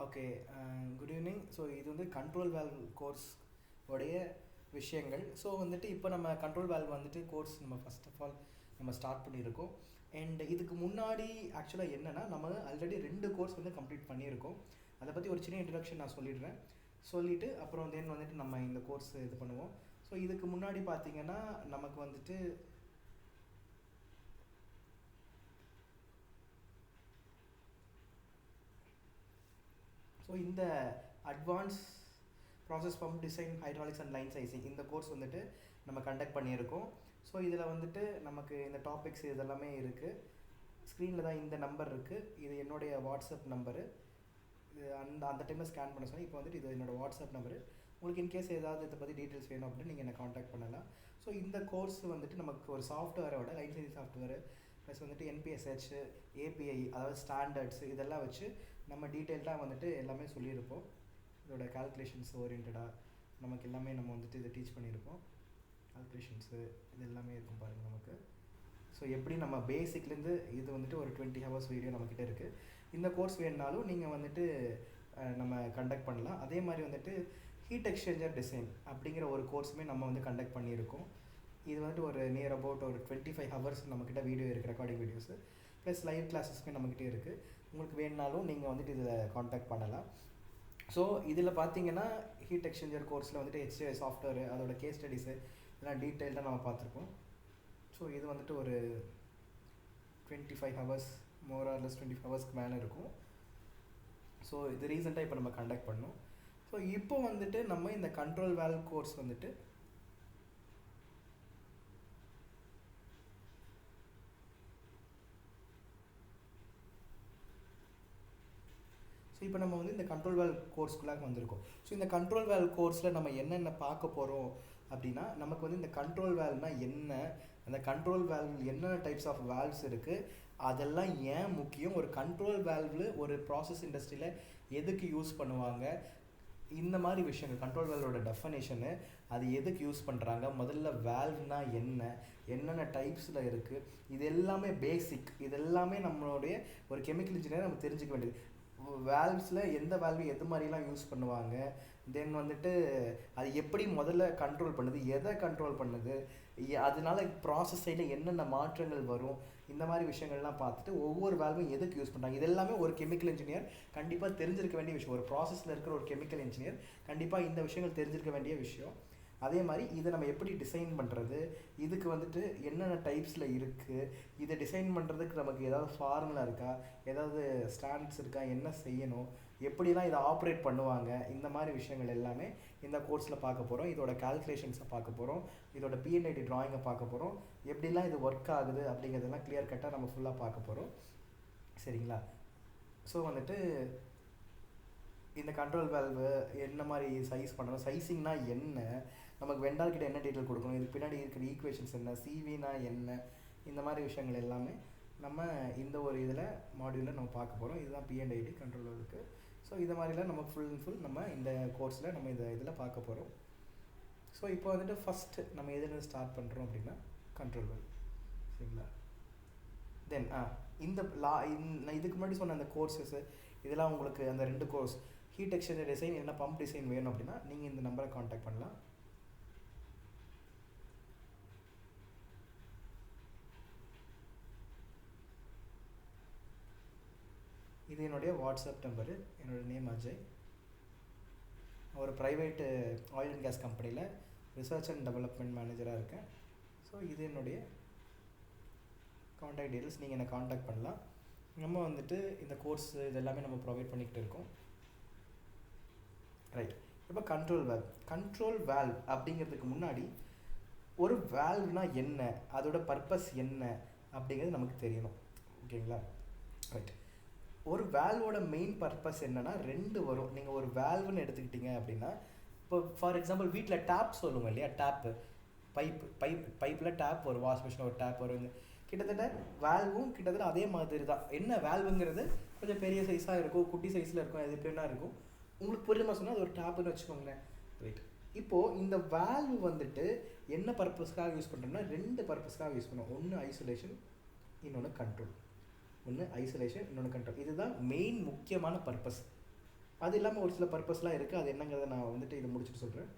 Okay. Good evening. So இது வந்து control valve course உடைய விஷயங்கள். ஸோ வந்துட்டு இப்போ நம்ம கண்ட்ரோல் வேல்வ் வந்துட்டு கோர்ஸ் நம்ம ஃபர்ஸ்ட் ஆஃப் ஆல் நம்ம ஸ்டார்ட் பண்ணியிருக்கோம். அண்ட் இதுக்கு முன்னாடி ஆக்சுவலாக என்னென்னா நம்ம ஆல்ரெடி 2 கோர்ஸ் வந்து கம்ப்ளீட் பண்ணியிருக்கோம். அதை பற்றி ஒரு சின்ன இன்ட்ரடக்ஷன் நான் சொல்லிடுறேன். சொல்லிவிட்டு அப்புறம் தென் வந்துட்டு நம்ம இந்த கோர்ஸ் இது பண்ணுவோம். ஸோ இதுக்கு முன்னாடி பார்த்திங்கன்னா நமக்கு வந்துட்டு ஸோ இந்த advance process pump design hydraulics and line sizing இந்த கோர்ஸ் வந்துட்டு நம்ம கண்டக்ட் பண்ணியிருக்கோம். ஸோ இதில் வந்துட்டு நமக்கு இந்த டாபிக்ஸ் இதெல்லாமே இருக்குது. ஸ்க்ரீனில் தான் இந்த நம்பர் இருக்குது. இது என்னுடைய வாட்ஸ்அப் நம்பரு. இது அந்த டைமில் ஸ்கேன் பண்ண சொன்னேன். இப்போ வந்துட்டு இது என்னோடய வாட்ஸ்அப் நம்பரு. உங்களுக்கு இன்கேஸ் ஏதாவது இதை பற்றி டீட்டெயில்ஸ் வேணும் அப்படின்னு நீங்கள் என்னை காண்டாக்ட் பண்ணலாம். ஸோ இந்த கோர்ஸ் வந்துட்டு நமக்கு ஒரு சாஃப்ட்வேரோட லைன் சைசிங் சாஃப்ட்வேர் ப்ளஸ் வந்துட்டு என்பிஎஸ்ஹெச், ஏபிஐ, அதாவது ஸ்டாண்டர்ட்ஸ் இதெல்லாம் வச்சு நம்ம டீட்டெயில்டாக வந்துட்டு எல்லாமே சொல்லியிருப்போம். இதோட கால்குலேஷன்ஸ் ஓரியன்டாக நமக்கு எல்லாமே நம்ம வந்துட்டு இதை டீச் பண்ணியிருப்போம். கால்குலேஷன்ஸு இது எல்லாமே இருக்கும் பாருங்கள் நமக்கு. ஸோ எப்படி நம்ம பேசிக்லேருந்து இது வந்துட்டு ஒரு 20 ஹவர்ஸ் வீடியோ நம்மக்கிட்ட இருக்குது. இந்த கோர்ஸ் வேணுனாலும் நீங்கள் வந்துட்டு நம்ம கண்டக்ட் பண்ணலாம். அதே மாதிரி வந்துட்டு ஹீட் எக்ஸ்சேஞ்சர் டிசைன் அப்படிங்கிற ஒரு கோர்ஸுமே நம்ம வந்து கண்டக்ட் பண்ணியிருக்கோம். இது வந்துட்டு ஒரு நியர் அபவுட் ஒரு 25 ஹவர்ஸ் நம்மக்கிட்ட வீடியோ இருக்குது, ரெக்கார்டிங் வீடியோஸு ப்ளஸ் லைவ் கிளாஸஸ்மே நம்மக்கிட்டே இருக்குது. உங்களுக்கு வேணுனாலும் நீங்கள் வந்துட்டு இதில் காண்டாக்ட் பண்ணலாம். ஸோ இதில் பார்த்தீங்கன்னா ஹீட் எக்ஸ்சேஞ்சர் கோர்ஸில் வந்துட்டு HCI சாஃப்ட்வேர் அதோட கேஸ் ஸ்டடீஸு இதெல்லாம் டீட்டெயில்டாக நம்ம பார்த்துருக்கோம். ஸோ இது வந்துட்டு ஒரு 25 ஹவர்ஸ் மோர் ஆர் லெஸ் 25 ஹவர்ஸ்க்கு மேலே இருக்கும். ஸோ இது ரீசெண்டாக இப்போ நம்ம கண்டக்ட் பண்ணோம். ஸோ இப்போ வந்துட்டு நம்ம இந்த கண்ட்ரோல் வேல்வ் கோர்ஸ் வந்துட்டு ஸோ இப்போ நம்ம வந்து இந்த கண்ட்ரோல் வேல்வ் கோர்ஸ்க்குள்ளாக வந்திருக்கோம். ஸோ இந்த கண்ட்ரோல் வேல்வ் கோர்ஸில் நம்ம என்னென்ன பார்க்க போகிறோம் அப்படின்னா, நமக்கு வந்து இந்த கண்ட்ரோல் வேல்வ்னா என்ன, அந்த கண்ட்ரோல் வேல்வ் என்னென்ன டைப்ஸ் ஆஃப் வேல்வ்ஸ் இருக்குது, அதெல்லாம் ஏன் முக்கியம், ஒரு கண்ட்ரோல் வேல்வில் ஒரு ப்ராசஸ் இண்டஸ்ட்ரியில் எதுக்கு யூஸ் பண்ணுவாங்க, இந்த மாதிரி விஷயங்கள் கண்ட்ரோல் வேல்வோட டெஃபனேஷனு, அது எதுக்கு யூஸ் பண்ணுறாங்க, முதல்ல வேல்வ்னா என்ன, என்னென்ன டைப்ஸில் இருக்குது, இது எல்லாமே பேசிக். இது எல்லாமே நம்மளுடைய ஒரு கெமிக்கல் இன்ஜினியர் நம்ம தெரிஞ்சுக்க வேண்டியது. வேல்வ்ஸில் எந்த வேல்வு எது மாதிரிலாம் யூஸ் பண்ணுவாங்க, தென் வந்துட்டு அது எப்படி முதல்ல கண்ட்ரோல் பண்ணுது, எதை கண்ட்ரோல் பண்ணுது, அதனால ப்ராசஸ் சைடில் என்னென்ன மாற்றங்கள் வரும், இந்த மாதிரி விஷயங்கள்லாம் பார்த்துட்டு ஒவ்வொரு வேல்வும் எதுக்கு யூஸ் பண்ணுறாங்க, இது எல்லாமே ஒரு கெமிக்கல் இன்ஜினியர் கண்டிப்பாக தெரிஞ்சிருக்க வேண்டிய விஷயம். ஒரு ப்ராசஸில் இருக்கிற ஒரு கெமிக்கல் இன்ஜினியர் கண்டிப்பாக இந்த விஷயங்கள் தெரிஞ்சிருக்க வேண்டிய விஷயம். அதே மாதிரி இதை நம்ம எப்படி டிசைன் பண்ணுறது, இதுக்கு வந்துட்டு என்னென்ன டைப்ஸில் இருக்குது, இதை டிசைன் பண்ணுறதுக்கு நமக்கு ஏதாவது ஃபார்முலா இருக்கா, ஏதாவது ஸ்டாண்ட்ஸ் இருக்கா, என்ன செய்யணும், எப்படிலாம் இதை ஆப்ரேட் பண்ணுவாங்க, இந்த மாதிரி விஷயங்கள் எல்லாமே இந்த கோர்ஸில் பார்க்க போகிறோம். இதோட கால்குலேஷன்ஸை பார்க்க போகிறோம், இதோட P&ID ட்ராயிங்கை பார்க்க போகிறோம், எப்படிலாம் இது ஒர்க் ஆகுது அப்படிங்கிறதெல்லாம் கிளியர் கட்டாக நம்ம ஃபுல்லாக பார்க்க போகிறோம். சரிங்களா? ஸோ வந்துட்டு இந்த கண்ட்ரோல் வேல்வு என்ன மாதிரி சைஸ் பண்ணணும், சைஸிங்னா என்ன, நமக்கு வெண்டார்கிட்ட என்ன டீட்டெயில் கொடுக்கணும், இதுக்கு பின்னாடி இருக்கிற ஈக்குவேஷன்ஸ் என்ன, சிவினா என்ன, இந்த மாதிரி விஷயங்கள் எல்லாமே நம்ம இந்த ஒரு இதில் மாடியூலில் நம்ம பார்க்க போகிறோம். இதுதான் P&ID கண்ட்ரோல் வேல்வுக்கு. ஸோ இது மாதிரிலாம் நம்ம ஃபுல் அண்ட் ஃபுல் நம்ம இந்த கோர்ஸில் நம்ம இதில் பார்க்க போகிறோம். ஸோ இப்போ வந்துட்டு ஃபஸ்ட்டு நம்ம எதுலேருந்து ஸ்டார்ட் பண்ணுறோம் அப்படின்னா கண்ட்ரோல் வேல்வ். சரிங்களா? தென் இந்த இதுக்கு முன்னாடி சொன்ன அந்த கோர்ஸஸ்ஸு இதெல்லாம் உங்களுக்கு அந்த 2 கோர்ஸ் ஹீட் எக்ஸ்சேஞ்சர் டிசைன் என்ன பம்ப் டிசைன் வேணும் அப்படின்னா நீங்கள் இந்த நம்பரை காண்டாக்ட் பண்ணலாம். இது என்னுடைய வாட்ஸ்அப் நம்பரு. என்னோடய நேம் அஜய். ஒரு ப்ரைவேட்டு ஆயில் அண்ட் கேஸ் கம்பெனியில் ரிசர்ச் அண்ட் டெவலப்மெண்ட் மேனேஜராக இருக்கேன். ஸோ இது என்னுடைய காண்டாக்ட் டீட்டெயில்ஸ். நீங்கள் என்னை காண்டாக்ட் பண்ணலாம். நம்ம வந்துட்டு இந்த கோர்ஸ் இது எல்லாமே நம்ம ப்ரொவைட் பண்ணிக்கிட்டு இருக்கோம். ரைட். இப்போ கண்ட்ரோல் வேல்வ் அப்படிங்கிறதுக்கு முன்னாடி ஒரு வேல்வ்னா என்ன, அதோட பர்பஸ் என்ன அப்படிங்கிறது நமக்கு தெரியணும். ஓகேங்களா? ரைட். ஒரு வேல்வோட மெயின் பர்பஸ் என்னென்னா 2 வரும். நீங்கள் ஒரு வேல்வுன்னு எடுத்துக்கிட்டிங்க அப்படின்னா, இப்போ ஃபார் எக்ஸாம்பிள் வீட்டில் டேப் சொல்லுவோம் இல்லையா, டேப்பு பைப்பில் டேப் வரும், வாஷ் மிஷினில் ஒரு டேப் வருங்க. கிட்டத்தட்ட வேல்வும் கிட்டத்தட்ட அதே மாதிரி தான். என்ன வேல்வுங்கிறது கொஞ்சம் பெரிய சைஸாக இருக்கும், குட்டி சைஸில் இருக்கும், அது எப்படின்னா இருக்கும். உங்களுக்கு புரியுமா சொன்னால் அது ஒரு டேப்புன்னு வச்சுக்கோங்களேன். ரைட். இப்போது இந்த வேல்வு வந்துட்டு என்ன பர்பஸ்க்காக யூஸ் பண்ணுறோம்னா 2 பர்பஸ்க்காக யூஸ் பண்ணுவோம். ஒன்று ஐசோலேஷன், இன்னொன்று கண்ட்ரோல். இன்னொன்று கண்ட்ரோல். இதுதான் மெயின் முக்கியமான பர்பஸ். அது இல்லாமல் ஒரு சில பர்பஸ்லாம் இருக்குது, அது என்னங்கிறத நான் வந்துட்டு இதை முடிச்சுட்டு சொல்கிறேன்.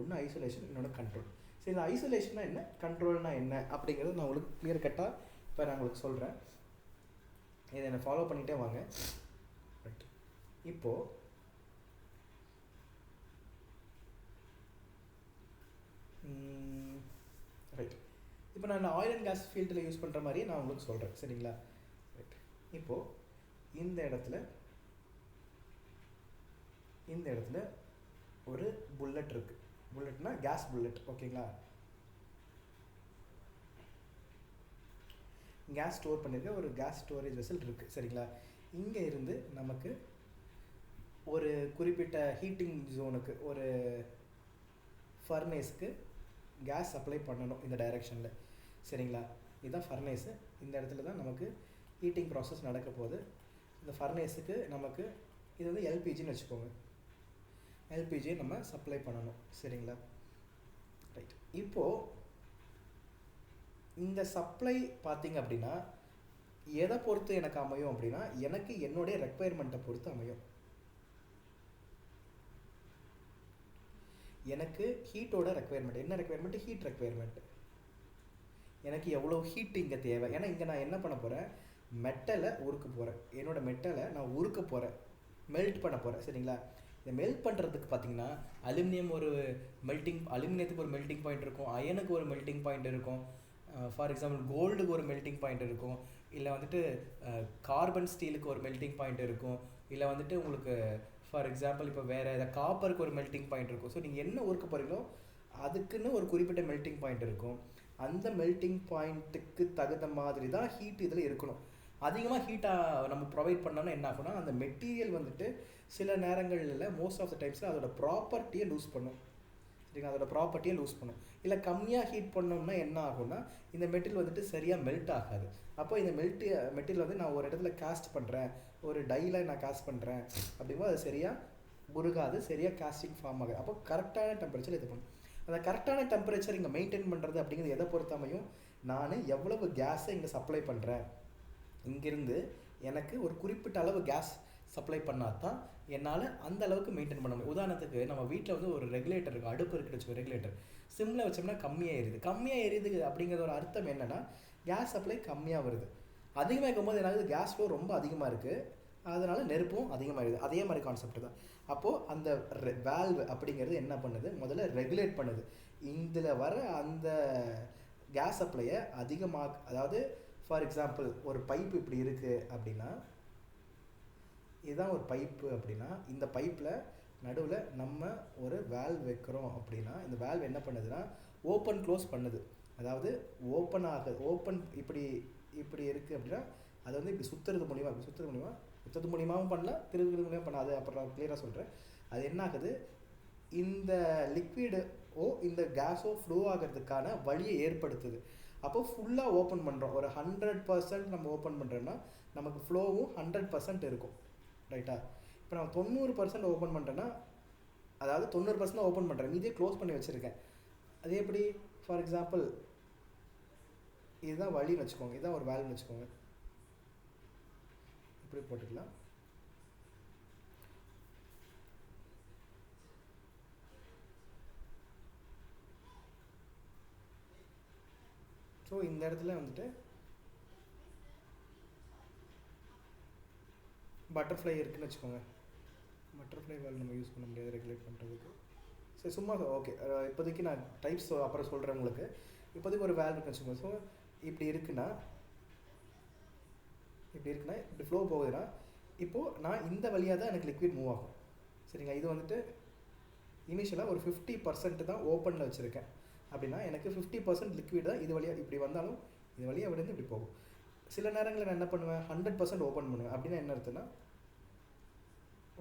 ஒன்று ஐசோலேஷன், இன்னொன்று கண்ட்ரோல். சரி, இந்த ஐசோலேஷன்னா என்ன, கண்ட்ரோல்னா என்ன அப்படிங்கிறது நான் உங்களுக்கு கிளியர் கட்டாக இப்போ நான் உங்களுக்கு சொல்கிறேன். இதை என்னை ஃபாலோ பண்ணிகிட்டே வாங்க. ரைட், இப்போது ரைட், இப்போ நான் ஆயில் அண்ட் கேஸ் ஃபீல்டில் யூஸ் பண்ணுற மாதிரி நான் உங்களுக்கு சொல்கிறேன், சரிங்களா? ரைட், இப்போது இந்த இடத்துல ஒரு புல்லட் இருக்குது. புல்லட்னா கேஸ் புல்லட், ஓகேங்களா? கேஸ் ஸ்டோர் பண்ணியிருக்க ஒரு கேஸ் ஸ்டோரேஜ் வெசல் இருக்குது, சரிங்களா? இங்கே இருந்து நமக்கு ஒரு குறிப்பிட்ட ஹீட்டிங் ஜோனுக்கு, ஒரு ஃபர்னேஸ்க்கு கேஸ் சப்ளை பண்ணணும் இந்த டைரெக்ஷனில், சரிங்களா? இதுதான் ஃபர்னேஸு. இந்த இடத்துல தான் நமக்கு ஹீட்டிங் ப்ராசஸ் நடக்க போகுது. இந்த ஃபர்னேஸுக்கு நமக்கு இது வந்து எல்பிஜின்னு வச்சுக்கோங்க. எல்பிஜியை நம்ம சப்ளை பண்ணணும், சரிங்களா? ரைட், இப்போது இந்த சப்ளை பார்த்திங்க அப்படின்னா எதை பொறுத்து எனக்கு அமையும் அப்படின்னா, எனக்கு என்னுடைய ரெக்குயர்மெண்ட்டை பொறுத்து அமையும். எனக்கு ஹீட்டோட ரெக்குயர்மெண்ட் என்ன ரெக்குயர்மெண்ட், ஹீட் ரெக்குயர்மெண்ட். எனக்கு எவ்வளோ ஹீட் இங்கே தேவை. ஏன்னா இங்கே நான் என்ன பண்ண போகிறேன், மெட்டலை உருக்க போகிறேன். என்னோடய மெட்டலை நான் உருக்க போகிறேன், மெல்ட் பண்ண போகிறேன், சரிங்களா? இந்த மெல்ட் பண்ணுறதுக்கு பார்த்தீங்கன்னா அலுமினியத்துக்கு ஒரு மெல்ட்டிங் பாயிண்ட் இருக்கும், அயனுக்கு ஒரு மெல்ட்டிங் பாயிண்ட் இருக்கும், ஃபார் எக்ஸாம்பிள் கோல்டுக்கு ஒரு மெல்ட்டிங் பாயிண்ட் இருக்கும், இல்லை வந்துட்டு கார்பன் ஸ்டீலுக்கு ஒரு மெல்ட்டிங் பாயிண்ட் இருக்கும், இல்லை வந்துட்டு உங்களுக்கு ஃபார் எக்ஸாம்பிள் இப்போ வேறு ஏதாவது காப்பருக்கு ஒரு மெல்ட்டிங் பாயிண்ட் இருக்கும். ஸோ நீங்கள் என்ன ஒர்க்கு போகிறீங்களோ அதுக்குன்னு ஒரு குறிப்பிட்ட மெல்ட்டிங் பாயிண்ட் இருக்கும். அந்த மெல்ட்டிங் பாயிண்ட்டுக்கு தகுந்த மாதிரி தான் ஹீட் இதில் இருக்கணும். அதிகமாக ஹீட்டாக நம்ம ப்ரொவைட் பண்ணோன்னா என்ன ஆகும்னா, அந்த மெட்டீரியல் வந்துட்டு சில நேரங்களில் மோஸ்ட் ஆஃப் த டைம்ஸில் அதோட ப்ராப்பர்ட்டியை லூஸ் பண்ணும், சரிங்களா? அதோட ப்ராப்பர்ட்டியை லூஸ் பண்ணும். இல்லை கம்மியாக ஹீட் பண்ணோம்னா என்ன ஆகும்னா, இந்த மெட்டீரியல் வந்துட்டு சரியாக மெல்ட் ஆகாது. அப்போ இந்த மெட்டீரியல் வந்து நான் ஒரு இடத்துல காஸ்ட் பண்ணுறேன், ஒரு டையில் நான் காஸ்ட் பண்ணுறேன் அப்படிங்கும்போது அது சரியாக உருகாது, சரியாக காஸ்டிங் ஃபார்ம் ஆகுது. அப்போ கரெக்டான டெம்பரேச்சர் இது பண்ணும். அந்த கரெக்டான டெம்பரேச்சர் இங்கே மெயின்டைன் பண்ணுறது அப்படிங்கிறது எதை பொறுத்தமையும், நான் எவ்வளவு கேஸை இங்கே சப்ளை பண்ணுறேன், இங்கேருந்து எனக்கு ஒரு குறிப்பிட்ட அளவு கேஸ் சப்ளை பண்ணால் தான் என்னால் அந்த அளவுக்கு மெயின்டைன் பண்ண முடியும். உதாரணத்துக்கு நம்ம வீட்டில் வந்து ஒரு ரெகுலேட்டர் இருக்குது, அடுப்பு இருக்குன்னு வச்சுக்கோ, ரெகுலேட்டர் சிம்மில் வச்சோம்னா கம்மியாக எரியுது அப்படிங்கிறது ஒரு அர்த்தம் என்னென்னா, கேஸ் சப்ளை கம்மியாக வருது. அதிகமாக இருக்கும்போது என்னாகுது, கேஸ் ஃப்ளோ ரொம்ப அதிகமாக இருக்குது, அதனால் நெருப்பும் அதிகமாக இருக்குது. அதே மாதிரி கான்செப்ட் தான். அப்போது அந்த வேல்வ் அப்படிங்கிறது என்ன பண்ணுது, முதல்ல ரெகுலேட் பண்ணுது. இதில் வர அந்த கேஸ் சப்ளையை அதிகமாக, அதாவது ஃபார் எக்ஸாம்பிள் ஒரு பைப்பு இப்படி இருக்குது அப்படின்னா, இதுதான் ஒரு பைப்பு அப்படின்னா, இந்த பைப்பில் நடுவில் நம்ம ஒரு வேல்வ் வைக்கிறோம் அப்படின்னா, இந்த வேல்வ் என்ன பண்ணுதுன்னா ஓப்பன் க்ளோஸ் பண்ணுது. அதாவது ஓப்பன் இப்படி இருக்குது அப்படின்னா அது வந்து இப்படி சுற்றுறது மூலியமாகவும் பண்ணலாம், திருவுறது மூலியமாக பண்ணலாம். அது அப்புறம் நான் கிளியராக சொல்கிறேன். அது என்ன ஆகுது, இந்த லிக்விடோ இந்த கேஸோ ஃப்ளோ ஆகிறதுக்கான வழியை ஏற்படுத்துது. அப்போ ஃபுல்லாக ஓப்பன் பண்ணுறோம், ஒரு 100% நம்ம ஓப்பன் பண்ணுறோன்னா நமக்கு ஃப்ளோவும் 100% இருக்கும், ரைட்டா? இப்போ நான் 90% ஓப்பன் பண்ணுறேன்னா, அதாவது 90% ஓப்பன் பண்ணுறேன், இதே க்ளோஸ் பண்ணி வச்சுருக்கேன். அது எப்படி, ஃபார் எக்ஸாம்பிள் இதுதான் வழின்னு வச்சுக்கோங்க, இதுதான் ஒரு வேல்வ்னு வச்சுக்கோங்க, இப்படி போட்டுக்கலாம். ஸோ இந்த இடத்துல வந்துட்டு பட்டர்ஃப்ளை இருக்குதுன்னு வச்சுக்கோங்க. பட்டர்ஃப்ளை வேல்வ் நம்ம யூஸ் பண்ண முடியாது ரெகுலேட் பண்ணுறதுக்கு. சரி, சும்மா ஓகே, இப்போதைக்கு நான் டைப்ஸ் அப்புறம் சொல்கிறேன் உங்களுக்கு. இப்போதைக்கு ஒரு வேல்வ் இருக்குன்னு வச்சுக்கோங்க. ஸோ இப்படி இருக்குன்னா இப்படி ஃப்ளோ போகுதுன்னா, இப்போது நான் இந்த வழியாக தான் எனக்கு லிக்விட் மூவ் ஆகும், சரிங்களா? இது வந்துட்டு இனிஷியலாக ஒரு 50% தான் ஓப்பனில் வச்சுருக்கேன் அப்படின்னா, எனக்கு 50% லிக்விட் தான் இது வழியாக இப்படி வந்தாலும் இது வழியாக விழுந்து இப்படி போகும். சில நேரங்களில் நான் என்ன பண்ணுவேன், 100% ஓப்பன் பண்ணுவேன். அப்படின்னா என்ன அர்த்தம்னா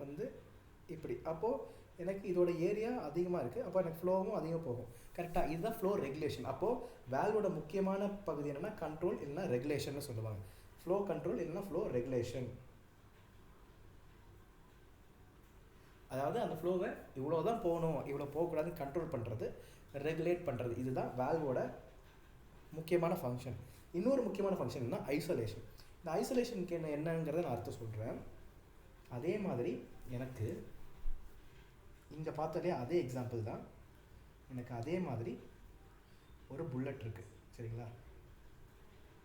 வந்து இப்படி, அப்போது எனக்கு இதோட ஏரியா அதிகமாக இருக்குது, அப்போ எனக்கு ஃப்ளோவும் அதிகமாக போகும். கரெக்டாக, இதுதான் ஃப்ளோ ரெகுலேஷன். அப்போது வேல்வோட முக்கியமான பகுதி என்னென்னா கண்ட்ரோல் இல்லைனா ரெகுலேஷன் சொல்லுவாங்க. ஃப்ளோ கண்ட்ரோல் இல்லைனா ஃப்ளோ ரெகுலேஷன். அதாவது அந்த ஃப்ளோவை இவ்வளோ தான் போகணும், இவ்வளோ போகக்கூடாதுன்னு கண்ட்ரோல் பண்ணுறது, ரெகுலேட் பண்ணுறது. இதுதான் வேல்வோட முக்கியமான ஃபங்க்ஷன். இன்னொரு முக்கியமான ஃபங்க்ஷன் என்ன, ஐசோலேஷன். இந்த ஐசோலேஷனுக்கு என்னங்கிறத நான் அர்த்தம் சொல்கிறேன். அதே மாதிரி எனக்கு இங்கே பார்த்தாலே அதே எக்ஸாம்பிள் தான். எனக்கு அதே மாதிரி ஒரு புல்லட் இருக்குது சரிங்களா,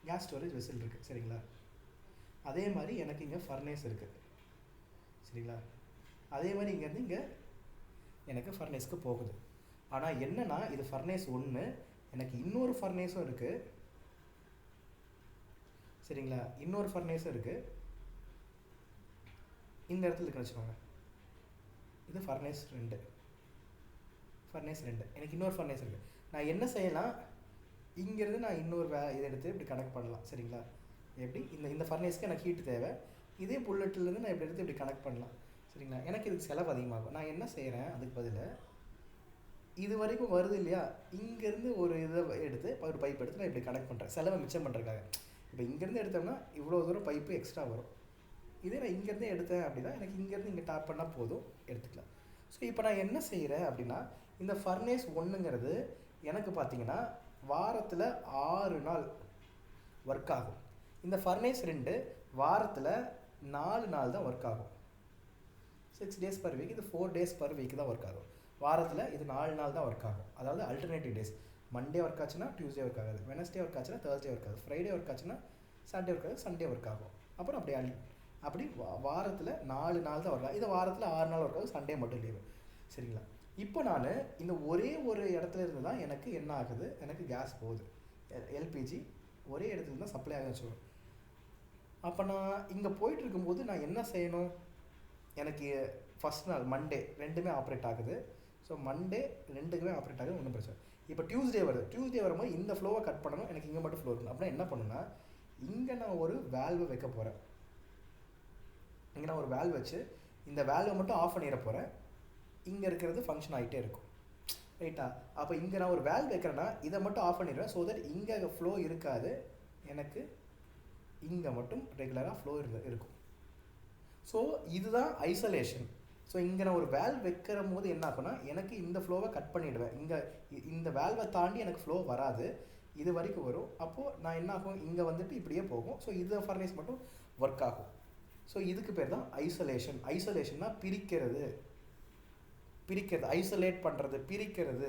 கேஸ் ஸ்டோரேஜ் வெசல் இருக்குது சரிங்களா. அதே மாதிரி எனக்கு இங்கே ஃபர்னேஸ் இருக்குது சரிங்களா. அதே மாதிரி இங்கேருந்து இங்கே எனக்கு ஃபர்னேஸ்க்கு போகுது. ஆனால் என்னன்னா இது ஃபர்னேஸ் ஒன்று, எனக்கு இன்னொரு ஃபர்னேஸும் இருக்குது சரிங்களா. இன்னொரு ஃபர்னேஸும் இருக்குது இந்த இடத்துல இருக்குன்னு வச்சுக்கோங்க. இது ஃபர்னேஸ் 2, எனக்கு இன்னொரு ஃபர்னேஸ் இருக்குது. நான் என்ன செய்யலாம், இங்கேருந்து நான் இன்னொரு இதை எடுத்து இப்படி கனெக்ட் பண்ணலாம் சரிங்களா. எப்படி இந்த ஃபர்னேஸ்க்கு எனக்கு ஹீட் தேவை, இதே புல்லட்லேருந்து நான் இப்படி எடுத்து இப்படி கனெக்ட் பண்ணலாம் சரிங்களா. எனக்கு இதுக்கு செலவு அதிகமாகும். நான் என்ன செய்கிறேன், அதுக்கு பதில் இது வரைக்கும் வருது இல்லையா, இங்கேருந்து ஒரு இதை எடுத்து ஒரு பைப் எடுத்து நான் இப்படி கனெக்ட் பண்ணுறேன், செலவை மிச்சம் பண்ணுறதுக்காக. இப்போ இங்கேருந்து எடுத்தோம்னா இவ்வளோ தூரம் பைப்பு எக்ஸ்ட்ரா வரும். இதே நான் இங்கேருந்து எடுத்தேன் அப்படின்னா எனக்கு இங்கேருந்து இங்கே டாப் பண்ணால் போதும், எடுத்துக்கலாம். ஸோ இப்போ நான் என்ன செய்கிறேன் அப்படின்னா, இந்த ஃபர்னேஸ் 1ங்கிறது எனக்கு பார்த்தீங்கன்னா வாரத்தில் 6 நாள் ஒர்க் ஆகும். இந்த ஃபர்னேஸ் 2 வாரத்தில் 4 நாள் தான் ஒர்க் ஆகும். 6 days per week, இது 4 days per week தான் ஒர்க் ஆகும். வாரத்தில் இது 4 நாள் தான் ஒர்க் ஆகும். அதாவது அல்டர்னேட்டிவ் டேஸ். மண்டே ஒர்க் ஆச்சுன்னா டியூஸ்டே ஒர்க் ஆகாது, வெனஸ்டே ஒர்க் ஆச்சுன்னா தேர்ஸ்டே ஒர்க் ஆகுது, ஃப்ரைடே ஒர்க் ஆச்சுன்னா சாட்டர்டே ஒர்க் ஆகுது, சண்டே ஒர்க் ஆகும். அப்புறம் அப்படி வாரத்தில் 4 நாள் தான் ஒர்க் ஆகும். இது வாரத்தில் 6 நாள் ஒர்க் ஆகும், சண்டே மட்டும் லீவு சரிங்களா. இப்போ நான் இந்த ஒரே ஒரு இடத்துல இருந்து தான் எனக்கு என்ன ஆகுது, எனக்கு கேஸ் போகுது, எல்பிஜி ஒரே இடத்துல தான் சப்ளை ஆகுதுன்னு சொல்லுவேன். அப்போ நான் இங்கே போயிட்டு இருக்கும்போது நான் என்ன செய்யணும், எனக்கு ஃபஸ்ட் நாள் மண்டே 2மே ஆப்ரேட் ஆகுது. ஸோ மண்டே 2க்குமே ஆப்ரேட் ஆகுது, ஒன்றும் பிரச்சனை. இப்போ டியூஸ்டே வரும்போது இந்த ஃப்ளோவை கட் பண்ணணும், எனக்கு இங்கே மட்டும் ஃப்ளோ இருக்கணும். அப்படின்னா என்ன பண்ணுன்னா, இங்கே நான் ஒரு வேல்வை வைக்க போகிறேன். இங்கே நான் ஒரு வேல்வ் வச்சு இந்த வேல்வை மட்டும் ஆஃப் பண்ணிட போகிறேன். இங்கே இருக்கிறது ஃபங்க்ஷன் ஆகிட்டே இருக்கும் ரைட்டா. அப்போ இங்கே நான் ஒரு வேல்வ் வைக்கிறேன்னா இதை மட்டும் ஆஃப் பண்ணிடுவேன், ஸோ தட் இங்கே ஃப்ளோ இருக்காது, எனக்கு இங்கே மட்டும் ரெகுலராக ஃப்ளோ இருக்கும். ஸோ இதுதான் ஐசோலேஷன். ஸோ இங்கே நான் ஒரு வேல்வ் வைக்கிற போது என்ன ஆகும்னா, எனக்கு இந்த ஃப்ளோவை கட் பண்ணிவிடுவேன். இந்த வேல்வை தாண்டி எனக்கு ஃப்ளோ வராது, இது வரைக்கும் வரும். அப்போது நான் என்ன ஆகும், இங்கே வந்துட்டு இப்படியே போகும். ஸோ இந்த ஃபர்னேஸ் மட்டும் ஒர்க் ஆகும். ஸோ இதுக்கு பேர் தான் ஐசோலேஷன். ஐசோலேஷன்னா பிரிக்கிறது, ஐசோலேட் பண்ணுறது, பிரிக்கிறது.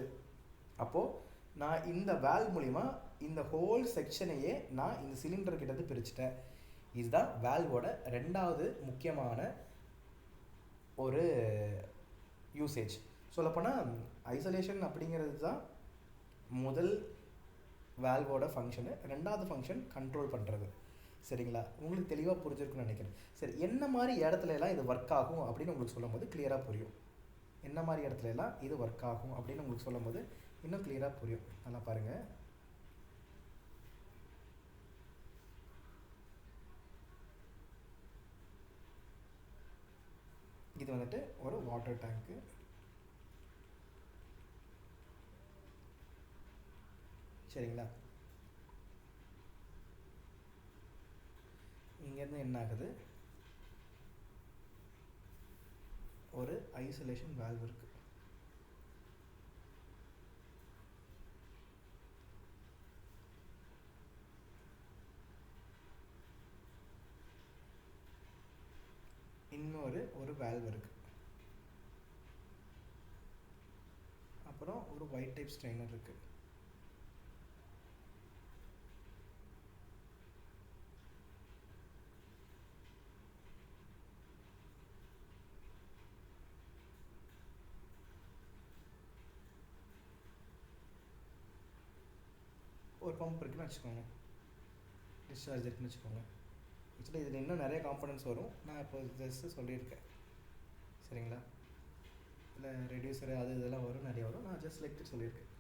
அப்போது நான் இந்த வேல்வ் மூலிமா இந்த ஹோல் செக்ஷனையே நான் இந்த சிலிண்டர் கிட்ட பிரிச்சுட்டேன். இதுதான் வேல்வோட 2வது முக்கியமான ஒரு யூசேஜ். சொல்லப்போனால் ஐசோலேஷன் அப்படிங்கிறது தான் முதல் வேல்வோட ஃபங்க்ஷனு. 2வது ஃபங்க்ஷன் கண்ட்ரோல் பண்ணுறது சரிங்களா. உங்களுக்கு தெளிவாக புரிஞ்சிருக்குன்னு நினைக்கிறேன். சரி, என்ன மாதிரி இடத்துல எல்லாம் இது ஒர்க் ஆகும் அப்படின்னு உங்களுக்கு சொல்லும் போது கிளியராக புரியும். என்ன மாதிரி இடத்துல எல்லாம் இது ஒர்க் ஆகும் அப்படின்னு உங்களுக்கு சொல்லும் போது இன்னும் கிளியராக புரியும். நல்லா பாருங்கள். இது வந்துட்டு ஒரு வாட்டர் டேங்க்கு சரிங்களா. இங்கேருந்து என்ன ஆகுது, ஒரு ஐசோலேஷன் வால்வ் இருக்குது. ஒரு வால்வ் இருக்குது. அப்புறம் ஒரு ஒயிட் டைப் ஸ்ட்ரெயினர் இருக்குது. ஒரு பம்ப் இருக்குன்னு வச்சுக்கோங்க, டிஸ்சார்ஜ் இருக்குன்னு வச்சுக்கோங்க. ஆக்சுவலி இதில் இன்னும் நிறைய காம்பனன்ட்ஸ் வரும், நான் இப்போ ஜஸ்ட்டு சொல்லியிருக்கேன் சரிங்களா. இல்லை ரெடியூசரு அது இதெல்லாம் வரும், நிறைய வரும், நான் ஜஸ்ட் லைக் சொல்லியிருக்கேன்.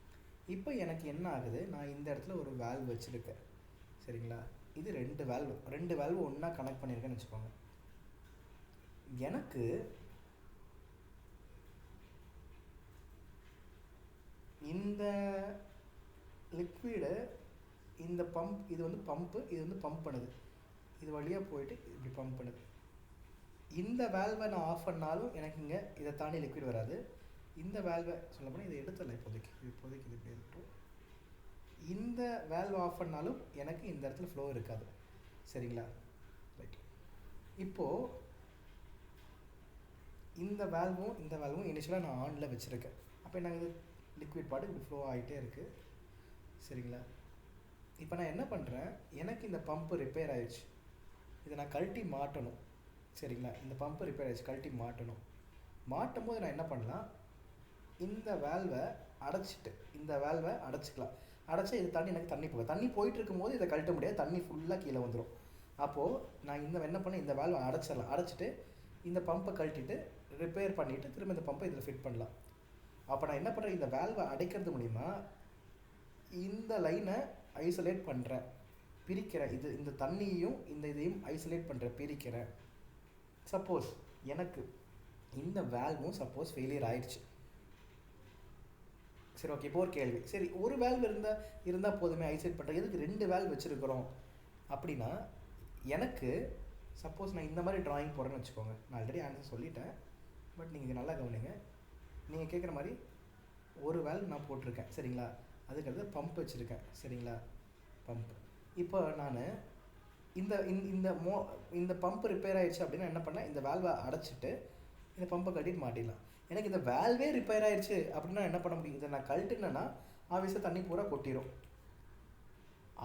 இப்போ எனக்கு என்ன ஆகுது, நான் இந்த இடத்துல ஒரு வேல்வ் வச்சுருக்கேன் சரிங்களா. இது 2 வேல்வ் ஒன்றா கனெக்ட் பண்ணியிருக்கேன்னு வச்சுக்கோங்க. எனக்கு இந்த லிக்விடு, இந்த பம்ப், இது வந்து பம்பு, இது வந்து பம்ப் பண்ணுது, இது வழியாக போயிட்டு இப்படி பம்ப் பண்ணுது. இந்த வேல்வை நான் ஆஃப் பண்ணாலும் எனக்கு இங்கே இதை தாண்டி லிக்விட் வராது. இந்த வேல்வை சொல்ல போனால் இதை எடுத்துடலாம் இப்போதைக்கு இது இப்படி இருக்கட்டும். இந்த வேல்வை ஆஃப் பண்ணாலும் எனக்கு இந்த இடத்துல ஃப்ளோ இருக்காது சரிங்களா. ரைட், இப்போது இந்த வேல்வும் இனிஷியலாக நான் ஆனில் வச்சுருக்கேன். அப்போ என்ன ஆகுது, லிக்விட் பாட்டு இப்படி ஃப்ளோ ஆகிட்டே இருக்குது. சரிங்களா? இப்போ நான் என்ன பண்ணுறேன், எனக்கு இந்த பம்பு ரிப்பேர் ஆயிடுச்சு, இதை நான் கழட்டி மாட்டணும். சரிங்களா? இந்த பம்பு ரிப்பேர் ஆயிடுச்சு, கழட்டி மாட்டணும். மாட்டும் போது நான் என்ன பண்ணலாம், இந்த வேல்வை அடைச்சிட்டு இந்த வேல்வை அடைச்சிக்கலாம். அடைச்சா இது எனக்கு தண்ணி போகும். தண்ணி போயிட்டு இருக்கும்போது இதை கழட்ட முடியாது, தண்ணி ஃபுல்லாக கீழே வந்துடும். அப்போது நான் என்ன பண்ணேன், இந்த வேல்வை அடைச்சிடலாம். அடைச்சிட்டு இந்த பம்பை கழட்டிட்டு ரிப்பேர் பண்ணிவிட்டு திரும்ப இந்த பம்பை இதில் ஃபிட் பண்ணலாம். அப்போ நான் என்ன பண்ணுறேன், இந்த வேல்வை அடைக்கிறது மூலிமா இந்த லைனை ஐசோலேட் பண்ணுறேன், பிரிக்கிறேன். இந்த தண்ணியையும் இந்த இதையும் ஐசோலேட் பண்ணுறேன், பிரிக்கிறேன். சப்போஸ் எனக்கு இந்த வேல்வும் சப்போஸ் ஃபெயிலியர் ஆயிடுச்சு. சரி, ஓகே. இப்போ ஒரு கேள்வி, சரி ஒரு வேல்வ் இருந்தால் போதுமே ஐசோலேட் பண்ணுறது, எதுக்கு 2 வேல்வ் வச்சுருக்கிறோம் அப்படின்னா, எனக்கு சப்போஸ் நான் இந்த மாதிரி ட்ராயிங் போடுறேன்னு வச்சுக்கோங்க. நான் ஆல்ரெடி ஆன்சர் சொல்லிட்டேன், பட் நீங்கள் இது நல்லா கவனிங்க. நீங்கள் கேட்குற மாதிரி ஒரு வேல்வ் நான் போட்டிருக்கேன். சரிங்களா? அதுக்கடுத்து பம்ப் வச்சுருக்கேன். சரிங்களா? பம்ப். இப்போ நான் இந்த பம்ப் ரிப்பேர் ஆகிடுச்சு அப்படின்னா என்ன பண்ணேன், இந்த வேல்வை அடைச்சிட்டு இந்த பம்பை கட்டிட்டு மாட்டிடலாம். எனக்கு இந்த வேல்வே ரிப்பேர் ஆயிடுச்சு அப்படின்னா என்ன பண்ண முடியும், இதை நான் கழட்டுனேன்னா ஆப்வியஸாக தண்ணி பூரா கொட்டிடும்.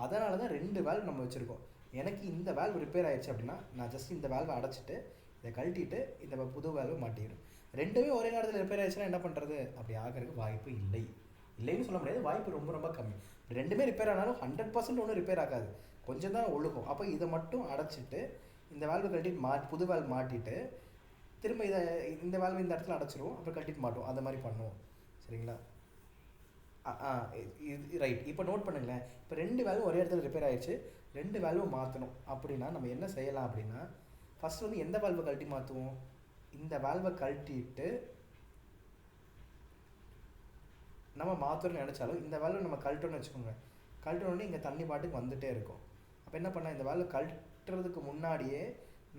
அதனால தான் 2 வேல்வ் நம்ம வச்சுருக்கோம். எனக்கு இந்த வேல்வ் ரிப்பேர் ஆயிடுச்சு அப்படின்னா நான் ஜஸ்ட் இந்த வேல்வை அடைச்சிட்டு இதை கழட்டிட்டு இந்த புது வேல்வை மாட்டிடும். 2மே ஒரே நேரத்தில் ரிப்பேர் ஆயிடுச்சுன்னா என்ன பண்ணுறது, அப்படி ஆகிறதுக்கு வாய்ப்பு இல்லைன்னு சொல்ல முடியாது, வாய்ப்பு ரொம்ப ரொம்ப கம்மி. 2மே ரிப்பேர் ஆனாலும் 100% ஒன்றும் ரிப்பேர் ஆகாது, கொஞ்சம் தான் ஒழுகும். அப்போ இதை மட்டும் அடைச்சிட்டு இந்த வேல்வை கழட்டிட்டு புது வேல்வ் மாட்டிட்டு திரும்ப இந்த வேல்வ் இந்த இடத்துல அடைச்சிருவோம், அப்புறம் கழட்டிட்டு மாட்டோம். அந்த மாதிரி பண்ணுவோம். சரிங்களா? இது ரைட். இப்போ நோட் பண்ணுங்களேன், இப்போ 2 வேல்வும் ஒரே இடத்துல ரிப்பேர் ஆயிடுச்சு, 2 வேல்வும் மாற்றணும் அப்படின்னா நம்ம என்ன செய்யலாம் அப்படின்னா, ஃபஸ்ட் வந்து எந்த வேல்வை கழட்டி மாற்றுவோம், இந்த வேல்வை கழட்டிட்டு நம்ம மாற்றணும்னு நினச்சாலும் இந்த வேல்வை நம்ம கழட்டணும்னு வச்சுக்கோங்க. கழட்டணுன்னே இங்கே தண்ணி பாட்டுக்கு வந்துகிட்டே இருக்கும். அப்போ என்ன பண்ணால் இந்த வேல்வை கழட்டுறதுக்கு முன்னாடியே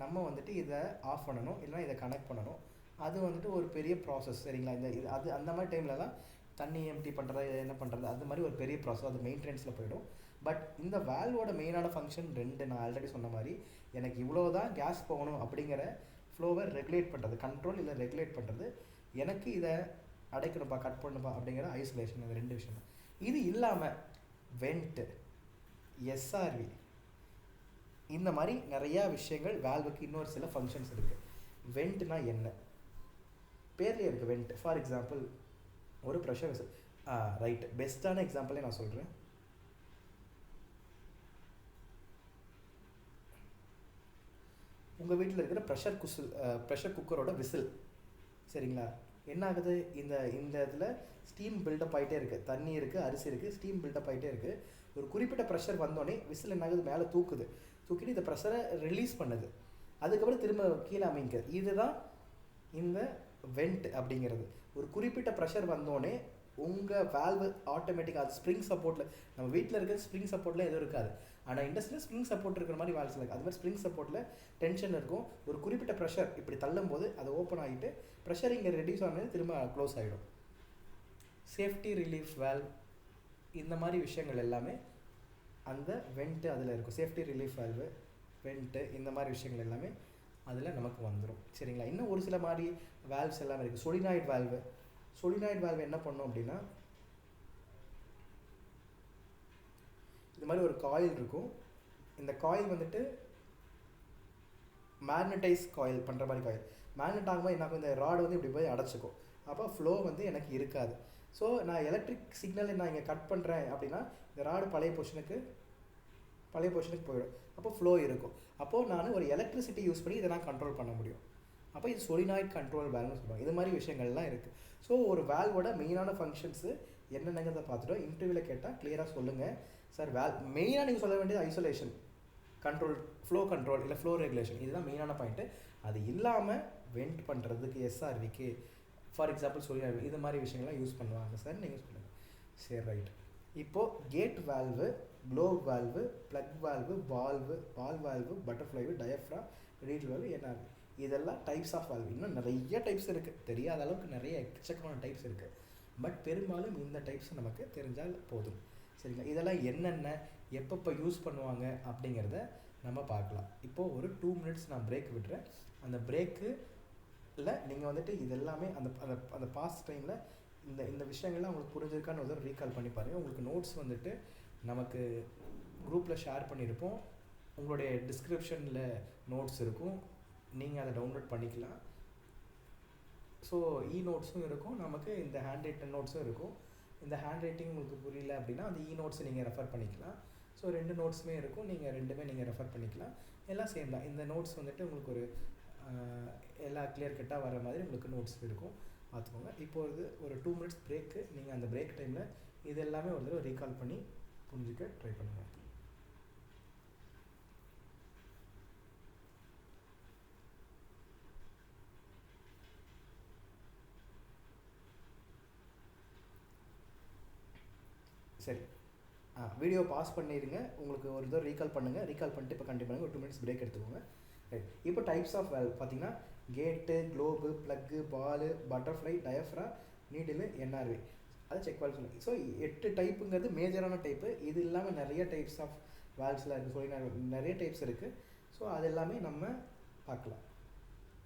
நம்ம வந்துட்டு இதை ஆஃப் பண்ணணும், இல்லைனா இதை கனெக்ட் பண்ணணும். அது வந்துட்டு ஒரு பெரிய ப்ராசஸ். சரிங்களா? அது அந்த மாதிரி டைம்லலாம் தண்ணி எம்டி பண்ணுறது, என்ன பண்ணுறது, அது மாதிரி ஒரு பெரிய ப்ராசஸ், அது மெயின்டெனன்ஸில் போய்டும். பட் இந்த வேல்வோட மெயினான ஃபங்க்ஷன் 2. நான் ஆல்ரெடி சொன்ன மாதிரி எனக்கு இவ்வளோ தான் கேஸ் போகணும் அப்படிங்கிற ஃப்ளோவை ரெகுலேட் பண்ணுறது, கண்ட்ரோல் இல்லை ரெகுலேட் பண்ணுறது. எனக்கு இதை அடைக்கணும்ப்பா, கட் பண்ணணும்ப்பா அப்படிங்கிற ஐசோலேஷன். இந்த 2 விஷயம் தான். இது இல்லாமல் வெண்ட்டு, எஸ்ஆர்வி, இந்த மாதிரி நிறையா விஷயங்கள் வேல்வுக்கு இன்னொரு சில ஃபங்க்ஷன்ஸ் இருக்குது. வெண்ட்னா என்ன, பேர்லேயே இருக்குது வெண்ட். ஃபார் எக்ஸாம்பிள் ஒரு ப்ரெஷர் வெசல். ரைட், பெஸ்ட்டான எக்ஸாம்பிளே நான் சொல்கிறேன். உங்கள் வீட்டில் இருக்கிற ப்ரெஷர் குக்கரோட விசில். சரிங்களா? என்ன ஆகுது, இந்த இதில் ஸ்டீம் பில்டப் ஆகிட்டே இருக்குது, தண்ணி இருக்குது, அரிசி இருக்குது, ஸ்டீம் பில்டப் ஆகிட்டே இருக்குது. ஒரு குறிப்பிட்ட ப்ரெஷர் வந்தோடனே விசில் என்ன ஆகுது, மேலே தூக்கிட்டு இந்த ப்ரெஷரை ரிலீஸ் பண்ணுது, அதுக்கப்புறம் திரும்ப கீழே அமைக்கிறது. இதுதான் இந்த வெண்ட் அப்படிங்கிறது. ஒரு குறிப்பிட்ட ப்ரெஷர் வந்தோடனே உங்கள் வேல்வு ஆட்டோமேட்டிக்காக, அது ஸ்ப்ரிங் சப்போர்ட்டில், நம்ம வீட்டில் இருக்கிற ஸ்ப்ரிங் சப்போர்ட்டில் எதுவும் இருக்காது, ஆனால் இண்டஸ்ட்ரியில் ஸ்ப்ரிங் சப்போர்ட் இருக்கிற மாதிரி வேல்ஸ் இருக்குது. அது மாதிரி ஸ்ப்ரிங் சப்போர்ட்டில் டென்ஷன் இருக்கும். ஒரு குறிப்பிட்ட ப்ரெஷர் இப்படி தள்ளும் போது அது ஓப்பன் ஆகிட்டு ப்ரெஷர் இங்கே ரெடியூஸ் ஆனது திரும்ப க்ளோஸ் ஆகிடும். சேஃப்டி ரிலீஃப் வேல்வ், இந்த மாதிரி விஷயங்கள் எல்லாமே அந்த வெண்ட்டு அதில் இருக்கும். சேஃப்டி ரிலீஃப் வேல்வு, வெண்ட்டு, இந்த மாதிரி விஷயங்கள் எல்லாமே அதில் நமக்கு வந்துடும். சரிங்களா? இன்னும் ஒரு சில மாதிரி வேல்வ்ஸ் எல்லாமே இருக்குது. சொலினாய்ட் வேல்வு என்ன பண்ணோம் அப்படின்னா, இந்த மாதிரி ஒரு காயில் இருக்கும். இந்த காயில் வந்துட்டு மேக்னடைஸ் காயில் பண்ணுற மாதிரி காயில். மேக்னெட் ஆகும்போது என்ன ஆகும், இந்த ராடு வந்து இப்படி போய் அடைச்சிக்கும். அப்போ ஃப்ளோ வந்து எனக்கு இருக்காது. ஸோ நான் எலக்ட்ரிக் சிக்னலை நான் இங்கே கட் பண்ணுறேன் அப்படின்னா இந்த ராடு பழைய பொசிஷனுக்கு போயிடும். அப்போ ஃப்ளோ இருக்கும். அப்போது நான் ஒரு எலக்ட்ரிசிட்டி யூஸ் பண்ணி இதை நான் கண்ட்ரோல் பண்ண முடியும். அப்போ இது சொலினாய்ட் கண்ட்ரோல் வேல்வ்னு சொல்லுவாங்க. இது மாதிரி விஷயங்கள்லாம் இருக்குது. ஸோ ஒரு வேல்வோட மெயினான ஃபங்க்ஷன்ஸு என்னென்னங்கிறத பார்த்துட்டோம். இன்டர்வியூவில் கேட்டால் கிளியராக சொல்லுங்கள் சார். மெயினாக நீங்கள் சொல்ல வேண்டியது ஐசோலேஷன், கண்ட்ரோல், ஃப்ளோ கண்ட்ரோல் இல்லை ஃப்ளோ ரெகுலேஷன், இதுதான் மெயினான பாயிண்ட்டு. அது இல்லாமல் வெண்ட் பண்ணுறதுக்கு எஸ்ஆர்விக்கு, ஃபார் எக்ஸாம்பிள் சொலினாய்ட், இது மாதிரி விஷயங்கள்லாம் யூஸ் பண்ணுவாங்க சார். நீங்கள் சொல்லுங்கள். சரி, ரைட். இப்போது gate valve, globe valve, plug valve, ball valve, butterfly, diaphragm, reed valve, NRV, இதெல்லாம் டைப்ஸ் ஆஃப் வேல்வு. இன்னும் நிறைய டைப்ஸ் இருக்குது, தெரியாத அளவுக்கு நிறைய எக்கச்சக்கமான டைப்ஸ் இருக்குது. பட் பெரும்பாலும் இந்த டைப்ஸ் நமக்கு தெரிஞ்சால் போதும். சரிங்களா? இதெல்லாம் என்னென்ன, எப்பப்போ யூஸ் பண்ணுவாங்க அப்படிங்கிறத நம்ம பார்க்கலாம். இப்போது ஒரு 2 minutes நான் பிரேக் விடுறேன். அந்த பிரேக்கு இல்லை நீங்கள் வந்துட்டு இது எல்லாமே அந்த அந்த அந்த பாஸ்ட் டைமில் இந்த இந்த விஷயங்கள்லாம் உங்களுக்கு புரிஞ்சிருக்கான்னு ஒரு தடவை ரீகால் பண்ணி பாருங்கள். உங்களுக்கு நோட்ஸ் வந்துட்டு நமக்கு குரூப்பில் ஷேர் பண்ணியிருப்போம். உங்களுடைய டிஸ்கிரிப்ஷனில் நோட்ஸ் இருக்கும், நீங்கள் அதை டவுன்லோட் பண்ணிக்கலாம். ஸோ நோட்ஸும் இருக்கும், நமக்கு இந்த ஹேண்ட் ரைட்டன் நோட்ஸும் இருக்கும். இந்த ஹேண்ட் ரைட்டிங் உங்களுக்கு புரியல அப்படின்னா அந்த நோட்ஸை நீங்கள் ரெஃபர் பண்ணிக்கலாம். ஸோ 2 நோட்ஸுமே இருக்கும், நீங்கள் ரெண்டுமே நீங்கள் ரெஃபர் பண்ணிக்கலாம். எல்லாம் சேம் தான். இந்த நோட்ஸ் வந்துட்டு உங்களுக்கு ஒரு எல்லா கிளியர் கட்டாக வர மாதிரி உங்களுக்கு நோட்ஸ் இருக்கும், பார்த்துக்கோங்க. இப்போது ஒரு 2 மினிட்ஸ் பிரேக்கு. நீங்கள் அந்த பிரேக் டைமில் இது எல்லாமே ஒரு தடவை ரீகால் பண்ணி புரிஞ்சுக்க ட்ரை பண்ணுங்கள். சரி, வீடியோ பாஸ் பண்ணிடுங்க. உங்களுக்கு ஒரு தடவை ரீகால் பண்ணுங்கள். ரீகால் பண்ணிட்டு இப்போ கண்டிப்பாக பண்ணுங்கள். ஒரு 2 மினிட்ஸ் பிரேக் எடுத்துக்கோங்க. ரைட், இப்போ டைப்ஸ் ஆஃப் வேல்வ் பார்த்தீங்கன்னா gate, globe, plug, ball, butterfly, diaphragm, needle, NRV, அதை செக் வேல்வ் சொல்லி. ஸோ 8 டைப்புங்கிறது மேஜரான டைப்பு. இது இல்லாமல் நிறைய டைப்ஸ் ஆஃப் வேல்வ்ஸ்லாம் இருக்குது, சொல்லி நிறைய டைப்ஸ் இருக்குது. ஸோ அது எல்லாமே நம்ம பார்க்கலாம்.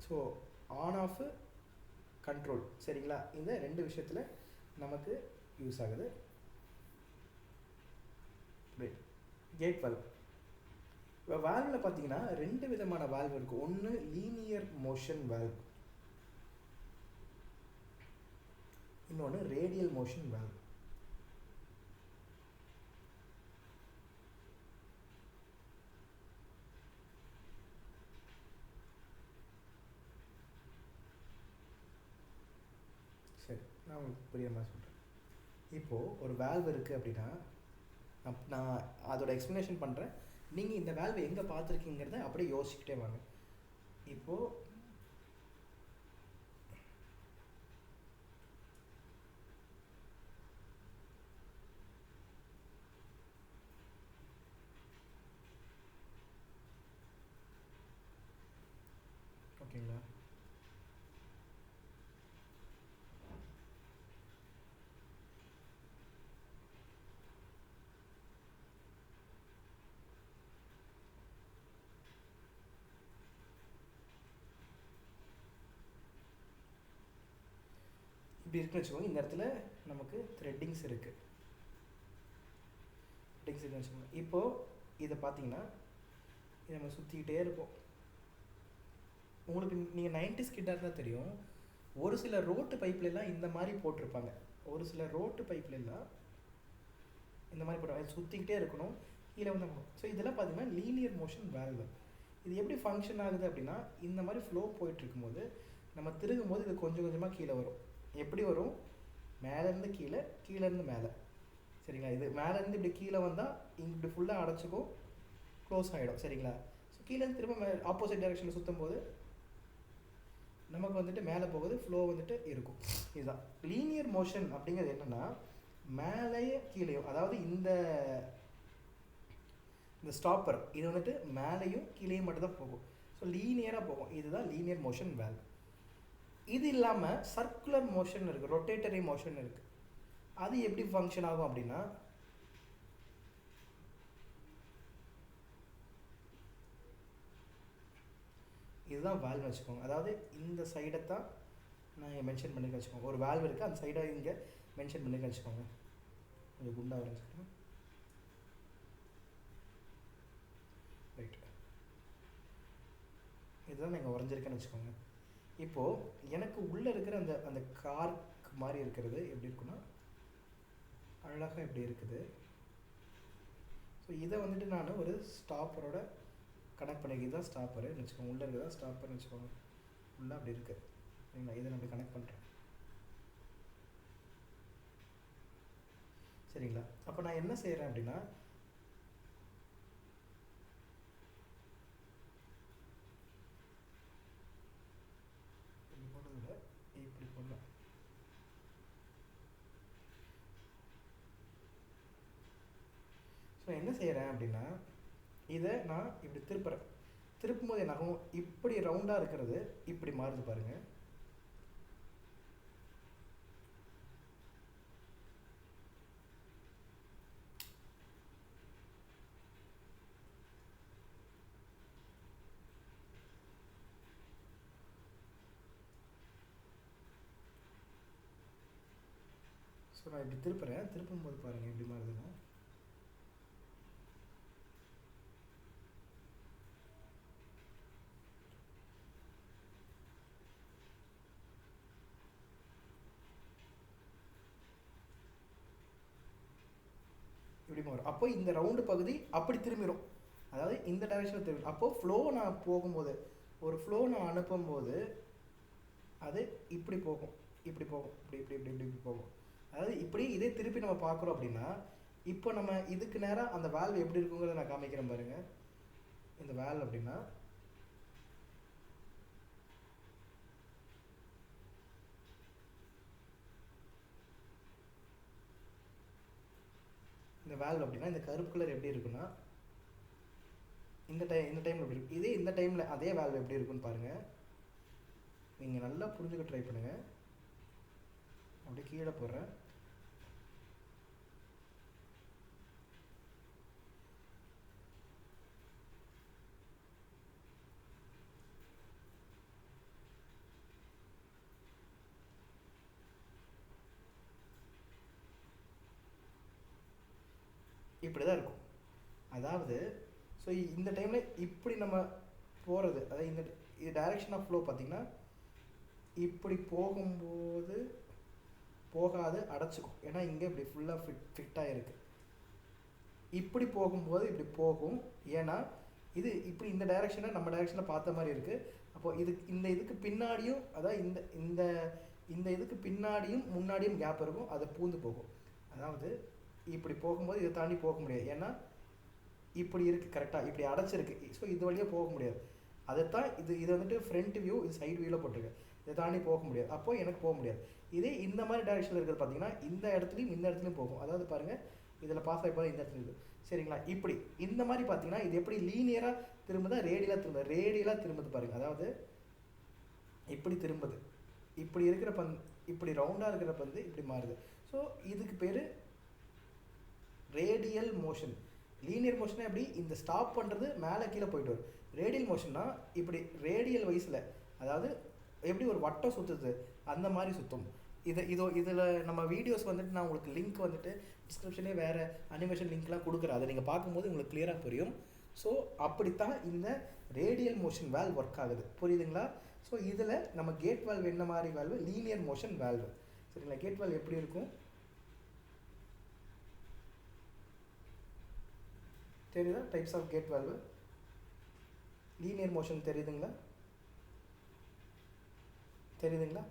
ஸோ ஆன் ஆஃப் கண்ட்ரோல், சரிங்களா, இந்த 2 விஷயத்தில் நமக்கு யூஸ் ஆகுது. Gate valve. இப்போ வால்வில் பார்த்தீங்கன்னா 2 விதமான வால்வ் இருக்குது. ஒன்று லீனியர் மோஷன் வால்வ், இன்னொன்று ரேடியல் மோஷன் வால்வ். சரி, நான் உங்களுக்கு புரிய மாதிரி சொல்கிறேன். இப்போது ஒரு வால்வ் இருக்குது அப்படின்னா நான் அதோட எக்ஸ்ப்ளனேஷன் பண்ணுறேன். நீங்கள் இந்த வேல்வை எங்கே பார்த்துருக்கீங்கிறத அப்படியே யோசிச்சுக்கிட்டே வாங்க. இப்போது ஓகேங்களா, இப்படி இருக்குன்னு வச்சுக்கோங்க. இந்த இடத்துல நமக்கு த்ரெட்டிங்ஸ் இருக்குது, த்ரெட்டிங்ஸ் இருக்குன்னு வச்சுக்கோங்க. இப்போது இதை பார்த்தீங்கன்னா இதை நம்ம சுற்றிக்கிட்டே இருப்போம். உங்களுக்கு நீங்கள் 90s கிட்ட இருந்தால் தெரியும், ஒரு சில ரோட்டு பைப்லெலாம் இந்த மாதிரி போட்டிருப்பாங்க. ஒரு சில ரோட்டு பைப்லெலாம் இந்த மாதிரி போட்டு சுற்றிக்கிட்டே இருக்கணும், கீழே வந்து. ஸோ இதெல்லாம் பார்த்தீங்கன்னா லீனியர் மோஷன் வேல்வு. இது எப்படி ஃபங்க்ஷன் ஆகுது அப்படின்னா, இந்த மாதிரி ஃப்ளோ போயிட்டுருக்கும்போது நம்ம திருகும் போது இது கொஞ்சம் கொஞ்சமாக கீழே வரும். எப்படி வரும்? மேலேருந்து கீழே, கீழேருந்து மேலே, சரிங்களா. இது மேலேருந்து இப்படி கீழே வந்தால் இங்கே இப்படி ஃபுல்லாக அடைச்சிக்கும், க்ளோஸ் ஆகிடும், சரிங்களா. ஸோ கீழேருந்து திரும்ப ஆப்போசிட் டைரெக்ஷனில் சுற்றும் போது நமக்கு வந்துட்டு மேலே போகுது, ஃப்ளோ வந்துட்டு இருக்கும். இதுதான் லீனியர் மோஷன் அப்படிங்கிறது. என்னென்னா மேலேயே கீழேயும், அதாவது இந்த ஸ்டாப்பர் இது வந்துட்டு மேலேயும் கீழேயும் மட்டும்தான் போகும். ஸோ லீனியராக போகும். இதுதான் லீனியர் மோஷன் வேல்வ். இது இல்லாமல் சர்க்குலர் மோஷன் இருக்குது, ரொட்டேட்டரி மோஷன் இருக்குது. அது எப்படி ஃபங்க்ஷன் ஆகும் அப்படின்னா, இதுதான் வேல்வ் வச்சுக்கோங்க. அதாவது இந்த சைடை தான் நான் மென்ஷன் பண்ணி வச்சுக்கோங்க. ஒரு வேல்வ் இருக்குது, அந்த சைடை இங்கே மென்ஷன் பண்ணி வச்சுக்கோங்க. கொஞ்சம் குண்டாக வரைஞ்சிக்கோங்க. ரைட், இதுதான் நீங்கள் உறைஞ்சிருக்கேன்னு வச்சுக்கோங்க. இப்போது எனக்கு உள்ளே இருக்கிற அந்த அந்த கார்க் மாதிரி இருக்கிறது எப்படி இருக்குன்னா, அழகாக இப்படி இருக்குது. ஸோ இதை வந்துட்டு நான் ஒரு ஸ்டாப்பரோட கனெக்ட் பண்ணிக்கிறேன். இதுதான் ஸ்டாப்பருன்னு வச்சுக்கோங்க. உள்ளே இருக்கிறதா ஸ்டாப்பர்னு வச்சுக்கோங்க. உள்ளே அப்படி இருக்குது, சரிங்களா. இதை நான் அப்படி கனெக்ட் பண்ணுறேன், சரிங்களா. அப்போ நான் என்ன செய்கிறேன் அப்படின்னா, இப்படி போடலாம். ஸோ என்ன செய்கிறேன் அப்படின்னா, இதை நான் இப்படி திருப்புறேன். திருப்பும் போது என்னாகும், இப்படி ரவுண்டாக இருக்கிறது இப்படி மாறுது பாருங்கள். ஸோ நான் இப்படி திருப்புறேன், திருப்பும்போது பாருங்கள் எப்படி மாறுதுன்னு. இப்படி மாறும். அப்போ இந்த ரவுண்டு பகுதி அப்படி திரும்பிடும், அதாவது இந்த டைரெக்ஷனில் திரும்பி. அப்போது ஃப்ளோ நான் போகும்போது, ஒரு ஃப்ளோ நான் அனுப்பும்போது அது இப்படி போகும், இப்படி போகும், இப்படி இப்படி இப்படி இப்படி இப்படி போகும். அதாவது இப்படி இதே திருப்பி நம்ம பார்க்குறோம் அப்படின்னா, இப்போ நம்ம இதுக்கு நேராக அந்த வேல்வ் எப்படி இருக்குங்கிறத நான் காமிக்கிறேன் பாருங்கள். இந்த வேல்வ் அப்படின்னா இந்த வேல்வ் அப்படின்னா இந்த கருப்பு கலர் எப்படி இருக்குன்னா இந்த டைமில் எப்படி இருக்கும், இதே இந்த டைமில் அதே வேல்வ் எப்படி இருக்குன்னு பாருங்கள். நீங்கள் நல்லா புரிஞ்சுக்க ட்ரை பண்ணுங்கள். அப்படியே கீழே போடுறேன். இப்படி தான் இருக்கும். அதாவது ஸோ இந்த டைமில் இப்படி நம்ம போகிறது, அதாவது இந்த டைரெக்ஷன் ஆஃப் ஃப்ளோ பார்த்திங்கன்னா இப்படி போகும்போது போகாது, அடைச்சிக்கும். ஏன்னா இங்கே இப்படி ஃபுல்லாக ஃபிட்டாக இருக்குது. இப்படி போகும்போது இப்படி போகும், ஏன்னா இது இப்படி இந்த டைரெக்ஷனை நம்ம டைரெக்ஷனில் பார்த்த மாதிரி இருக்குது. அப்போது இதுக்கு பின்னாடியும், அதாவது இந்த இதுக்கு பின்னாடியும் முன்னாடியும் கேப் இருக்கும், அதை பூந்து போகும். அதாவது இப்படி போகும்போது இதை தாண்டி போக முடியாது, ஏன்னா இப்படி இருக்குது கரெக்டாக, இப்படி அடைச்சிருக்கு. ஸோ இது வழியாக போக முடியாது. அதைத்தான் இது வந்துட்டு ஃப்ரண்ட் வியூ, இது சைடு வியூவில் போட்டிருக்கு. இதை தாண்டி போக முடியாது, அப்போது எனக்கு போக முடியாது. இதே இந்த மாதிரி டைரெக்ஷனில் இருக்கிறது பார்த்தீங்கன்னா இந்த இடத்துலையும் இந்த இடத்துலையும் போகும். அதாவது பாருங்கள், இதில் பாஸ் ஆகி போது இந்த இடத்துல இருக்குது, சரிங்களா? இப்படி இந்த மாதிரி பார்த்தீங்கன்னா இது எப்படி லீனியராக திரும்புதா, ரேடியலாக திரும்புது பாருங்கள். அதாவது இப்படி திரும்புது, இப்படி இருக்கிற இப்படி ரவுண்டாக இருக்கிற பந்து இப்படி மாறுது. ஸோ இதுக்கு பேர் ரேடியல் மோஷன். லீனியர் மோஷனை எப்படி இந்த ஸ்டாப் பண்ணுறது மேலே கீழே போயிட்டு வரும். ரேடியல் மோஷன்னா இப்படி ரேடியல் வைஸில், அதாவது எப்படி ஒரு வட்டம் சுற்றுது அந்த மாதிரி சுற்றும். இதில் நம்ம வீடியோஸ் வந்துட்டு நான் உங்களுக்கு லிங்க் வந்துட்டு டிஸ்கிரிப்ஷனே வேறு அனிமேஷன் லிங்க்லாம் கொடுக்குறேன், அதை நீங்கள் பார்க்கும்போது உங்களுக்கு கிளியராக புரியும். ஸோ அப்படித்தான் இந்த ரேடியல் மோஷன் வேல்வ் ஒர்க் ஆகுது, புரியுதுங்களா? ஸோ இதில் நம்ம கேட் வேல்வ் என்ன மாதிரி வேல்வ், லீனியர் மோஷன் வேல்வ், சரிங்களா? கேட் வேல்வ் எப்படி இருக்கும் தெரியுதா? Types of gate valve, linear motion தெரியுதுங்களா? தெரியுதுங்களா?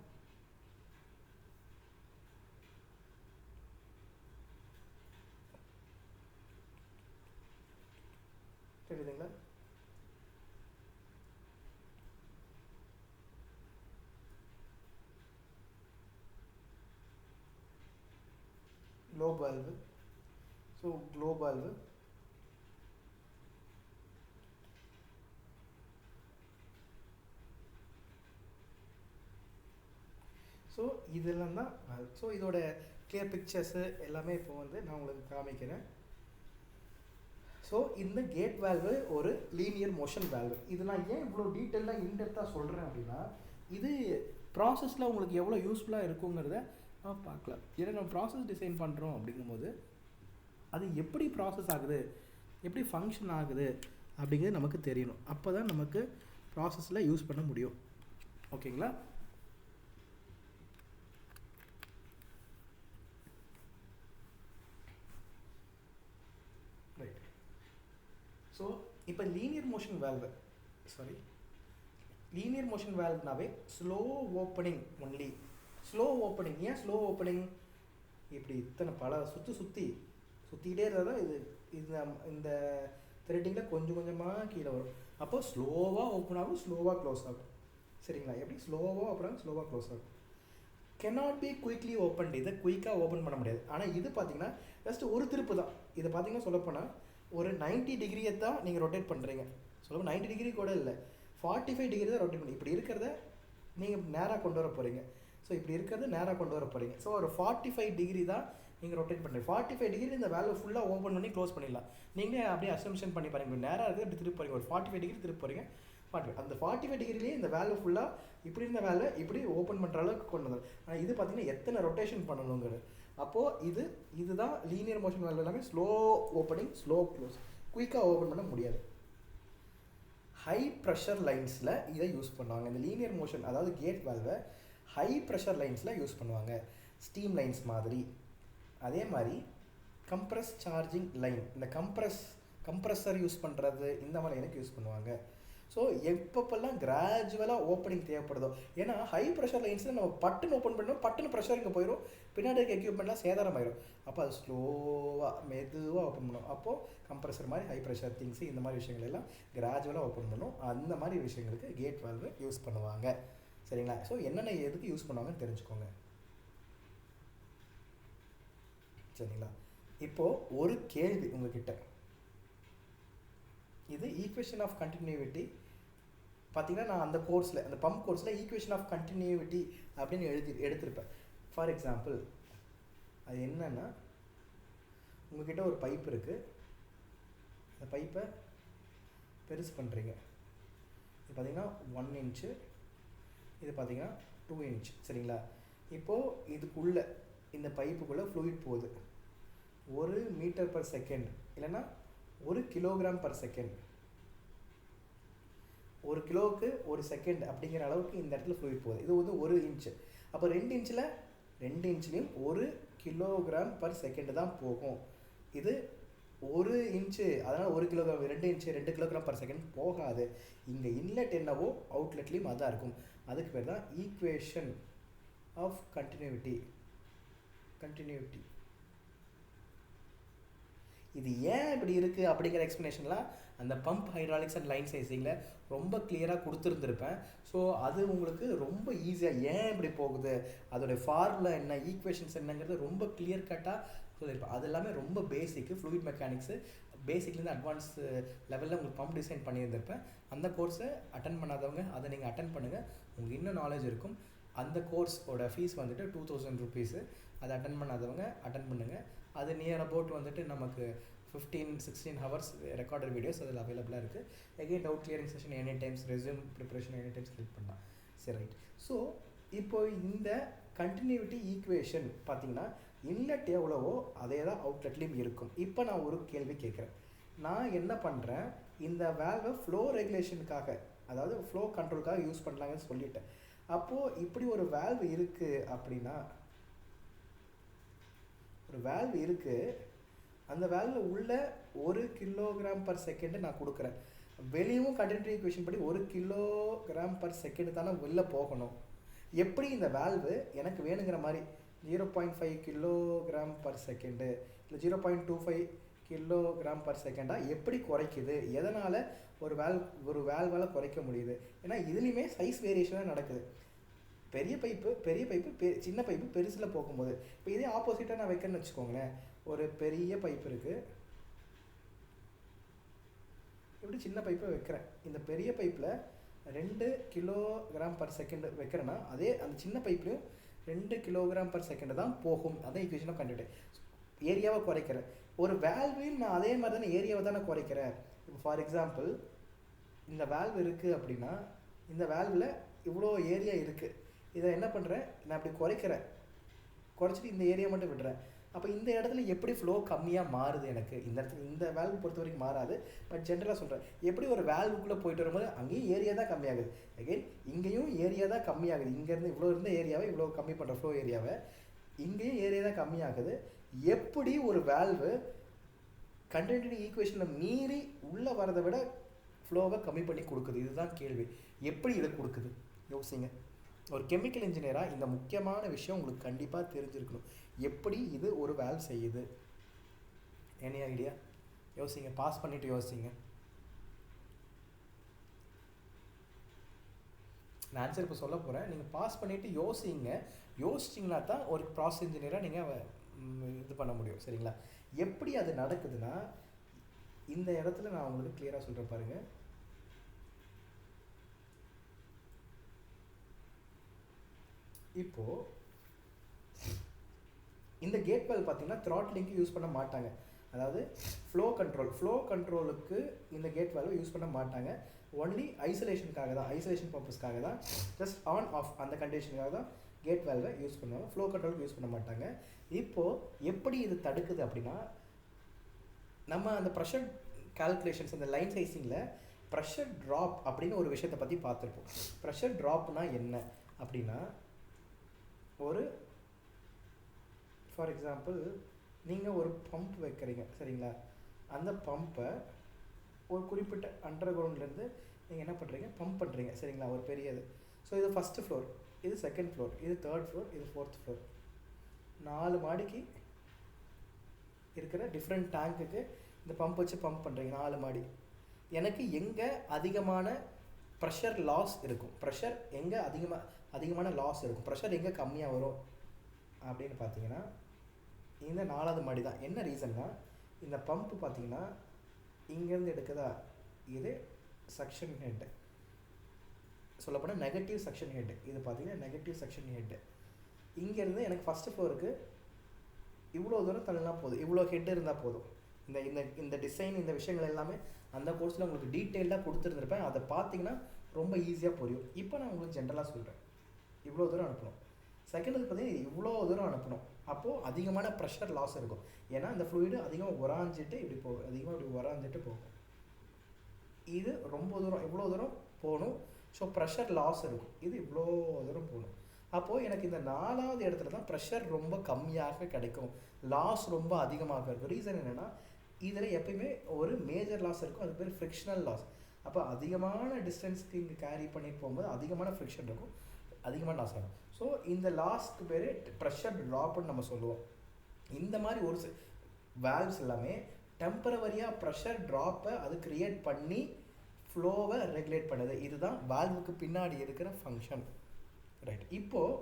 தெரியுதுங்களா? globe valve, so globe valve, so இதெல்லாம் தான் வேல்வ். ஸோ இதோட கிளியர் பிக்சர்ஸு எல்லாமே இப்போ வந்து நான் உங்களுக்கு காமிக்கிறேன். ஸோ இந்த கேட் வேல்வு ஒரு லீனியர் மோஷன் வேல்வு. இது நான் ஏன் இவ்வளோ டீட்டெயிலாக இன்டெப்த்தாக சொல்கிறேன் அப்படின்னா, இது ப்ராசஸில் உங்களுக்கு எவ்வளோ யூஸ்ஃபுல்லாக இருக்குங்கிறத பார்க்கலாம். ஏன்னா நம்ம ப்ராசஸ் டிசைன் பண்ணுறோம் அப்படிங்கும்போது அது எப்படி ப்ராசஸ் ஆகுது, எப்படி ஃபங்க்ஷன் ஆகுது அப்படிங்கிறது நமக்கு தெரியணும். அப்போ தான் நமக்கு ப்ராசஸில் யூஸ் பண்ண முடியும். ஓகேங்களா? ரைட். ஸோ இப்போ லீனியர் மோஷன் வேல்வ்னாவே slow opening only. Slow opening. ஏன் ஸ்லோ ஓப்பனிங்? இப்படி இத்தனை பல சுற்றிக்கிட்டே இருந்தால் தான் இந்த த்ரெட்டிங்கில் கொஞ்சம் கொஞ்சமாக கீழே வரும். அப்போ ஸ்லோவாக ஓப்பன் ஆகும், ஸ்லோவாக க்ளோஸ் ஆகும், சரிங்களா? எப்படி ஸ்லோவாக ஓப்பன் ஆகும், ஸ்லோவாக க்ளோஸ் ஆகும். Cannot be quickly open. இதை குயிக்காக ஓப்பன் பண்ண முடியாது. ஆனால் இது பார்த்தீங்கன்னா ஜஸ்ட் ஒரு திருப்பு தான். இதை பார்த்தீங்கன்னா சொல்லப்போனால் ஒரு 90 டிகிரியை தான் நீங்கள் ரொட்டேட் பண்ணுறீங்க. சொல்லப்போனால் 90 டிகிரி கூட இல்லை, 45 டிகிரி தான் ரொட்டேட் பண்ணி. இப்படி இருக்கிறத நீங்கள் நேராக கொண்டு வர போகிறீங்க. ஸோ இப்படி இருக்கிறது நேராக கொண்டு வர போகிறீங்க. ஸோ ஒரு 45 டிகிரி தான் நீங்கள் ரொட்டேட் பண்ணுறீங்க. 45 டிகிரி இந்த வேல்யூ ஃபுல்லாக ஓப்பன் பண்ணி க்ளோஸ் பண்ணிடலாம். நீங்களே அப்படியே அசம்ஷன் பண்ணி பாருங்கள். நேராக இருக்குது இப்படி திருப்பி போகிறீங்க, ஒரு 45 டிகிரி திருப்பி போகிறீங்க. 45 அந்த 45 டிகிரிலேயே இந்த வேல்யூ ஃபுல்லாக இப்படி இருந்த வேல்யூ இப்படி ஓப்பன் பண்ணுற அளவுக்கு கொண்டு வந்தது. ஆனால் இது பார்த்தீங்கன்னா எத்தனை ரொட்டேஷன் பண்ணணுங்கிறது. அப்போது இதுதான் லீனியர் மோஷன் வால்வ் எல்லாமே ஸ்லோ ஓப்பனிங் ஸ்லோ க்ளோஸ், குயிக்காக ஓப்பன் பண்ண முடியாது. ஹை ப்ரெஷர் லைன்ஸில் இதை யூஸ் பண்ணுவாங்க. இந்த லீனியர் மோஷன் அதாவது கேட் வால்வை ஹை ப்ரெஷர் லைன்ஸில் யூஸ் பண்ணுவாங்க, ஸ்டீம் லைன்ஸ் மாதிரி. அதே மாதிரி கம்ப்ரஸ் சார்ஜிங் லைன், இந்த கம்ப்ரஸர் யூஸ் பண்ணுறது இந்த மாதிரி எனக்கு யூஸ் பண்ணுவாங்க. ஸோ எப்பப்பெல்லாம் கிராஜுவலாக ஓப்பனிங் தேவைப்படுதோ, ஏன்னா ஹை ப்ரெஷர் லைன்ஸில் நம்ம பட்டுன்னு ஓப்பன் பண்ணோம், பட்டுன்னு ப்ரெஷர் இங்கே போயிடும், பின்னாடி இருக்க எக்யூப்மெண்ட்லாம் சேதாரம் ஆயிடும். அப்போ அது ஸ்லோவாக மெதுவாக ஓப்பன் பண்ணும். அப்போது கம்ப்ரஸர் மாதிரி ஹை ப்ரெஷர் திங்ஸு இந்த மாதிரி விஷயங்கள் எல்லாம் கிராஜுவலாக ஓப்பன் பண்ணும். அந்த மாதிரி விஷயங்களுக்கு கேட் வால்வு யூஸ் பண்ணுவாங்க. சரிங்களா? ஸோ என்னென்ன எதுக்கு யூஸ் பண்ணுவாங்கன்னு தெரிஞ்சுக்கோங்க. சரிங்களா? இப்போது ஒரு கேள்வி உங்ககிட்ட, இது ஈக்குவேஷன் ஆஃப் கண்டினியூவிட்டி பார்த்தீங்கன்னா நான் அந்த கோர்ஸில், அந்த பம்ப் கோர்ஸில் ஈக்குவேஷன் ஆஃப் கண்டினியூவிட்டி அப்படின்னு எடுத்திருப்பேன். ஃபார் எக்ஸாம்பிள் அது என்னன்னா, உங்ககிட்ட ஒரு பைப் இருக்குது, அந்த பைப்பை பெருசு பண்ணுறீங்க. இது பார்த்தீங்கன்னா 1 இன்ச்சு, இது பார்த்தீங்கன்னா 2 இன்ச். சரிங்களா? இப்போது இதுக்குள்ளே இந்த பைப்புக்குள்ளே ஃப்ளூயிட் போகுது 1 மீட்டர் பர் செகண்ட், இல்லைன்னா 1 கிலோகிராம் பர் செகண்ட். 1 கிலோவுக்கு 1 செகண்ட் அப்படிங்கிற அளவுக்கு இந்த இடத்துல ஃப்ளூயிட் போகுது. இது வந்து 1 இன்ச்சு. அப்போ 2 இன்ச்லேயும் 1 கிலோகிராம் பர் செகண்ட் தான் போகும். இது 1 இன்ச்சு, அதனால் 1 kilogram, 2 inch 2 kilogram per second போகாது. இங்கே இன்லெட் என்னவோ அவுட்லெட்லேயும் அதான் இருக்கும். அதுக்கு பேர் தான் ஈக்குவேஷன் ஆஃப் கண்டினியூவிட்டி. இது ஏன் இப்படி இருக்குது அப்படிங்கிற எக்ஸ்ப்ளனேஷன்லாம் அந்த பம்ப் ஹைட்ராலிக்ஸ் அண்ட் லைன் சைஸிங்கில் ரொம்ப கிளியராக கொடுத்துருந்துருப்பேன். ஸோ அது உங்களுக்கு ரொம்ப ஈஸியாக ஏன் இப்படி போகுது, அதோடைய ஃபார்முலா என்ன, ஈக்குவேஷன்ஸ் என்னங்கிறது ரொம்ப கிளியர் கட்டாக சொல்லியிருப்பேன். அது எல்லாமே ரொம்ப பேசிக்கு, ஃப்ளூயிட் மெக்கானிக்ஸு பேசிக்லேருந்து அட்வான்ஸ் லெவலில் உங்களுக்கு பம்ப் டிசைன் பண்ணியிருந்திருப்பேன். அந்த கோர்ஸை அட்டன் பண்ணாதவங்க அதை நீங்கள் அட்டன் பண்ணுங்கள், உங்களுக்கு இன்னும் நாலேஜ் இருக்கும். அந்த கோர்ஸோட ஃபீஸ் வந்துட்டு 2000 ருபீஸு. அதை அட்டன் பண்ணாதவங்க அட்டன் பண்ணுங்கள். அது நியர் அபவுட் வந்துட்டு நமக்கு 15-16 ஹவர்ஸ் ரெக்கார்டட் வீடியோஸ் அதில் அவைலபிளாக இருக்குது. Again doubt clearing session any times, resume preparation any times help பண்ணலாம். சரி, ரைட். ஸோ இப்போ இந்த கண்டினியூவிட்டி ஈக்குவேஷன் பார்த்தீங்கன்னா இன்லெட் எவ்வளவோ அதே தான் அவுட்லெட்லேயும் இருக்கும். இப்போ நான் ஒரு கேள்வி கேட்குறேன். நான் என்ன பண்ணுறேன், இந்த வேல்வை ஃப்ளோ ரெகுலேஷனுக்காக, அதாவது ஃப்ளோ கண்ட்ரோலுக்காக யூஸ் பண்ணலாங்கன்னு சொல்லிட்டேன். அப்போது இப்படி ஒரு வேல்வ் இருக்குது அப்படின்னா, ஒரு வேல்வ் இருக்குது, அந்த வேல்வ் உள்ள 1 கிலோகிராம் பர் செகண்ட் நான் கொடுக்குறேன். வெளியும் கண்டினியூட்டி ஈக்குவேஷன் படி 1 கிலோகிராம் பர் செகண்ட் தானே வெளில போகணும். எப்படி இந்த வேல்வு எனக்கு வேணுங்கிற மாதிரி 0.5 கிலோகிராம் பர் செகண்டு இல்லை 0.25 கிலோகிராம் பர் செகண்டாக எப்படி குறைக்குது, எதனால் ஒரு வேல்வால் குறைக்க முடியுது? ஏன்னா இதுலேயுமே சைஸ் வேரியேஷனாக நடக்குது. பெரிய பைப்பு சின்ன பைப்பு பெருசில் போகும்போது, இப்போ இதே ஆப்போசிட்டாக நான் வைக்கிறேன்னு வச்சுக்கோங்களேன். ஒரு பெரிய பைப்பு இருக்குது, இப்படி சின்ன பைப்பை வைக்கிறேன். இந்த பெரிய பைப்பில் 2 கிலோகிராம் பர் செகண்ட் வைக்கிறேன்னா அதே அந்த சின்ன பைப்லையும் 2 கிலோகிராம் பர் செகண்ட் தான் போகும். அதான் ஈக்குவேஷன் ஆஃப் கண்டினியூட்டி. ஏரியாவை குறைக்கிறேன். ஒரு வேல்வையும் நான் அதே மாதிரி தானே ஏரியாவை தானே குறைக்கிறேன். இப்போ ஃபார் எக்ஸாம்பிள் இந்த வேல்வ் இருக்குது அப்படின்னா, இந்த வேல்வில் இவ்வளோ ஏரியா இருக்குது. இதை என்ன பண்ணுறேன், நான் அப்படி குறைச்சிட்டு இந்த ஏரியா மட்டும் விடுறேன். அப்போ இந்த இடத்துல எப்படி ஃப்ளோ கம்மியாக மாறுது எனக்கு, இந்த இடத்துல இந்த வேல்வு பொறுத்த வரைக்கும் மாறாது, பட் ஜென்ரலாக சொல்கிறேன். எப்படி ஒரு வேல்வுக்குள்ளே போயிட்டு வரும்போது அங்கேயும் ஏரியா தான் கம்மியாகுது, அகெயின் இங்கேயும் ஏரியா தான் கம்மியாகுது. இங்கேருந்து இவ்வளோ இருந்த ஏரியாவை இவ்வளோ கம்மி பண்ணுற ஃப்ளோ ஏரியாவை, இங்கேயும் ஏரியா தான் கம்மியாகுது. எப்படி ஒரு வேல்வு கண்டினியூட்டி ஈக்குவேஷனில் மீறி உள்ளே வரதை விட ஃப்ளோவை கம்மி பண்ணி கொடுக்குது? இதுதான் கேள்வி. எப்படி இதை கொடுக்குது யோசிங்க. ஒரு கெமிக்கல் இன்ஜினியராக இந்த முக்கியமான விஷயம் உங்களுக்கு கண்டிப்பாக தெரிஞ்சிருக்கணும். எப்படி இது ஒரு வேல்வ் செய்யுது? Any idea? யோசிங்க, பாஸ் பண்ணிவிட்டு யோசிங்க. நான் ஆன்சர் இப்போ சொல்ல போகிறேன், நீங்கள் பாஸ் பண்ணிவிட்டு யோசிங்க. யோசிச்சிங்கன்னா தான் ஒரு ப்ராசஸ் இன்ஜினியராக நீங்கள் இது பண்ண முடியும். சரிங்களா? எப்படி அது நடக்குதுன்னா, இந்த இடத்துல நான் உங்களுக்கு கிளியராக சொல்கிறேன் பாருங்கள். இப்போது இந்த கேட் வால்வ் பார்த்தீங்கன்னா த்ராட்லிங்க்கு யூஸ் பண்ண மாட்டாங்க. அதாவது ஃப்ளோ கண்ட்ரோலுக்கு இந்த கேட் வால்வ் யூஸ் பண்ண மாட்டாங்க. ஒன்லி ஐசோலேஷனுக்காக தான், ஐசோலேஷன் பர்பஸ்க்காக தான், ஜஸ்ட் ஆன் ஆஃப் அந்த கண்டிஷனுக்காக தான் கேட் வேல்வை யூஸ் பண்ணுவாங்க, ஃப்ளோ கண்ட்ரோலுக்கு யூஸ் பண்ண மாட்டாங்க. இப்போது எப்படி இது தடுக்குது அப்படின்னா, நம்ம அந்த ப்ரெஷர் கால்குலேஷன்ஸ் அந்த லைன் சைஸிங்கில் ப்ரெஷர் ட்ராப் அப்படின்னு ஒரு விஷயத்தை பற்றி பார்த்துருப்போம். ப்ரெஷர் ட்ராப்னா என்ன அப்படின்னா, ஒரு ஃபார் எக்ஸாம்பிள் நீங்கள் ஒரு பம்ப் வைக்கிறீங்க சரிங்களா, அந்த பம்பை ஒரு குறிப்பிட்ட அண்டர் கிரவுண்ட்லேருந்து நீங்கள் என்ன பண்ணுறீங்க, பம்ப் பண்ணுறீங்க சரிங்களா, ஒரு பெரியது. ஸோ இது ஃபஸ்ட்டு ஃப்ளோர், இது செகண்ட் ஃப்ளோர், இது தேர்ட் ஃப்ளோர், இது ஃபோர்த் ஃப்ளோர். 4 மாடிக்கு இருக்கிற டிஃப்ரெண்ட் டேங்க்குக்கு இந்த பம்ப் வச்சு பம்ப் பண்ணுறீங்க, 4 மாடி. எனக்கு எங்கே அதிகமான ப்ரெஷர் லாஸ் இருக்கும், ப்ரெஷர் எங்கே அதிகமான லாஸ் இருக்கும், ப்ரெஷர் எங்கே கம்மியாக வரும் அப்படின்னு பார்த்தீங்கன்னா இந்த 4வது மாடி தான். என்ன ரீசன்னா, இந்த பம்ப்பு பார்த்தீங்கன்னா இங்கேருந்து எடுக்குதா, இது சக்ஷன் ஹெட்டு, சொல்லப்போனால் நெகட்டிவ் சக்ஷன் ஹெட்டு. இது பார்த்தீங்கன்னா நெகட்டிவ் சக்ஷன் ஹெட்டு. இங்கேருந்து எனக்கு ஃபஸ்ட்டு ஃப்ளோருக்கு இவ்வளோ தூரம் தள்ளினா போதும், இவ்வளோ ஹெட் இருந்தால் போதும். இந்த இந்த இந்த டிசைன் இந்த விஷயங்கள் எல்லாமே அந்த கோர்ஸில் உங்களுக்கு டீட்டெயில்டாக கொடுத்துருந்துருப்பேன். அதை பார்த்தீங்கன்னா ரொம்ப ஈஸியாக புரியும். இப்போ நான் உங்களுக்கு ஜென்ரலாக சொல்கிறேன், இவ்வளோ தூரம் அனுப்பணும். செகண்ட் பார்த்தீங்கன்னா இவ்வளோ தூரம் அனுப்பணும். அப்போது அதிகமான ப்ரெஷர் லாஸ் இருக்கும். ஏன்னா இந்த ஃப்ளூயிடு அதிகமாக உராஞ்சிட்டு இப்படி போகும், அதிகமாக இப்படி உராஞ்சிட்டு போகும். இது ரொம்ப தூரம் இவ்வளோ தூரம் போகணும். ஸோ ப்ரெஷர் லாஸ் இருக்கும். இது இவ்வளோ தூரம் போகணும். அப்போது எனக்கு இந்த 4வது இடத்துல தான் ப்ரெஷர் ரொம்ப கம்மியாக கிடைக்கும், லாஸ் ரொம்ப அதிகமாக இருக்கும். ரீசன் என்னென்னா, இதில் எப்பயுமே ஒரு மேஜர் லாஸ் இருக்கும், அது பேர் ஃப்ரிக்ஷனல் லாஸ். அப்போ அதிகமான டிஸ்டன்ஸ்க்கு இங்கே கேரி பண்ணிட்டு போகும்போது அதிகமான ஃப்ரிக்ஷன் இருக்கும், அதிகமான லாஸ் ஆகும். ஸோ இந்த லாஸ்க்கு பேர் ப்ரெஷர் ட்ராப்னு நம்ம சொல்லுவோம். இந்த மாதிரி ஒரு வேல்வ்ஸ் எல்லாமே டெம்பரவரியாக ப்ரெஷர் ட்ராப்பை அது க்ரியேட் பண்ணி ஃப்ளோவை ரெகுலேட் பண்ணுது. இதுதான் வேல்வுக்கு பின்னாடி இருக்கிற ஃபங்க்ஷன், ரைட்? இப்போது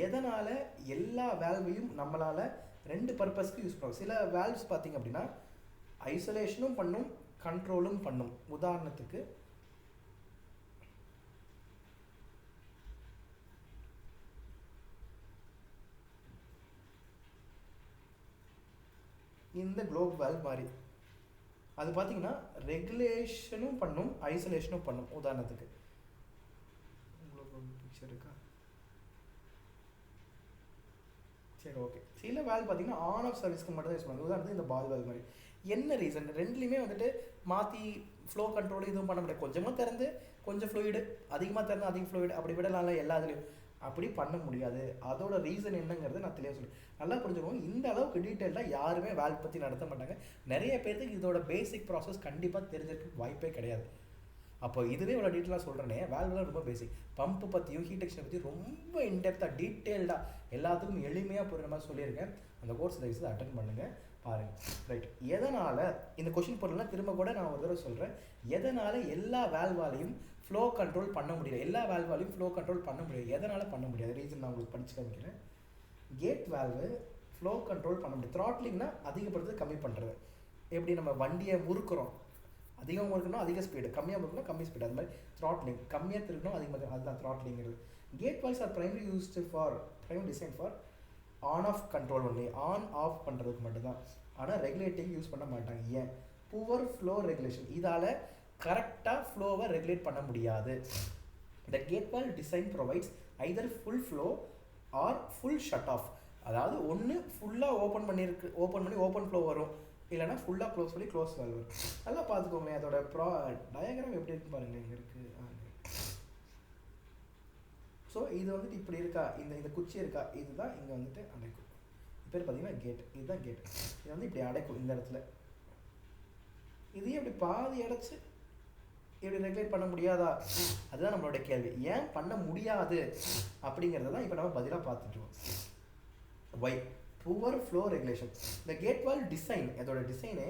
எதனால் எல்லா வேல்வையும் நம்மளால் 2 பர்பஸ்க்கு யூஸ் பண்ணுவோம். சில வேல்வ்ஸ் பார்த்திங்க அப்படின்னா ஐசோலேஷனும் பண்ணும், கண்ட்ரோலும் பண்ணும். உதாரணத்துக்கு இந்த குளோப் வேல்வ் மாதிரி அது பார்த்திங்கன்னா ரெகுலேஷனும் பண்ணும், ஐசோலேஷனும் பண்ணும். உதாரணத்துக்கு பிக்சர் இருக்கா, சரி ஓகே. சில வேல்வ் பார்த்திங்கன்னா ஆன் ஆஃப் சர்வீஸ்க்கு மட்டும் தான் யூஸ் பண்ணுவாங்க. உதாரணத்துக்கு இந்த பால் வேல்வ் மாதிரி. என்ன ரீசன், ரெண்டுலேயுமே வந்துட்டு மாற்றி ஃப்ளோ கண்ட்ரோல் இதுவும் பண்ண முடியாது. கொஞ்சமாக திறந்து கொஞ்சம் ஃப்ளூயிடு, அதிகமாக திறந்து அதிக ஃப்ளூயிடு, அப்படி விடலாம்ல எல்லா இதுலேயும். அப்படி பண்ண முடியாது. அதோட ரீசன் என்னங்கிறது நான் தெளிவாக சொல்லுவேன். நல்லா புரிஞ்சுக்கோங்க. இந்த அளவுக்கு டீட்டெயிலாக யாருமே வேல்வ் பற்றி நடத்த மாட்டாங்க. நிறைய பேருக்கு இதோட பேசிக் ப்ராசஸ் கண்டிப்பாக தெரிஞ்சிருக்க வாய்ப்பே கிடையாது. அப்போ இதுவே இவ்வளோ டீட்டெயிலாக சொல்கிறேனே, வேல்வ்லாம் ரொம்ப பேசிக். பம்பு பற்றியும் ஹீட் எக்ஸ்சேஞ்சர் பற்றி ரொம்ப இன்டெப்த்தாக டீட்டெயில்டாக எல்லாத்துக்கும் எளிமையாக புரியுற மாதிரி சொல்லியிருக்கேன். அந்த கோர்ஸ் தயவுசெய்து அட்டன் பண்ணுங்கள், பாருங்கள், ரைட்? எதனால் இந்த கொஷின் பொருள்லாம் திரும்ப கூட நான் ஒரு தடவை சொல்கிறேன், எதனால் எல்லா வேல்வாலையும் ஃப்ளோ கண்ட்ரோல் பண்ண முடியல, எல்லா வேல்வாலையும் ஃப்ளோ கண்ட்ரோல் பண்ண முடியாது, எதனால் பண்ண முடியாது, ரீசன் நான் உங்களுக்கு படிச்சு காமிக்கிறேன். கேட் வேல்வு ஃப்ளோ கண்ட்ரோல் பண்ண முடியும். த்ராட்லிங்னா அதிகப்படுத்துறது, கம்மி பண்ணுறது. எப்படி நம்ம வண்டியை முறுக்குறோம், அதிகமாக இருக்கணும் அதிக ஸ்பீடு, கம்மியாக இருக்கணும் கம்மி ஸ்பீடு. அது மாதிரி த்ராட்லிங் கம்மியாக திருக்கணும் அதிகமாக, அதுதான் த்ராட்லிங்கிறது. Gate valves are primary used for primary design for on off control only, on off பண்ணுறதுக்கு மட்டும்தான். ஆனால் ரெகுலேட்டிங் யூஸ் பண்ண மாட்டாங்க. ஏன்? Poor flow regulation. இதால் கரெக்டாக ஃப்ளோவை ரெகுலேட் பண்ண முடியாது. The gate valve design provides either full flow or full shut off. அதாவது ஒன்று ஃபுல்லாக ஓப்பன் பண்ணி ஓப்பன் ஃப்ளோ வரும், இல்லைனா ஃபுல்லாக க்ளோஸ் பண்ணி க்ளோஸ் வேல்வ் வரும். நல்லா பார்த்துக்கோங்களேன். அதோட டயக்ராம் எப்படி இருக்குன்னு பாருங்கள், இங்கே இருக்குது. ஸோ இது வந்துட்டு இப்படி இருக்கா, இந்த குச்சி இருக்கா, இதுதான் இங்கே வந்துட்டு அடைக்கும். பேர் பார்த்தீங்கன்னா கேட், இதுதான் கேட். இது வந்து இப்படி அடைக்கும் இந்த இடத்துல. இதையும் இப்படி பாதி அடைச்சி இப்படி ரெகுலேட் பண்ண முடியாதா, அதுதான் நம்மளோட கேள்வி. ஏன் பண்ண முடியாது அப்படிங்கிறத தான் இப்போ நம்ம பதிலாக பார்த்துட்டுருவோம். Why poor flow regulation. இந்த கேட் வால் டிசைன், அதோட டிசைனே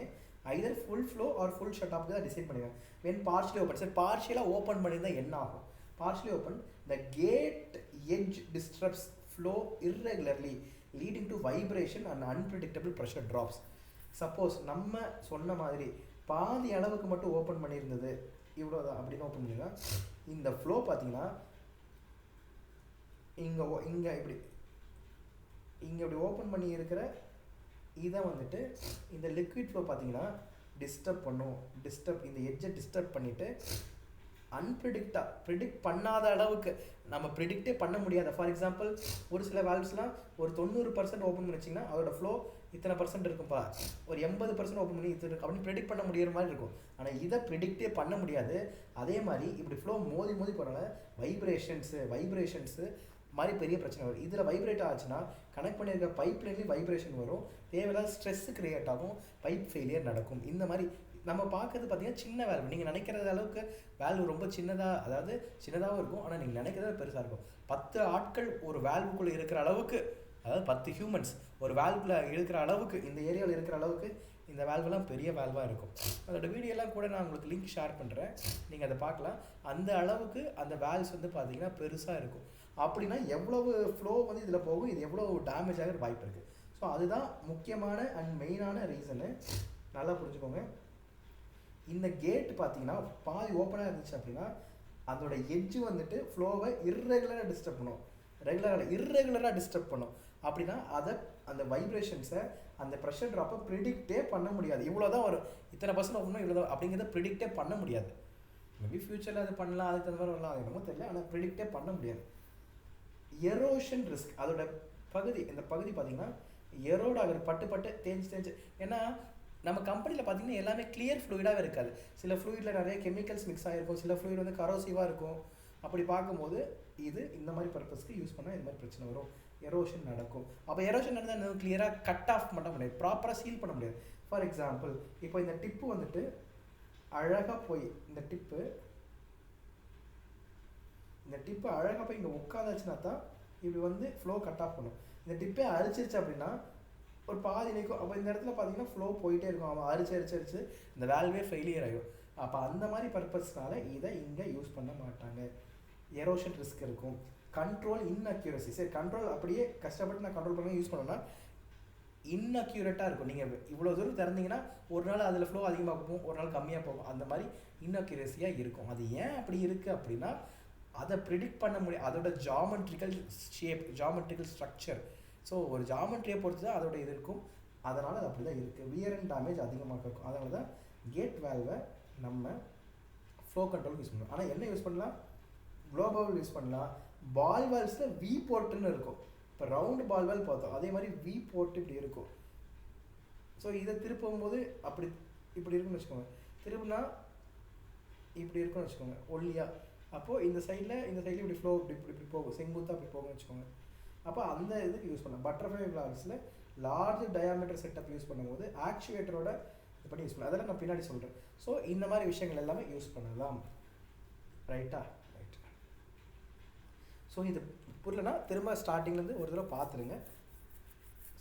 either full flow or full shut ஆஃப்க்கு தான் டிசைன் பண்ணிடுவேன். வென் பார்ஷியலி ஓப்பன், சரி பார்ஷியலாக ஓப்பன் பண்ணியிருந்தால் என்ன ஆகும்? Partially open, the gate edge disrupts flow irregularly, leading to vibration and unpredictable pressure drops. Suppose நம்ம சொன்ன மாதிரி பாதி அளவுக்கு மட்டும் ஓப்பன் பண்ணியிருந்தது, இவ்வளோதான் அப்படின்னு ஓப்பன் பண்ணிங்கன்னா இந்த ஃப்ளோ பார்த்தீங்கன்னா இங்கே இப்படி ஓப்பன் பண்ணி இருக்கிற இதை வந்துட்டு இந்த லிக்விட் ஃப்ளோ பார்த்தீங்கன்னா டிஸ்டர்ப் பண்ணும். இந்த எட்ஜை டிஸ்டர்ப் பண்ணிவிட்டு ப்ரிடிக்ட் பண்ணாத அளவுக்கு நம்ம ப்ரிடிக்டே பண்ண முடியாத. ஃபார் எக்ஸாம்பிள் ஒரு சில வேல்வ்ஸ்லாம் ஒரு 90% ஓப்பன் பண்ணி வச்சிங்கன்னா அதோட ஃப்ளோ இத்தனை பர்சன்ட் இருக்கும்பா, ஒரு 80% ஓப்பன் பண்ணி இது இருக்கு அப்படின்னு ப்ரிடிக்ட் பண்ண முடியிற மாதிரி இருக்கும். ஆனால் இதை ப்ரிடிக்டே பண்ண முடியாது. அதே மாதிரி இப்படி ஃப்ளோ மோதி போகிறனால வைப்ரேஷன்ஸு மாதிரி பெரிய பிரச்சனை வரும். இதில் வைப்ரேட் ஆச்சுன்னா கனெக்ட் பண்ணியிருக்க பைப் லைன்லேயும் வைப்ரேஷன் வரும், தேவையில்லாத ஸ்ட்ரெஸ் கிரியேட் ஆகும், பைப் ஃபெயிலியர் நடக்கும். இந்த மாதிரி நம்ம பார்க்கறது பார்த்தீங்கன்னா சின்ன வேல்வு, நீங்கள் நினைக்கிறது அளவுக்கு வேல்வு ரொம்ப சின்னதாக, அதாவது சின்னதாகவும் இருக்கும், ஆனால் நீங்கள் நினைக்கிறத பெருசாக இருக்கும். 10 ஆட்கள் ஒரு வேல்வுக்குள்ளே இருக்கிற அளவுக்கு, அதாவது 10 ஹியூமன்ஸ் ஒரு வேல்வுக்குள்ளே இருக்கிற அளவுக்கு, இந்த ஏரியாவில் இருக்கிற அளவுக்கு இந்த வேல்வெல்லாம் பெரிய வேல்வாக இருக்கும். அதோட வீடியோலாம் கூட நான் உங்களுக்கு லிங்க் ஷேர் பண்ணுறேன், நீங்கள் அதை பார்க்கலாம். அந்த அளவுக்கு அந்த வேல்வ்ஸ் வந்து பார்த்தீங்கன்னா பெருசாக இருக்கும். அப்படின்னா எவ்வளவு ஃப்ளோ வந்து இதில் போகும், இது எவ்வளோ டேமேஜ் ஆகிற வாய்ப்பு இருக்குது. ஸோ அதுதான் முக்கியமான அண்ட் மெயினான ரீசனு, நல்லா புரிஞ்சுக்கோங்க. இந்த கேட் பார்த்தீங்கன்னா பாதி ஓப்பனாக இருந்துச்சு அப்படின்னா அதோட எட்ஜு வந்துட்டு ஃப்ளோவை இர்ரெகுலராக டிஸ்டர்ப் பண்ணும், இர்ரெகுலராக டிஸ்டர்ப் பண்ணும். அப்படின்னா அதை அந்த வைப்ரேஷன்ஸை அந்த ப்ரெஷர் ட்ராப்பை ப்ரிடிக்டே பண்ண முடியாது. இவ்வளோ தான் வரும், இத்தனை பர்சன்ட் ஓப்பனும் இவ்வளோ தான் அப்படிங்கிறத ப்ரிடிக்டே பண்ண முடியாது. மேபி ஃப்யூச்சரில் அது பண்ணலாம், அதுக்கு தகுந்த மாதிரி வரலாம், அது என்னமோ தெரியல, ஆனால் ப்ரிடிக்டே பண்ண முடியாது. எரோஷன் ரிஸ்க் அதோட பகுதி, இந்த பகுதி பார்த்தீங்கன்னா எரோட் ஆகிற பட்டு தேஞ்சு. ஏன்னா நம்ம கம்பெனியில் பார்த்தீங்கன்னா எல்லாமே கிளியர் ஃப்ளூயிடாகவே இருக்காது. சில ஃப்ளூயிடில் நிறைய கெமிக்கல்ஸ் மிக்ஸ் ஆகிருக்கும், சில ஃப்ளூயிட் வந்து கரோசிவாக இருக்கும். அப்படி பார்க்கும்போது இது இந்த மாதிரி பர்பஸ்க்கு யூஸ் பண்ணால் இந்த மாதிரி பிரச்சனை வரும், எரோஷன் நடக்கும். அப்போ எரோஷன் நடந்தால் கிளியராக கட் ஆஃப் பண்ண முடியாது, ப்ராப்பராக சீல் பண்ண முடியாது. ஃபார் எக்ஸாம்பிள் இப்போ இந்த டிப்பு வந்துட்டு அழகாக போய் இந்த டிப்பு அழகாக போய் இங்கே உட்காந்துச்சுன்னா தான் இப்படி வந்து ஃப்ளோ கட் ஆஃப் பண்ணும். இந்த டிப்பே அரிச்சிருச்சு அப்படின்னா ஒரு பாதி நிற்கும். அப்போ இந்த இடத்துல பார்த்தீங்கன்னா ஃப்ளோ போயிட்டே இருக்கும், அவன் அரிச்சு இந்த வேல்வே ஃபெயிலியர் ஆகிடும். அப்போ அந்த மாதிரி பர்பஸ்னால இதை இங்கே யூஸ் பண்ண மாட்டாங்க. எரோஷன் ரிஸ்க் இருக்கும். கண்ட்ரோல் இன்அக்யூரசி, சரி கண்ட்ரோல் அப்படியே கஷ்டப்பட்டு நான் கண்ட்ரோல் பண்ணி யூஸ் பண்ணோன்னா இன்அக்யூரேட்டாக இருக்கும். நீங்கள் இவ்வளோ தூரம் திறந்தீங்கன்னா ஒரு நாள் அதில் ஃப்ளோ அதிகமாக போகும், ஒரு நாள் கம்மியாக போகும், அந்த மாதிரி இன்அக்யூரஸியாக இருக்கும். அது ஏன் அப்படி இருக்குது அப்படின்னா அதை ப்ரிடிக்ட் பண்ண முடியும், அதோட geometrical shape, geometrical structure. So ஒரு ஜாமெட்ரியை பொறுத்து தான் அதோட இது இருக்கும், அதனால் அது அப்படி தான் இருக்குது. வியர் அண்ட் டேமேஜ் அதிகமாக இருக்கும். அதனால தான் கேட் வேல்வை நம்ம ஃப்ளோ கண்ட்ரோலுக்கு யூஸ் பண்ணலாம். ஆனால் என்ன யூஸ் பண்ணலாம், குளோபல் யூஸ் பண்ணலாம். பால் வேல்ஸில் வி போர்ட்டுன்னு இருக்கும். இப்போ ரவுண்டு பால் வேல் பார்த்தோம், அதே மாதிரி வி போர்ட்டு இப்படி இருக்கும். ஸோ இதை திருப்பும் போது இப்படி இருக்குன்னு வச்சுக்கோங்க, திருப்புனா இப்படி இருக்குன்னு வச்சுக்கோங்க ஒல்லியாக. அப்போது இந்த சைடில் இப்படி ஃப்ளோ இப்படி போகும், செங்குத்தாக அப்படி போகும்னு வச்சுக்கோங்க. அப்போ அந்த இதுக்கு யூஸ் பண்ணலாம். பட்டர்ஃப்ளை வேல்வ்ஸில் லார்ஜ் டயாமீட்டர் செட்டப் யூஸ் பண்ணும்போது ஆக்சுவேட்டரோட இது பண்ணி யூஸ் பண்ணலாம். அதெல்லாம் நான் பின்னாடி சொல்கிறேன். ஸோ இந்த மாதிரி விஷயங்கள் எல்லாமே யூஸ் பண்ணலாம், ரைட்டா? ரைட். ஸோ இது புரியலன்னா திரும்ப ஸ்டார்டிங்லேருந்து ஒரு தடவை பார்த்துருங்க.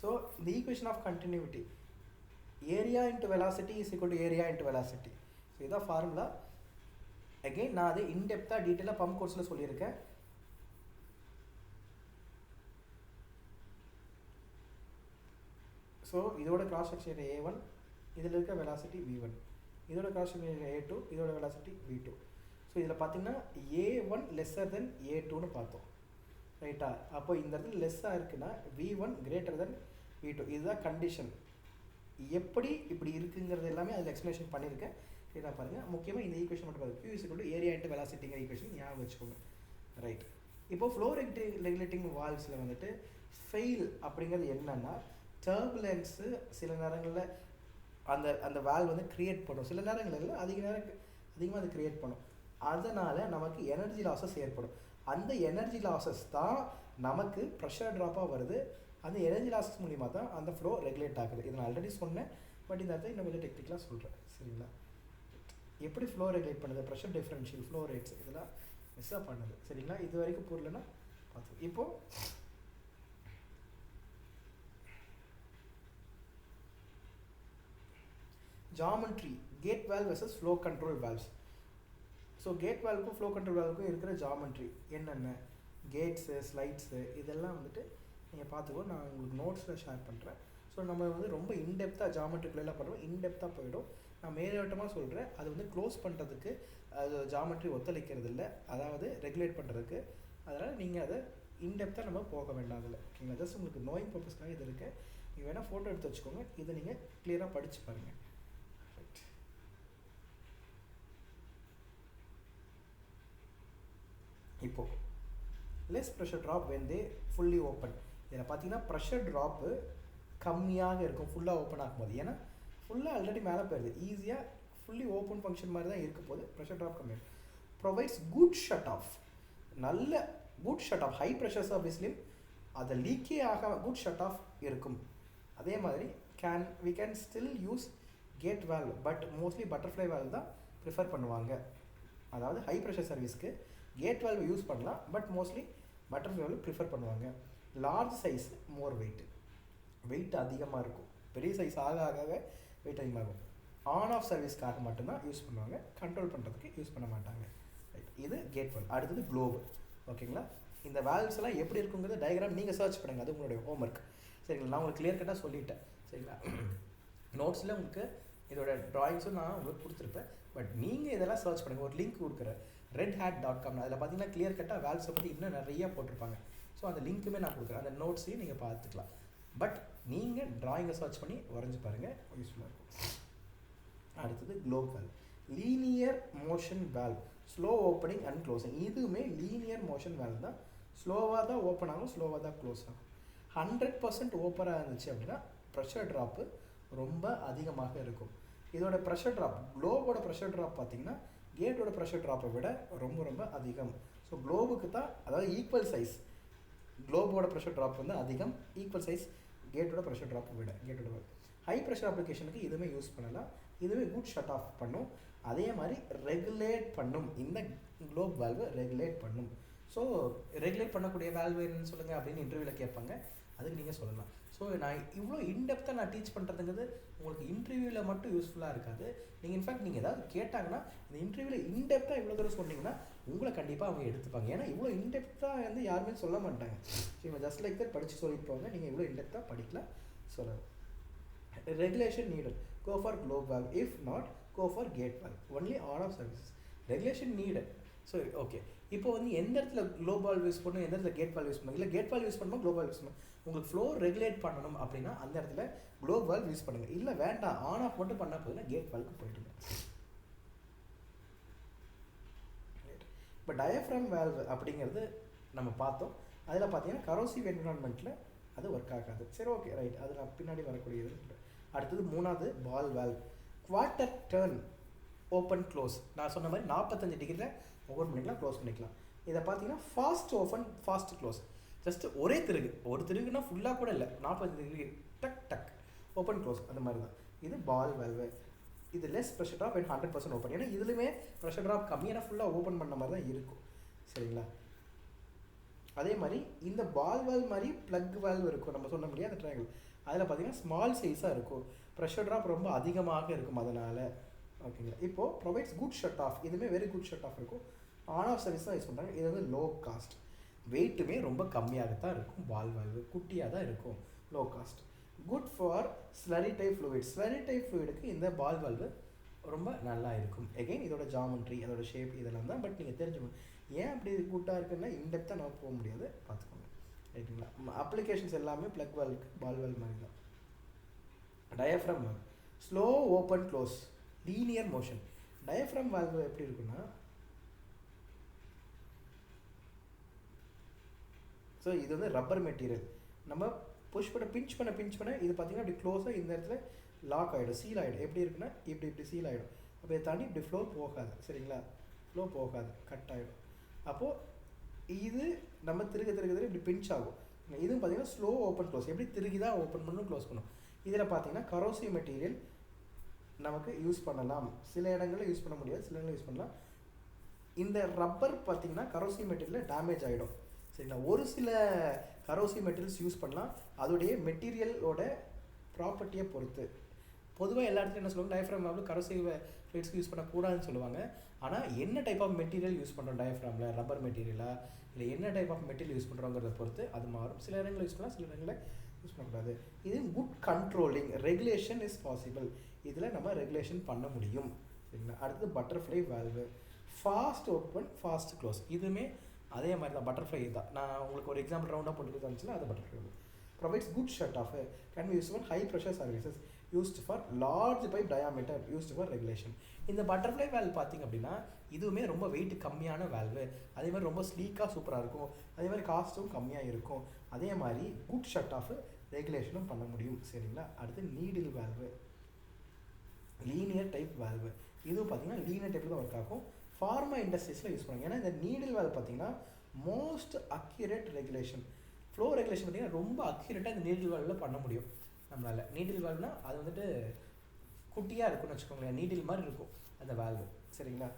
ஸோ இந்த equation of continuity, area into velocity is equal to area into velocity. So இதான் ஃபார்முலா. அகெயின் நான் அது இன்டெப்த்தாக டீட்டெயிலாக பம்ப் கோர்ஸில் சொல்லியிருக்கேன். ஸோ இதோட கிராஸ் செக்ஷன் ஏரியா A1, இதில் இருக்க வெலாசிட்டி V1, இதோட கிராஸ் செக்ஷன் ஏரியா A2, இதோட வெலாசிட்டி V2. ஸோ இதில் பார்த்தீங்கன்னா A1 லெஸ்ஸர் தென் A2ன்னு பார்த்தோம், ரைட்டா? அப்போ இந்த இடத்துல லெஸ்ஸாக இருக்குன்னா V1 கிரேட்டர் தென் V2. இதுதான் கண்டிஷன். எப்படி இப்படி இருக்குங்கிறது எல்லாமே அதில் எக்ஸ்ப்ளனேஷன் பண்ணியிருக்கேன், கிளியராக பாருங்கள். முக்கியமாக இந்த ஈக்குவேஷன் மட்டும் பாருங்கள், Q = ஏரியா இன்ட்டு வெலாசிட்டிங்கிற ஈக்குவேஷன் ஞாபகம் வச்சுக்கோங்க, ரைட்? இப்போது ஃப்ளோ ரெகுலேட்டிங் வால்வ்ஸில் வந்துட்டு ஃபெயில் அப்படிங்கிறது என்னென்னா, டர்புலன்ஸு சில நேரங்களில் அந்த வால்வ் வந்து க்ரியேட் பண்ணும், சில நேரங்களில் அதிகமாக அது க்ரியேட் பண்ணும். அதனால் நமக்கு எனர்ஜி லாஸஸ் ஏற்படும். அந்த எனர்ஜி லாஸஸ் தான் நமக்கு ப்ரெஷர் ட்ராப்பாக வருது. அந்த எனர்ஜி லாஸஸ் மூலிமா தான் அந்த ஃப்ளோ ரெகுலேட் ஆகுது. இதை நான் ஆல்ரெடி சொன்னேன், பட் இந்த இடத்துல இன்னும் கொஞ்சம் டெக்னிக்கலாக சொல்கிறேன், சரிங்களா? எப்படி ஃப்ளோ ரெகுலேட் பண்ணுது, ப்ரெஷர் டிஃப்ரென்ஷியல், ஃப்ளோ ரேட்ஸ், இதெல்லாம் மிஸ்ஸாக பண்ணுது, சரிங்களா? இது வரைக்கும் புரியலன்னா பார்த்து. இப்போது geometry, gate valve versus flow control valves. So gate வேல்வுக்கும் ஃப்ளோ கண்ட்ரோல் வேல்வுக்கும் இருக்கிற ஜாமெட்ரி என்னென்ன, கேட்ஸு, ஸ்லைட்ஸு, இதெல்லாம் வந்துட்டு நீங்கள் பார்த்துக்கோ, நான் உங்களுக்கு நோட்ஸில் ஷேர் பண்ணுறேன். ஸோ நம்ம வந்து ரொம்ப இன்டெப்த்தாக ஜாமெட்ரிக்குள்ளெல்லாம் பண்ணுறோம், இன்டெப்த்தாக போயிடும். நான் மேலோட்டமாக சொல்கிறேன், அது வந்து க்ளோஸ் பண்ணுறதுக்கு அது ஜாமெட்ரி ஒத்துழைக்கிறது இல்லை, அதாவது ரெகுலேட் பண்ணுறதுக்கு. அதனால் நீங்கள் அதை இன்டெப்த்தாக நம்ம போக வேண்டாம் அதில், ஓகேங்களா? ஜஸ்ட் உங்களுக்கு நோயிங் பர்பஸ்க்காக இது இருக்குது. நீங்கள் வேணால் ஃபோட்டோ எடுத்து வச்சுக்கோங்க, இதை நீங்கள் கிளியராக படித்து பாருங்கள். இப்போது less pressure drop when they fully open. இதில் பார்த்தீங்கன்னா ப்ரெஷர் ட்ராப்பு கம்மியாக இருக்கும் ஃபுல்லாக ஓப்பன் ஆகும்போது. ஏன்னா ஃபுல்லாக ஆல்ரெடி மேலே போயிடுது, ஈஸியாக ஃபுல்லி ஓப்பன் ஃபங்க்ஷன் மாதிரி தான் இருக்க போது, ப்ரெஷர் ட்ராப் கம்மியாக. ப்ரொவைட்ஸ் குட் ஷட் ஆஃப், நல்ல good shut off, high pressure சர்வீஸ்லேயும் அதை லீக்கே ஆக குட் ஷட் ஆஃப் இருக்கும். அதே மாதிரி we can still use gate valve, but mostly butterfly valve தான் ப்ரிஃபர் பண்ணுவாங்க. அதாவது ஹை ப்ரெஷர் சர்வீஸ்க்கு கேட் வேல்வ் யூஸ் பண்ணலாம், but mostly butterfly valve prefer பண்ணுவாங்க. லார்ஜ் சைஸ் மோர் வெயிட் அதிகமாக இருக்கும், பெரிய சைஸ் ஆக ஆக வெயிட் அதிகமாகும். ஆன் ஆஃப் சர்வீஸ்க்காக மட்டும்தான் யூஸ் பண்ணுவாங்க, கண்ட்ரோல் பண்ணுறதுக்கு யூஸ் பண்ண மாட்டாங்க. ரைட், இது கேட் வேல்வ். அடுத்தது க்ளோவ். ஓகேங்களா, இந்த வேல்வ்ஸ் எல்லாம் எப்படி இருக்குங்கிறது டயக்ராம் நீங்கள் சர்ச் பண்ணுங்கள், அது உங்களுடைய ஹோம்ஒர்க். சரிங்களா, நான் உங்களுக்கு கிளியர் கட்டாக சொல்லிட்டேன். சரிங்களா, நோட்ஸில் உங்களுக்கு இதோட ட்ராயிங்ஸும் நான் உங்களுக்கு கொடுத்துருப்பேன், பட் நீங்கள் இதெல்லாம் சர்ச் பண்ணுங்கள். ஒரு லிங்க் கொடுக்குறேன், redhat.com. அதில் பார்த்தீங்கன்னா கிளியர் கட்டாக வேல்வ்ஸை பற்றி இன்னும் நிறையா போட்டிருப்பாங்க. ஸோ அந்த லிங்க்குமே நான் கொடுக்குறேன், அந்த நோட்ஸையும் நீங்கள் பார்த்துக்கலாம். பட் நீங்கள் ட்ராயிங்கை சர்ச் பண்ணி வரைஞ்சி பாருங்கள், யூஸ்ஃபுல்லாக இருக்கும். அடுத்தது globe valve. Linear motion valve, slow opening and closing. இதுவுமே லீனியர் மோஷன் வேல்வ் தான், ஸ்லோவாக தான் ஓப்பன் ஆகும், ஸ்லோவாக தான் க்ளோஸ் ஆகும். 100% ஓப்பனாக இருந்துச்சு அப்படின்னா ப்ரெஷர் ட்ராப்பு ரொம்ப அதிகமாக இருக்கும். இதோட ப்ரெஷர் ட்ராப், க்ளோவோட ப்ரெஷர் ட்ராப் பார்த்தீங்கன்னா கேட்டோட ப்ரெஷர் ட்ராப்பை விட ரொம்ப ரொம்ப அதிகம். ஸோ க்ளோவுக்கு தான், அதாவது ஈக்குவல் சைஸ், க்ளோவோட ப்ரெஷர் ட்ராப் வந்து அதிகம், ஈக்குவல் சைஸ் கேட்டோட ப்ரெஷர் ட்ராப்பை விட. கேட்டோட ஹை ப்ரெஷர் அப்ளிகேஷனுக்கு இதுவுமே யூஸ் பண்ணலாம், இதுவே குட் ஷட் ஆஃப் பண்ணும், அதே மாதிரி ரெகுலேட் பண்ணும். இந்த க்ளோவ் வேல்வு ரெகுலேட் பண்ணும். ஸோ ரெகுலேட் பண்ணக்கூடிய வேல்வு என்னன்னு சொல்லுங்கள் அப்படின்னு இன்டர்வியூவில் கேட்பாங்க, அதுக்கு நீங்கள் சொல்லலாம். ஸோ நான் இவ்வளோ இன்டெப்த்தாக நான் டீச் பண்ணுறதுங்கிறது உங்களுக்கு இன்டர்வியூவில் மட்டும் யூஸ்ஃபுல்லாக இருக்காது. நீங்கள் இன்ஃபேக்ட் நீங்கள் ஏதாவது கேட்டாங்கன்னா இந்த இன்டர்வியூவில் இன்டெப்த்தாக இவ்வளோ தூரம் சொன்னீங்கன்னா உங்களை கண்டிப்பாக அவங்க எடுத்துப்பாங்க. ஏன்னா இவ்வளோ இன்டெப்த்தாக வந்து யாருமே சொல்ல மாட்டாங்க. இவங்க ஜஸ்ட் லைக் தட் படித்து சொல்லியிருப்பாங்க, நீங்கள் இவ்வளோ இன்டெப்த்தாக படிக்கலாம் சொல்லலாம். Regulation needed, go for globe valve, if not go for gate valve, only on off services. Regulation needed. So okay, இப்போ வந்து எந்த இடத்துல க்ளோவ் வேல்வ் யூஸ் பண்ணணும், எந்த இடத்துல கேட் வேல்வ் யூஸ் பண்ணணும், இல்லை கேட் வேல்வ் யூஸ் பண்ணணும், க்ளோவ் வேல்வ் யூஸ் பண்ணணும். உங்களுக்கு ஃப்ளோ ரெகுலேட் பண்ணணும் அப்படின்னா அந்த இடத்துல க்ளோவ் வேல்வ் யூஸ் பண்ணுங்கள். இல்லை வேண்டாம், ஆன் ஆஃப் மட்டும் பண்ணால் போதுன்னா கேட் வேல்வுக்கு போயிடுங்க. இப்போ டயஃப்ரம் வேல்வ் அப்படிங்கிறது நம்ம பார்த்தோம். அதில் பார்த்தீங்கன்னா கரோசிவ் என்விரான்மெண்ட்டில் அது ஒர்க் ஆகாது. சரி, ஓகே, ரைட், அது நான் பின்னாடி வரக்கூடியது. அடுத்தது மூணாவது ball valve. Quarter turn open close. நான் சொன்ன மாதிரி 45 டிகிரியில் ஓப்பன் பண்ணிக்கலாம், க்ளோஸ் பண்ணிக்கலாம். இதை பார்த்தீங்கன்னா fast open, fast close. Just ஒரே திருகு, ஒரு திருகுனா ஃபுல்லாக கூட இல்லை, 45 டிகிரி டக் டக் ஓப்பன் க்ளோஸ், அந்த மாதிரி தான். இது பால் வேல்வு. இது less pressure drop and 100% open. ஏன்னா இதுலையுமே ப்ரெஷர் ட்ராப் கம்மியான ஃபுல்லாக ஓப்பன் பண்ண மாதிரி தான் இருக்கும். சரிங்களா, அதே மாதிரி இந்த பால் வேல்வ் மாதிரி ப்ளக் வேல்வ் இருக்கும், நம்ம சொன்ன முடியாது அந்த ட்ரையாங்கிள். அதில் பார்த்தீங்கன்னா ஸ்மால் சைஸாக இருக்கும், ப்ரெஷர் ட்ராப் ரொம்ப அதிகமாக இருக்கும் அதனால். ஓகேங்களா, இப்போது ப்ரொவைட்ஸ் குட் ஷட் ஆஃப். இதுவுமே வெரி குட் ஷட் ஆஃப் இருக்கும், ஆன் ஆஃப் சர்வீஸ் தான் யூஸ் பண்ணுறாங்க. இது வந்து லோ காஸ்ட், வெயிட்டுமே ரொம்ப கம்மியாக தான் இருக்கும், பால் வேல்வு குட்டியாக தான் இருக்கும், low cost. Good for slurry type fluid. Slurry type ஃப்ளூயிடுக்கு இந்த பால் வேல்வு ரொம்ப நல்லா இருக்கும். எகைன் இதோட ஜாமெண்ட்ரி, அதோட ஷேப் இதெல்லாம் தான். பட் நீங்கள் தெரிஞ்சுக்கணும் ஏன் அப்படி குட்டாக இருக்குன்னா இன்டெப்த்தாக நான் போக முடியாது, பார்த்துக்கோங்க. ரைட்டுங்களா, அப்ளிகேஷன்ஸ் எல்லாமே ப்ளக் வேல்வுக்கு பால் வேல்வ் மாதிரி தான். Diaphragm valve, slow open close, linear motion. Diaphragm valve எப்படி இருக்குன்னா, ஸோ இது வந்து ரப்பர் மெட்டீரியல். நம்ம புஷ் பண்ண பிஞ்ச் பண்ண இது பார்த்திங்கன்னா இப்படி க்ளோஸாக இந்த இடத்துல லாக் ஆகிடும், சீல் ஆகிடும். எப்படி இருக்குன்னா இப்படி சீல் ஆகிடும். அப்போ இதை தாண்டி இப்படி ஃப்ளோ போகாது. சரிங்களா, ஃப்ளோ போகாது, கட் ஆகிடும். அப்போது இது நம்ம திருக இப்படி பிஞ்ச் ஆகும். இதுவும் பார்த்திங்கன்னா ஸ்லோ ஓப்பன் க்ளோஸ், எப்படி திருகி தான் ஓப்பன் பண்ணணும், க்ளோஸ் பண்ணும். இதில் பார்த்திங்கன்னா கரோசிவ் மெட்டீரியல் நமக்கு யூஸ் பண்ணலாம், சில இடங்களில் யூஸ் பண்ண முடியாது, சில இடங்களில் யூஸ் பண்ணலாம். இந்த ரப்பர் பார்த்திங்கன்னா கரோசிவ் மெட்டீரியலில் டேமேஜ் ஆகிடும். சரிங்களா, ஒரு சில கரோசிவ் மெட்டீரியல்ஸ் யூஸ் பண்ணலாம், அதோடைய மெட்டீரியலோட ப்ராப்பர்ட்டியை பொறுத்து. பொதுவாக எல்லா இடத்துலையும் என்ன சொல்லுவாங்க, டயஃப்ராம் வேல்வ் கரோசிவ் ஃப்ளூயிட்ஸ்க்கு யூஸ் பண்ணக்கூடாதுன்னு சொல்லுவாங்க. ஆனால் என்ன டைப் ஆஃப் மெட்டீரியல் யூஸ் பண்ணுறோம், டயஃப்ராமில் ரப்பர் மெட்டீரியலா இல்லை என்ன டைப் ஆஃப் மெட்டீரியல் யூஸ் பண்ணுறோங்கிறத பொறுத்து அது மாறும். சில இடங்களில் யூஸ் பண்ணலாம், சில இடங்களில் யூஸ் பண்ணக்கூடாது. இது good controlling, regulation is possible. இதில் நம்ம ரெகுலேஷன் பண்ண முடியும். சரிங்களா, அடுத்தது butterfly valve. Fast open, fast close. இதுவுமே அதே மாதிரி தான், பட்டர்ஃப்ளை தான். நான் உங்களுக்கு ஒரு எக்ஸாம்பிள் ரவுண்டாக போட்டு இருந்துச்சுன்னா அது butterfly valve. Provides good shut off, can be use for high pressure services. used for large pipe diameter used for regulation. இந்த பட்டர்ஃப்ளை வேல்வ் பார்த்திங்க அப்படின்னா இதுவுமே ரொம்ப வெயிட் கம்மியான வேல்வு, அதே மாதிரி ரொம்ப ஸ்லீக்காக சூப்பராக இருக்கும், அதே மாதிரி காஸ்ட்டும் கம்மியாக இருக்கும், அதே மாதிரி குட் ஷட் ஆஃப் ரெகுலேஷனும் பண்ண முடியும். சரிங்களா. அடுத்து needle valve, linear type valve. இதுவும் பார்த்தீங்கன்னா லீனியர் டைப்பில் தான் ஒர்க் ஆகும். ஃபார்மா இண்டஸ்ட்ரீஸில் யூஸ் பண்ணுவாங்க. ஏன்னா இந்த நீடில் வேல்வ் பார்த்தீங்கன்னா most accurate regulation, flow regulation பார்த்தீங்கன்னா ரொம்ப அக்யூரேட்டாக இந்த நீடில் வேல்வில் பண்ண முடியும் நம்மளால். நீடில் வேல்வ்னால் அது வந்துட்டு குட்டியாக இருக்கும்னு வச்சுக்கோங்களேன், நீடில் மாதிரி இருக்கும் அந்த வேல்வு. சரிங்களா.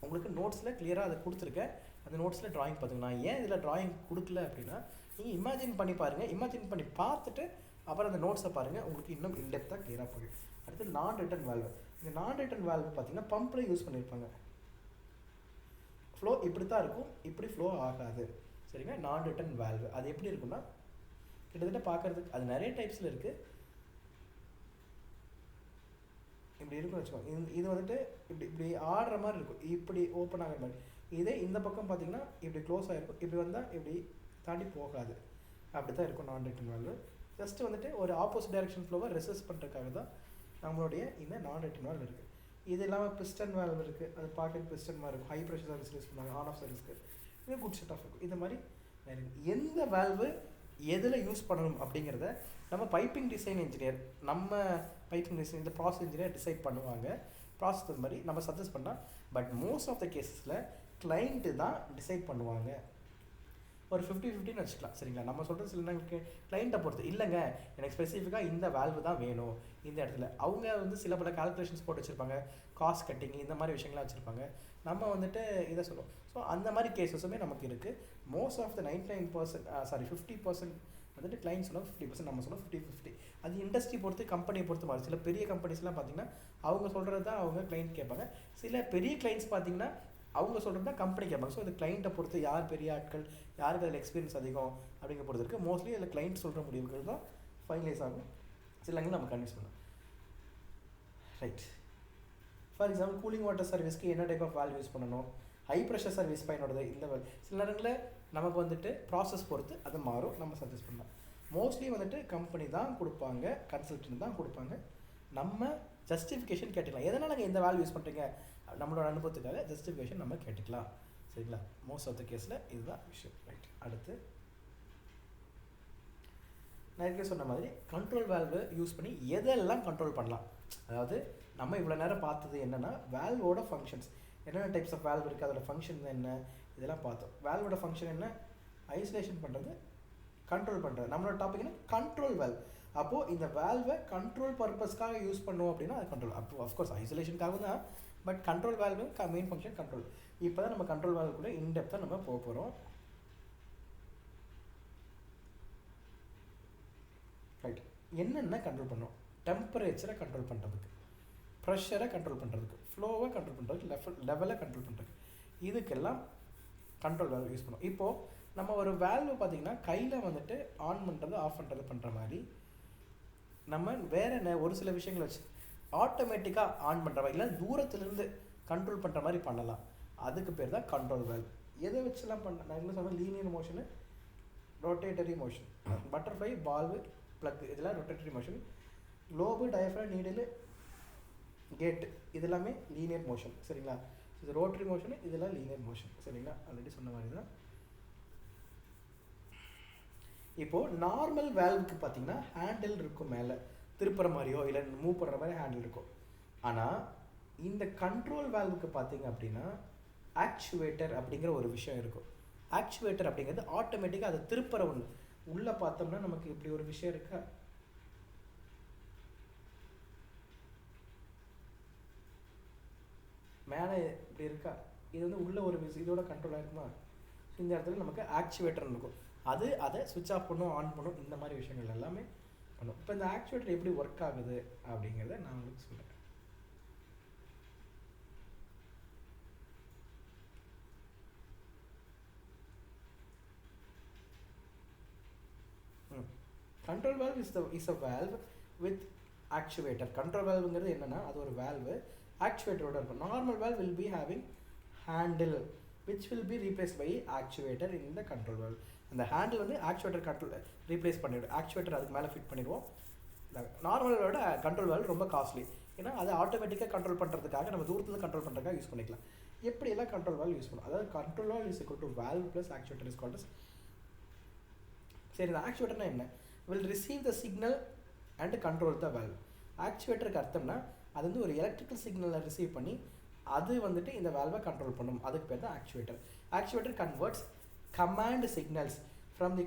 உங்களுக்கு நோட்ஸில் கிளியராக அதை கொடுத்துருக்கேன், அந்த நோட்ஸில் ட்ராயிங் பார்த்துங்க. நான் ஏன் இதில் ட்ராயிங் கொடுக்கல அப்படின்னா நீங்கள் இமேஜின் பண்ணி பாருங்கள், இமேஜின் பண்ணி பார்த்துட்டு அப்புறம் அந்த நோட்ஸை பாருங்கள், உங்களுக்கு இன்னும் இன்டெப்த்தாக கிளியராக போகும். அடுத்து நான் ரிட்டன் வேல்வு. இந்த நான் ரிட்டன் வேல்வு பார்த்தீங்கன்னா பம்பில் யூஸ் பண்ணியிருப்பாங்க. ஃப்ளோ இப்படி தான் இருக்கும், இப்படி ஃப்ளோ ஆகாது. சரிங்க. நான் ரிட்டன் வேல்வு அது எப்படி இருக்குன்னா கிட்டத்தட்ட பார்க்குறதுக்கு அது நிறைய டைப்ஸில் இருக்குது. இப்படி இருக்குன்னு வச்சுக்கோங்க. இது வந்துட்டு இப்படி இப்படி ஆடுற மாதிரி இருக்கும், இப்படி ஓப்பன் ஆகிற மாதிரி. இதே இந்த பக்கம் பார்த்தீங்கன்னா இப்படி க்ளோஸ் ஆகிருக்கும், இப்படி வந்தால் இப்படி தாண்டி போகாது, அப்படி தான் இருக்கும் நான் ரிட்டன் வேல்வு. ஜஸ்ட்டு வந்துட்டு ஒரு ஆப்போசிட் டைரக்ஷன் ஃப்ளோவை ரெசிஸ்ட் பண்ணுறதுக்காக தான் நம்மளுடைய இந்த நான் ரிட்டன் வேல்வ் இருக்குது. இது இல்லாமல் பிஸ்டன் வேல்வ் இருக்குது, அது பார்க்க பிஸ்டன் மாதிரி இருக்கும், ஹை ப்ரெஷர் சர்வீஸ் யூஸ் பண்ணுவாங்க, ஆன் ஆஃப் சர்வீஸ்க்கு. இது குட் செட் ஆஃப் இருக்கும். இது மாதிரி எந்த வேல்வு எதில் யூஸ் பண்ணணும் அப்படிங்கிறத நம்ம பைப்பிங் டிசைன் இன்ஜினியர், நம்ம பைப்பிங் டிசைன் இந்த ப்ராசஸ் இன்ஜினியர் டிசைட் பண்ணுவாங்க. ப்ராசஸ் அது மாதிரி நம்ம சஜஸ்ட் பண்ணால், பட் மோஸ்ட் ஆஃப் த கேஸஸில் கிளைண்ட்டு தான் டிசைட் பண்ணுவாங்க. ஒரு 50-50ன்னு வச்சுக்கலாம். சரிங்களா. நம்ம சொல்கிறது சில நேரம் கிளைண்ட்டை பொறுத்து, இல்லைங்க எனக்கு ஸ்பெசிஃபிக்காக இந்த வேல்வு தான் வேணும் இந்த இடத்துல. அவங்க வந்து சில பல கால்குலேஷன்ஸ் போட்டு வச்சுருப்பாங்க, காஸ்ட் கட்டிங் இந்த மாதிரி விஷயங்கள்லாம் வச்சுருப்பாங்க. நம்ம வந்துட்டு இதை சொல்லுவோம். ஸோ அந்த மாதிரி கேஸஸுமே நமக்கு இருக்குது. மோஸ்ட் ஆஃப் த 99% 50% வந்துட்டு கிளைண்ட் சொல்லுவோம், 50% நம்ம சொல்லுவோம், 50-50. அது இண்டஸ்ட்ரி பொறுத்து, கம்பெனியை பொறுத்து மாறும். சில பெரிய கம்பெனிஸ்லாம் பார்த்திங்கன்னா அவங்க சொல்கிறது தான் அவங்க கிளைண்ட் கேட்பாங்க. சில பெரிய கிளைண்ட்ஸ் பார்த்திங்கன்னா அவங்க சொல்கிறது தான் கம்பெனி கேட்பாங்க. ஸோ அது கிளைண்ட்டை பொறுத்து, யார் பெரிய ஆட்கள், யாருக்கு அதில் எக்ஸ்பீரியன்ஸ் அதிகம் அப்படிங்கிற பொறுத்து இருக்குது. மோஸ்ட்லி அதில் கிளைண்ட் சொல்கிற முடிவுகள் தான் ஃபைனலைஸ் ஆகும். சிலங்க நம்ம கன்வின்ஸ் பண்ணலாம். Right. For example cooling water சர்வீஸ்க்கு என்ன டைப் ஆஃப் வேல்வ் யூஸ் பண்ணணும், ஹை ப்ரெஷர் சர்வீஸ் பயனோடது இந்த சில நேரங்களில் நமக்கு வந்துட்டு ப்ராசஸ் பொறுத்து அது மாறும், நம்ம சஜஸ்ட் பண்ணலாம். மோஸ்ட்லி வந்துட்டு கம்பெனி தான் கொடுப்பாங்க, கன்சல்டன்ட் தான் கொடுப்பாங்க. நம்ம ஜஸ்டிஃபிகேஷன் கேட்டுக்கலாம், எதனால் நீங்கள் இந்த வேல்வ் யூஸ் பண்ணுறீங்க நம்மளோட அனுபவத்துக்காக ஜஸ்டிஃபிகேஷன் நம்ம கேட்டுக்கலாம். சரிங்களா. மோஸ்ட் ஆஃப் த கேஸில் இதுதான் விஷயம். ரைட். அடுத்து நான் ஏற்கனவே சொன்ன மாதிரி கண்ட்ரோல் வேல்வு யூஸ் பண்ணி எதெல்லாம் கண்ட்ரோல் பண்ணலாம். அதாவது நம்ம இவ்வளோ நேரம் பார்த்தது என்னென்னா வேல்வோட ஃபங்க்ஷன்ஸ், என்னென்ன டைப்ஸ் ஆஃப் வேல்வ் இருக்குது, அதோட ஃபங்க்ஷன் என்ன, இதெல்லாம் பார்த்தோம். வேல்வோட ஃபங்க்ஷன் என்ன, ஐசோலேஷன் பண்ணுறது, கண்ட்ரோல் பண்ணுறது. நம்மளோட டாபிக் என்ன, கண்ட்ரோல் வேல்வ். அப்போது இந்த வேல்வை கண்ட்ரோல் பர்பஸ்க்காக யூஸ் பண்ணுவோம் அப்படின்னா அது கண்ட்ரோல். அப்போ அஃப்கோர்ஸ் ஐசோலேஷனுக்காக தான், but control valve main function control. இப்போ தான் நம்ம கண்ட்ரோல் வேல்வ் கூட இன்டெப்த்தாக நம்ம போக போகிறோம். ரைட். என்னென்ன கண்ட்ரோல் பண்ணோம், டெம்பரேச்சரை கண்ட்ரோல் பண்ணுறதுக்கு, ப்ரெஷரை கண்ட்ரோல் பண்ணுறதுக்கு, ஃப்ளோவை கண்ட்ரோல் பண்ணுறதுக்கு, லெவலை கண்ட்ரோல் பண்ணுறதுக்கு, இதுக்கெல்லாம் கண்ட்ரோல் வேல்வ் யூஸ் பண்ணுவோம். இப்போது நம்ம ஒரு வேல்வு பார்த்திங்கன்னா கையில் வந்துட்டு ஆன் பண்ணுறது ஆஃப் பண்ணுறது பண்ணுற மாதிரி நம்ம வேறு என்ன ஒரு சில விஷயங்கள் வச்சு ஆட்டோமேட்டிக்காக ஆன் பண்ணுற மாதிரி, இல்லை தூரத்துலேருந்து கண்ட்ரோல் பண்ணுற மாதிரி பண்ணலாம். அதுக்கு பேர் தான் கண்ட்ரோல் வேல்வ். எதை வச்சுலாம் நான் என்ன சொன்னேன், linear motion, rotary motion, butterfly, ball, plug, இதெல்லாம் rotary motion. Globe, diaphragm, needle, gate, இது எல்லாமே லீனியர் மோஷன். சரிங்களா. இது ரோட்டரி மோஷனு, இதெல்லாம் லீனியர் மோஷன். சரிங்களா. ஆல்ரெடி சொன்ன மாதிரி தான். இப்போது நார்மல் வேல்வுக்கு பார்த்தீங்கன்னா ஹேண்டில் இருக்கும், மேலே திருப்புற மாதிரியோ இல்லை மூவ் பண்ணுற மாதிரி ஹேண்டில் இருக்கும். ஆனால் இந்த கண்ட்ரோல் வேல்வுக்கு பார்த்தீங்க அப்படின்னா ஆக்சுவேட்டர் அப்படிங்கிற ஒரு விஷயம் இருக்கும். ஆக்சுவேட்டர் அப்படிங்கிறது ஆட்டோமேட்டிக்காக அதை திருப்புற ஒன்று. உள்ளே பார்த்தோம்னா நமக்கு இப்படி ஒரு விஷயம் இருக்கா, மேலே இப்படி இருக்கா, இது வந்து உள்ள ஒரு இதோட கண்ட்ரோல் ஆகிருக்குமா. இந்த இடத்துல நமக்கு ஆக்சுவேட்டர் இருக்கும், அது அதை சுவிட்ச் ஆஃப் பண்ணும், ஆன் பண்ணும், இந்த மாதிரி விஷயங்கள் எல்லாமே பண்ணும். இப்போ இந்த ஆக்சுவேட்டர் எப்படி ஒர்க் ஆகுது அப்படிங்கிறத நான் உங்களுக்கு சொல்கிறேன். Control valve is a valve with actuator. Control வேல்வுங்கிறது என்னென்னா அது ஒரு வேல்வு ஆக்சுவேட்டரோட இருக்கும். Normal valve will be having handle which will be replaced by actuator in the control valve. அந்த ஹேண்டில் வந்து ஆக்சுவேட்டர் கண்ட்ரோல் ரீப்ளேஸ் பண்ணிவிடும். ஆக்சுவேட்டர் அதுக்கு மேலே ஃபிட் பண்ணிடுவோம். இந்த பண்ணுறதுக்காக. நார்மலோட கண்ட்ரோல் வால்வ் ரொம்ப காஸ்ட்லி, ஏன்னா அதை ஆட்டோமேட்டிக்காக கண்ட்ரோல் பண்ணுறதுக்காக நம்ம தூரத்தில் கண்ட்ரோல் பண்ணுறதுக்காக யூஸ் பண்ணிக்கலாம். எப்படியெல்லாம் கண்ட்ரோல் வால்வ் யூஸ் பண்ணலாம், அதாவது control valve is equal to valve plus actuator is called. சரி, இந்த ஆக்சுவேட்டர்னா என்ன? Will receive the signal and control the valve. ஆக்சுவேட்டருக்கு அர்த்தம்னா அது வந்து ஒரு எலக்ட்ரிக்கல் சிக்னலை ரிசீவ் பண்ணி அது வந்துட்டு இந்த வால்வை கண்ட்ரோல் பண்ணும், அதுக்கு பேர் தான் actuator. Actuator converts command signals from the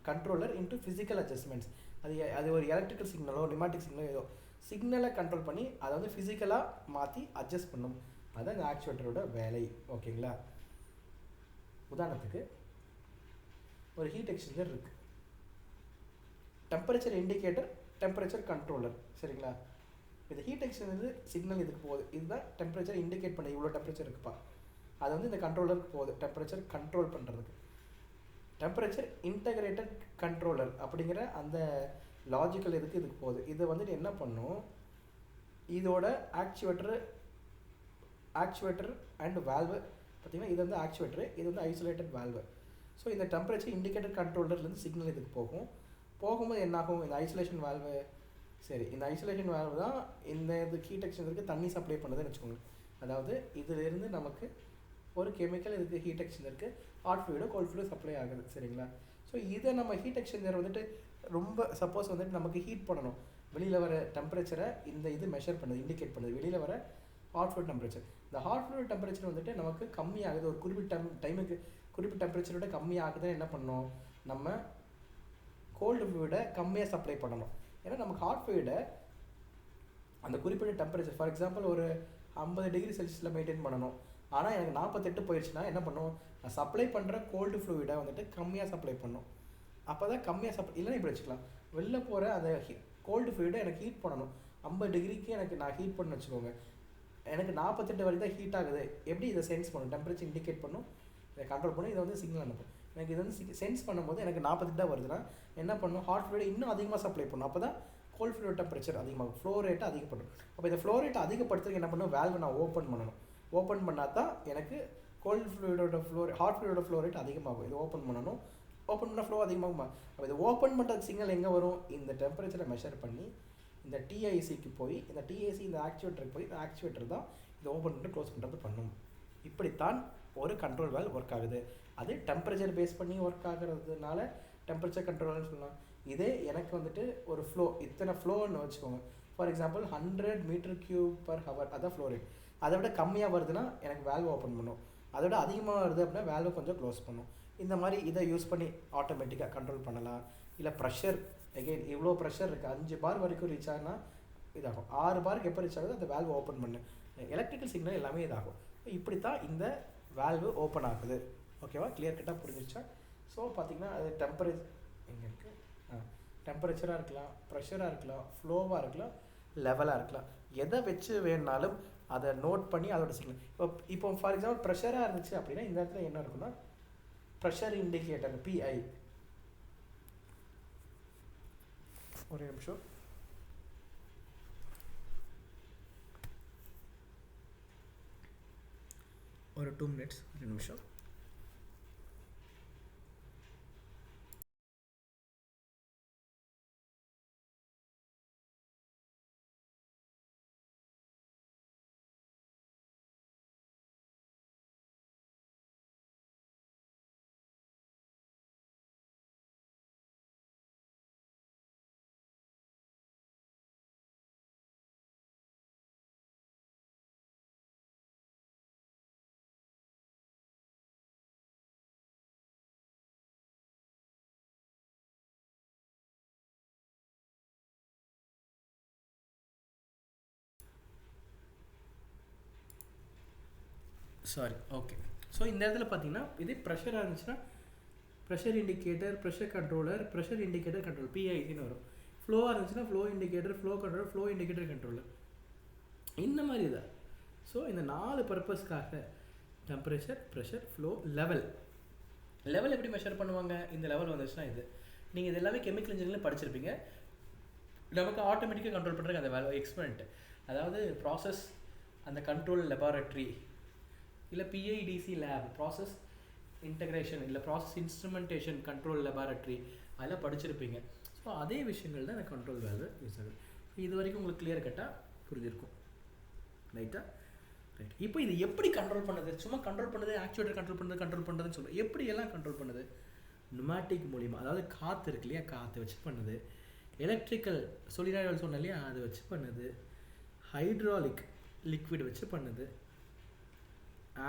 controller into physical adjustments. அது ஒரு எலக்ட்ரிக்கல் சிக்னலோ நியூமேட்டிக் சிக்னலோ ஏதோ சிக்னலை கண்ட்ரோல் பண்ணி அதை வந்து ஃபிசிக்கலாக மாற்றி அட்ஜஸ்ட் பண்ணும். அதுதான் இந்த ஆக்சுவேட்டரோட வேலை. ஓகேங்களா? உதாரணத்துக்கு ஒரு ஹீட் எக்ஸ்சேஞ்சர் இருக்குது, டெம்பரேச்சர் இண்டிகேட்டர், டெம்பரேச்சர் கண்ட்ரோலர். சரிங்களா? இந்த ஹீட் எக்ஸ்சேஞ்சர் சிக்னல் இதுக்கு போகுது, இதுதான் டெம்பரேச்சர் இண்டிகேட் பண்ண, இவ்வளோ டெம்பரேச்சர் இருக்குப்பா, அது வந்து இந்த கண்ட்ரோலருக்கு போகுது டெம்பரேச்சர் கண்ட்ரோல் பண்ணுறதுக்கு. டெம்பரேச்சர் இன்டகிரேட்டட் கண்ட்ரோலர் அப்படிங்கிற அந்த லாஜிக்கல் இதுக்கு போகுது. இது வந்துட்டு என்ன பண்ணும், இதோட ஆக்சுவேட்டர் அண்ட் வால்வு பார்த்திங்கன்னா, இது வந்து ஆக்சுவேட்டரு, இது வந்து ஐசோலேட்டட் வால்வு. ஸோ இந்த டெம்பரேச்சர் இண்டிகேட்டர் கண்ட்ரோலர்லேருந்து சிக்னல் இதுக்கு போகும்போது என்னாகும், இந்த ஐசோலேஷன் வால்வு. சரி, இந்த ஐசோலேஷன் வால்வு தான் இந்த ஹீட் எக்ஸ்சேஞ்சருக்கு தண்ணி சப்ளை பண்ணுதுன்னு வச்சுக்கோங்க. அதாவது இதிலிருந்து நமக்கு ஒரு கெமிக்கல் இதுக்கு ஹீட் எக்ஸ்சேஞ்சருக்கு ஹாட் ஃப்ளூயிடோ கோல்ட் ஃப்ளூயிடோ சப்ளை ஆகுது. சரிங்களா? ஸோ இதை நம்ம ஹீட் எக்ஸ்சேஞ்சர் வந்துட்டு ரொம்ப சப்போஸ் வந்துட்டு நமக்கு ஹீட் பண்ணணும், வெளியில் வர டெம்பரேச்சரை இந்த இது மெஷர் பண்ணுது, இண்டிகேட் பண்ணுது, வெளியில் வர ஹாட் ஃப்ளூயிட் டெம்பரேச்சர். இந்த ஹாட் ஃப்ளூயிட் டெம்பரேச்சர் வந்துட்டு நமக்கு கம்மியாகுது, ஒரு குறிப்பிட்ட டைமுக்கு குறிப்பிட்ட டெம்பரேச்சரோட கம்மியாகுதுன்னு என்ன பண்ணணும், நம்ம கோல்டு ஃப்ளூயிடை கம்மியாக சப்ளை பண்ணணும். ஏன்னா நமக்கு ஹாட் ஃப்ளூயிடை அந்த குறிப்பிட்ட டெம்பரேச்சர், ஃபார் எக்ஸாம்பிள் ஒரு 50 டிகிரி செல்சியஸில் மெயின்டைன் பண்ணணும், ஆனால் எனக்கு 48 போயிடுச்சுன்னா என்ன பண்ணும், நான் சப்ளை பண்ணுற கோல்டு ஃப்ளூயிடை வந்துட்டு கம்மியாக சப்ளை பண்ணும். அப்போ தான் கம்மியாக இல்லைன்னா இப்படி வச்சுக்கலாம், வெளில போகிற அந்த கோல்டு ஃப்ளூயிடை எனக்கு ஹீட் பண்ணணும், 50 டிகிரிக்கு எனக்கு நான் ஹீட் பண்ணு வச்சுக்கோங்க, எனக்கு 48 வரைக்கும் தான் ஹீட் ஆகுது. எப்படி இதை சென்ஸ் பண்ணும், டெம்பரேச்சர் இண்டிகேட் பண்ணும், இதை கண்ட்ரோல் பண்ணும், இதை வந்து சிக்னல் அனுப்பும். எனக்கு இது வந்து சென்ஸ் பண்ணும்போது எனக்கு 48 வருதுன்னா என்ன பண்ணும், ஹாட் ஃப்ளூயிடை இன்னும் அதிகமாக சப்ளை பண்ணும், அப்போ தான் கோல்ட் ஃப்ளூயிட் டெம்பரேச்சர் அதிகமாகும், ஃப்ளோ ரேட்டை அதிகப்படும். அப்போ இந்த ஃப்ளோ ரேட்டை அதிகப்படுத்துறதுக்கு என்ன பண்ணும், வேல்வை நான் ஓப்பன் பண்ணணும். ஓப்பன் பண்ணால் தான் எனக்கு கோல்ட் ஃப்ளூயிடோட ஹாட் ஃப்ளூயிடோட ஃப்ளோ ரேட் அதிகமாகும். இது ஓப்பன் பண்ணணும், ஓப்பன் பண்ணால் ஃப்ளோ அதிகமாகுமா. அப்போ இது ஓப்பன் பண்ணுறது சிக்னல் எங்கே வரும், இந்த டெம்பரேச்சரை மெஷர் பண்ணி இந்த டிஐசிக்கு போய், இந்த டிஐசி இந்த ஆக்சுவேட்டருக்கு போய், இந்த ஆக்சுவேட்டர் தான் இதை ஓப்பன் பண்ணிட்டு க்ளோஸ் பண்ணுறது பண்ணும். இப்படித்தான் ஒரு கண்ட்ரோல் வால்வ் ஒர்க் ஆகுது. அது டெம்பரேச்சர் பேஸ் பண்ணி ஒர்க் ஆகுறதுனால டெம்பரேச்சர் கண்ட்ரோல்னு சொல்லலாம். இதே எனக்கு வந்துட்டு ஒரு ஃப்ளோ, இத்தனை ஃப்ளோன்னு வச்சுக்கோங்க, for example 100 metre cube per hour, அதான் ஃப்ளோ ரேட். அதை விட கம்மியாக வருதுன்னா எனக்கு வேல்வ் ஓப்பன் பண்ணும், அதை விட அதிகமாக வருது அப்படின்னா வேல்வ் கொஞ்சம் க்ளோஸ் பண்ணும். இந்த மாதிரி இதை யூஸ் பண்ணி ஆட்டோமேட்டிக்காக கண்ட்ரோல் பண்ணலாம். இல்லை ப்ரெஷர், எகெயின் இவ்வளோ ப்ரெஷர் இருக்குது, 5 பார் வரைக்கும் ரீச் ஆகுனா இதாகும், 6 பாருக்கு எப்போ ரீச் ஆகுது அந்த வேல்வ் ஓப்பன் பண்ணு, எலக்ட்ரிக்கல் சிக்னல் எல்லாமே இதாகும். இப்படி தான் இந்த வேல்வு ஓப்பன் ஆகுது. ஓகேவா? கிளியர் கட்டாக புரிஞ்சிருச்சா? ஸோ பார்த்திங்கன்னா அது எங்கே இருக்குது, டெம்பரேச்சராக இருக்கலாம், ப்ரெஷராக இருக்கலாம், ஃப்ளோவாக இருக்கலாம், லெவலாக இருக்கலாம், எதை வச்சு வேணுனாலும் அதை நோட் பண்ணி அதோட சிக்னல். இப்போ ஃபார் எக்ஸாம்பிள் ப்ரெஷராக இருந்துச்சு அப்படின்னா இந்த இடத்துல என்ன இருக்குன்னா, ப்ரெஷர் இண்டிகேட்டர் பிஐ, ஒரு நிமிஷம், ஒரு 2 minutes, ஒரு நிமிஷம். Sorry, okay. ஸோ இந்த இடத்துல பார்த்தீங்கன்னா இதே ப்ரெஷராக இருந்துச்சுன்னா pressure indicator, pressure controller, pressure indicator control, பிஐசின்னு வரும். ஃப்ளோவாக இருந்துச்சுன்னா flow indicator, flow controller, flow indicator controller, இந்த மாதிரி தான். ஸோ இந்த 4 பர்பஸ்க்காக டெம்பரேச்சர், ப்ரெஷர், ஃப்ளோ, லெவல் எப்படி மெஷர் பண்ணுவாங்க, இந்த லெவல் வந்துச்சுன்னா இது நீங்கள் இது எல்லாமே கெமிக்கல் இன்ஜினியரில் படிச்சிருப்பீங்க. நமக்கு ஆட்டோமேட்டிக்காக கண்ட்ரோல் பண்ணுறதுக்கு அந்த வேல்யூ எக்ஸ்பெரிமெண்ட், அதாவது ப்ராசஸ் அந்த கண்ட்ரோல் லெபார்ட்ரி, இல்லை பிஐடிசி லேப், ப்ராசஸ் இன்டகிரேஷன், இல்லை ப்ராசஸ் இன்ஸ்ட்ருமெண்டேஷன் கண்ட்ரோல் லெபார்ட்ரி, அதெல்லாம் படிச்சிருப்பீங்க. ஸோ ஸோ அதே விஷயங்கள் தான் இந்த கண்ட்ரோல் வேல்வு யூஸ் ஆகுது. இது வரைக்கும் உங்களுக்கு கிளியர் கட்டாக புரிஞ்சிருக்கும், ரைட்டா? ரைட். இப்போ இது எப்படி கண்ட்ரோல் பண்ணுது? சும்மா கண்ட்ரோல் பண்ணுது, ஆக்சுவேட்டர் கண்ட்ரோல் பண்ணுறதுன்னு சொல்லுவோம். எப்படி எல்லாம் கண்ட்ரோல் பண்ணுது? நுமாட்டிக் மூலிமா, அதாவது காற்று இருக்கு இல்லையா, காற்றை வச்சு பண்ணுது. எலக்ட்ரிக்கல் சொலினாய்டு சொன்னேன் இல்லையா, அதை வச்சு பண்ணுது. ஹைட்ராலிக் லிக்விட் வச்சு பண்ணுது.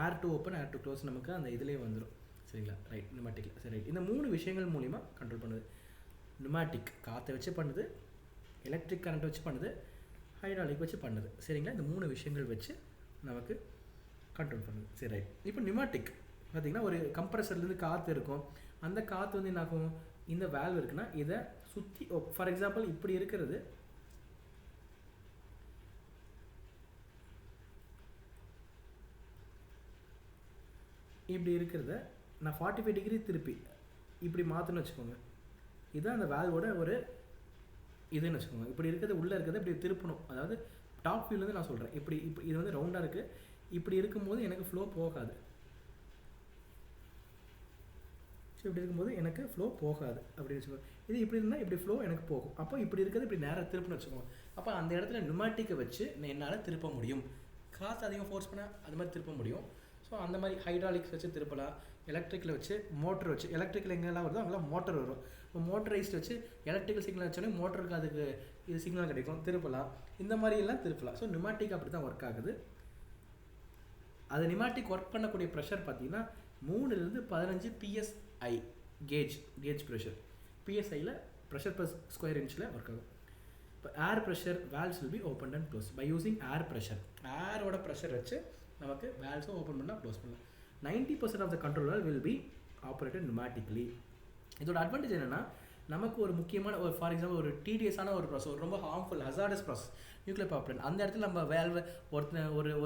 ஏர் to open, air to close நமக்கு அந்த இதுலேயே வந்துடும், சரிங்களா? ரைட், நுமாட்டிக்கில். சரி, ரைட். இந்த 3 விஷயங்கள் மூலிமா கண்ட்ரோல் பண்ணுது. நுமாட்டிக் காற்றை வச்சு பண்ணுது, எலக்ட்ரிக் கரண்ட் வச்சு பண்ணுது, ஹைட்ராலிக் வச்சு பண்ணுது, சரிங்களா? இந்த 3 விஷயங்கள் வச்சு நமக்கு கண்ட்ரோல் பண்ணுது. சரி, ரைட். இப்போ நியூமாட்டிக் பார்த்திங்கன்னா ஒரு கம்ப்ரஸர்லேருந்து காற்று இருக்கும். அந்த காற்று வந்து என்ன ஆகும், இந்த வேல்வ் இருக்குன்னா இதை சுற்றி, ஃபார் எக்ஸாம்பிள் இப்படி இருக்கிறது இப்படி இருக்கிறத நான் 45 டிகிரி திருப்பி இப்படி மாற்றணும்னு வச்சுக்கோங்க. இதுதான் அந்த வேல்வோட ஒரு இதுன்னு வச்சுக்கோங்க. இப்படி இருக்கிறது உள்ளே இருக்கிறத இப்படி திருப்பணும். அதாவது டாப் வியூலேருந்து நான் சொல்கிறேன். இப்படி இது வந்து ரவுண்டாக இருக்குது. இப்படி இருக்கும்போது எனக்கு ஃப்ளோ போகாது. ஸோ இப்படி இருக்கும்போது எனக்கு ஃப்ளோ போகாது அப்படின்னு வச்சுக்கோங்க. இது இப்படி இருந்தால் இப்படி ஃப்ளோ எனக்கு போகும். அப்போ இப்படி இருக்கிறது இப்படி நேராக திருப்பணும்னு வச்சுக்கோங்க. அப்போ அந்த இடத்துல நுமாட்டிக்கை வச்சு என்னால் திருப்ப முடியும். காற்று அதிகம் ஃபோர்ஸ் பண்ணால் அது மாதிரி திருப்ப முடியும். ஸோ அந்த மாதிரி ஹைட்ராலிக்ஸ் வச்சு திருப்பலாம். எலக்ட்ரிக்கில் வச்சு, மோட்டர் வச்சு, எலக்ட்ரிக்கல் எங்கெல்லாம் வருதோ அங்கெல்லாம் மோட்டர் வரும். இப்போ மோட்டரைஸ்ட் வச்சு எலக்ட்ரிக்கல் சிக்னல் வச்சோன்னே மோட்டருக்கு அதுக்கு இது சிக்னல் கிடைக்கும், திருப்பலாம். இந்த மாதிரியெல்லாம் திருப்பலாம். ஸோ நியூமாட்டிக் அப்படி தான் ஒர்க் ஆகுது. அது நியூமாட்டிக் ஒர்க் பண்ணக்கூடிய ப்ரெஷர் பார்த்தீங்கன்னா 3லேருந்து 15 PSI கேஜ் ப்ரெஷர். PSIயில் ப்ரெஷர் பர் ஸ்கொயர் இன்ச்சில் ஒர்க் ஆகும். இப்போ air pressure valves will be open and close by using air pressure. ஏரோட ப்ரெஷர் வச்சு நமக்கு வேல்வ்ஸும் ஓப்பன் பண்ணால் க்ளோஸ் பண்ணலாம். 90% of the control valve will be operated pneumatically. இதோட அட்வான்டேஜ் என்னென்னா, நமக்கு ஒரு முக்கியமான ஒரு ஃபார் எக்ஸாம்பிள் ஒரு டிடிஎஸான ஒரு ப்ராசஸ், ரொம்ப harmful hazardous process, nuclear power plant, அந்த இடத்துல நம்ம வேல்வ்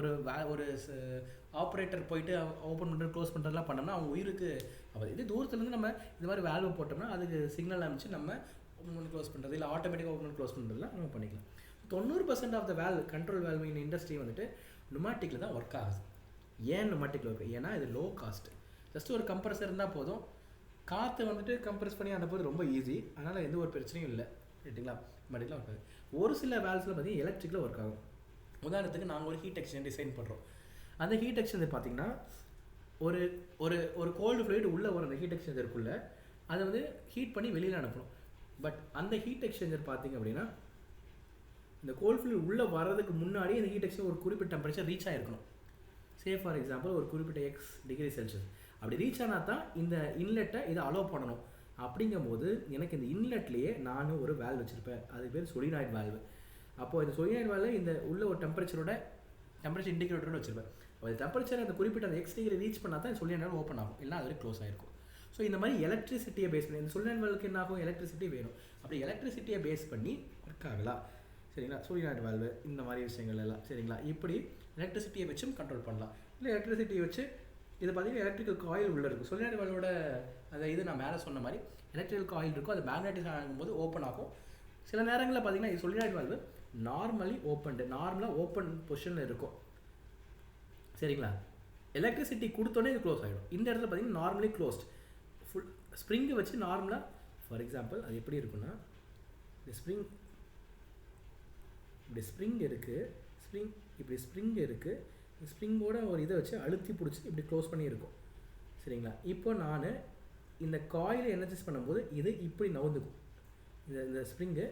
ஒரு ஆப்ரேட்டர் போயிட்டு ஓப்பன் பண்ணுறது க்ளோஸ் பண்ணுறதுலாம் பண்ணோம்னா அவங்க உயிருக்கு அப்போ இது தூரத்துலேருந்து நம்ம இது மாதிரி வேல்வ் போட்டோம்னா அதுக்கு சிக்னல் அமைச்சு நம்ம ஓப்பன் பண்ணி க்ளோஸ் பண்ணுறது, இல்லை ஆட்டோமேட்டிக்காக ஓப்பன் பண்ணி க்ளோஸ் பண்ணுறதுலாம் நம்ம பண்ணிக்கலாம். 90% of the control valve in industry வந்துட்டு நுமாட்டிக்கில் தான் ஒர்க் ஆகுது. ஏன் நுமாட்டிக்கில் ஒர்க்? ஏன்னா இது லோ காஸ்ட். ஜஸ்ட் ஒரு கம்ப்ரஸர் இருந்தால் போதும், காற்றை வந்துட்டு கம்ப்ரெஸ் பண்ணி அனுப்புறது ரொம்ப ஈஸி. அதனால் எந்த ஒரு பிரச்சனையும் இல்லை, ரைட்டுங்களா? நுமாட்டிக்கில் ஒர்க் ஆகுது. ஒரு சில வேல்வ்ஸில் பார்த்தீங்கன்னா எலக்ட்ரிக்கில் ஒர்க் ஆகும். உதாரணத்துக்கு நாங்கள் ஒரு ஹீட் எக்ஸ்சேஞ்சர் டிசைன் பண்ணுறோம். அந்த ஹீட் எக்ஸ்சேஞ்சர் பார்த்தீங்கன்னா ஒரு ஒரு ஒரு கோல்டு ஃப்ளூயிட் உள்ளே வரும். அந்த ஹீட் எக்ஸ்சேஞ்சருக்குள்ளே அதை வந்து ஹீட் பண்ணி வெளியில் அனுப்பணும். பட் அந்த ஹீட் எக்ஸ்சேஞ்சர் பார்த்திங்க அப்படின்னா இந்த கோல்டு ஃப்ளூயிட் உள்ளே வர்றதுக்கு முன்னாடி இந்த ஹீட் எக்ஸ்சேஞ்சர் ஒரு குறிப்பிட்ட டெம்பரேச்சர் ரீச் ஆகிருக்கணும். சே ஃபார் எக்ஸாம்பிள் ஒரு குறிப்பிட்ட X°C. அப்படி ரீச் ஆனால் தான் இந்த இன்லெட்டை இதை அலோவ் பண்ணணும். அப்படிங்கும்போது எனக்கு இந்த இன்லெட்லேயே நானும் ஒரு வேல்வ் வச்சுருப்பேன். அது பேர் சொலினாய்டு வேல்வு. அப்போது இந்த சொலினாய்டு வேல்வு இந்த உள்ள ஒரு டெம்பரேச்சர் இண்டிகேட்டரோட வச்சுருப்பேன். அது டெம்பரேச்சர் அந்த குறிப்பிட்ட அந்த X டிகிரி ரீச் பண்ணால் தான் சொலினாய்டு ஓப்பன் ஆகும், இல்லை அது க்ளோஸ் ஆகிருக்கும். ஸோ இந்த மாதிரி எலக்ட்ரிசிட்டியை பேஸ் பண்ணி இந்த சொலினாய்டு வேல்வுக்கு என்ன ஆகும், எலக்ட்ரிசிட்டி வேணும். அப்படி எலக்ட்ரிசிட்டியை பேஸ் பண்ணி ஒர்க் ஆகலாம், சரிங்களா? சொலினாய்டு வேல்வு இந்த மாதிரி விஷயங்கள் எல்லாம், சரிங்களா? இப்படி எலக்ட்ரிசிட்டியை வச்சும் கண்ட்ரோல் பண்ணலாம். இல்லை எலக்ட்ரிசிட்டியை வச்சு இது பார்த்தீங்கன்னா எலக்ட்ரிக்கல் காயில் உள்ளே இருக்கும். சொலினாய்டு வேல்வோட அந்த இது நான் மேலே சொன்ன மாதிரி எலக்ட்ரிக்கல் காயில் இருக்கும். அது மேக்னெட்டிக் ஆகும்போது ஓப்பன் ஆகும். சில நேரங்களில் பார்த்தீங்கன்னா இது சொலினாய்டு வேல்வு நார்மலாக ஓப்பன் பொசிஷனில் இருக்கும், சரிங்களா? எலக்ட்ரிசிட்டி கொடுத்தோன்னே இது க்ளோஸ் ஆகிடும். இந்த இடத்துல பார்த்தீங்கன்னா நார்மலி க்ளோஸ்ட் ஃபுல் ஸ்ப்ரிங்கை வச்சு நார்மலாக. ஃபார் எக்ஸாம்பிள் அது எப்படி இருக்குன்னா, இந்த ஸ்ப்ரிங் இருக்குது, ஸ்ப்ரிங்கோட ஒரு இதை வச்சு அழுத்தி பிடிச்சி இப்படி க்ளோஸ் பண்ணியிருக்கும், சரிங்களா? இப்போ நான் இந்த காயிலை எனர்ஜைஸ் பண்ணும்போது இது இப்படி நவுந்துக்கும். இந்த ஸ்ப்ரிங்கு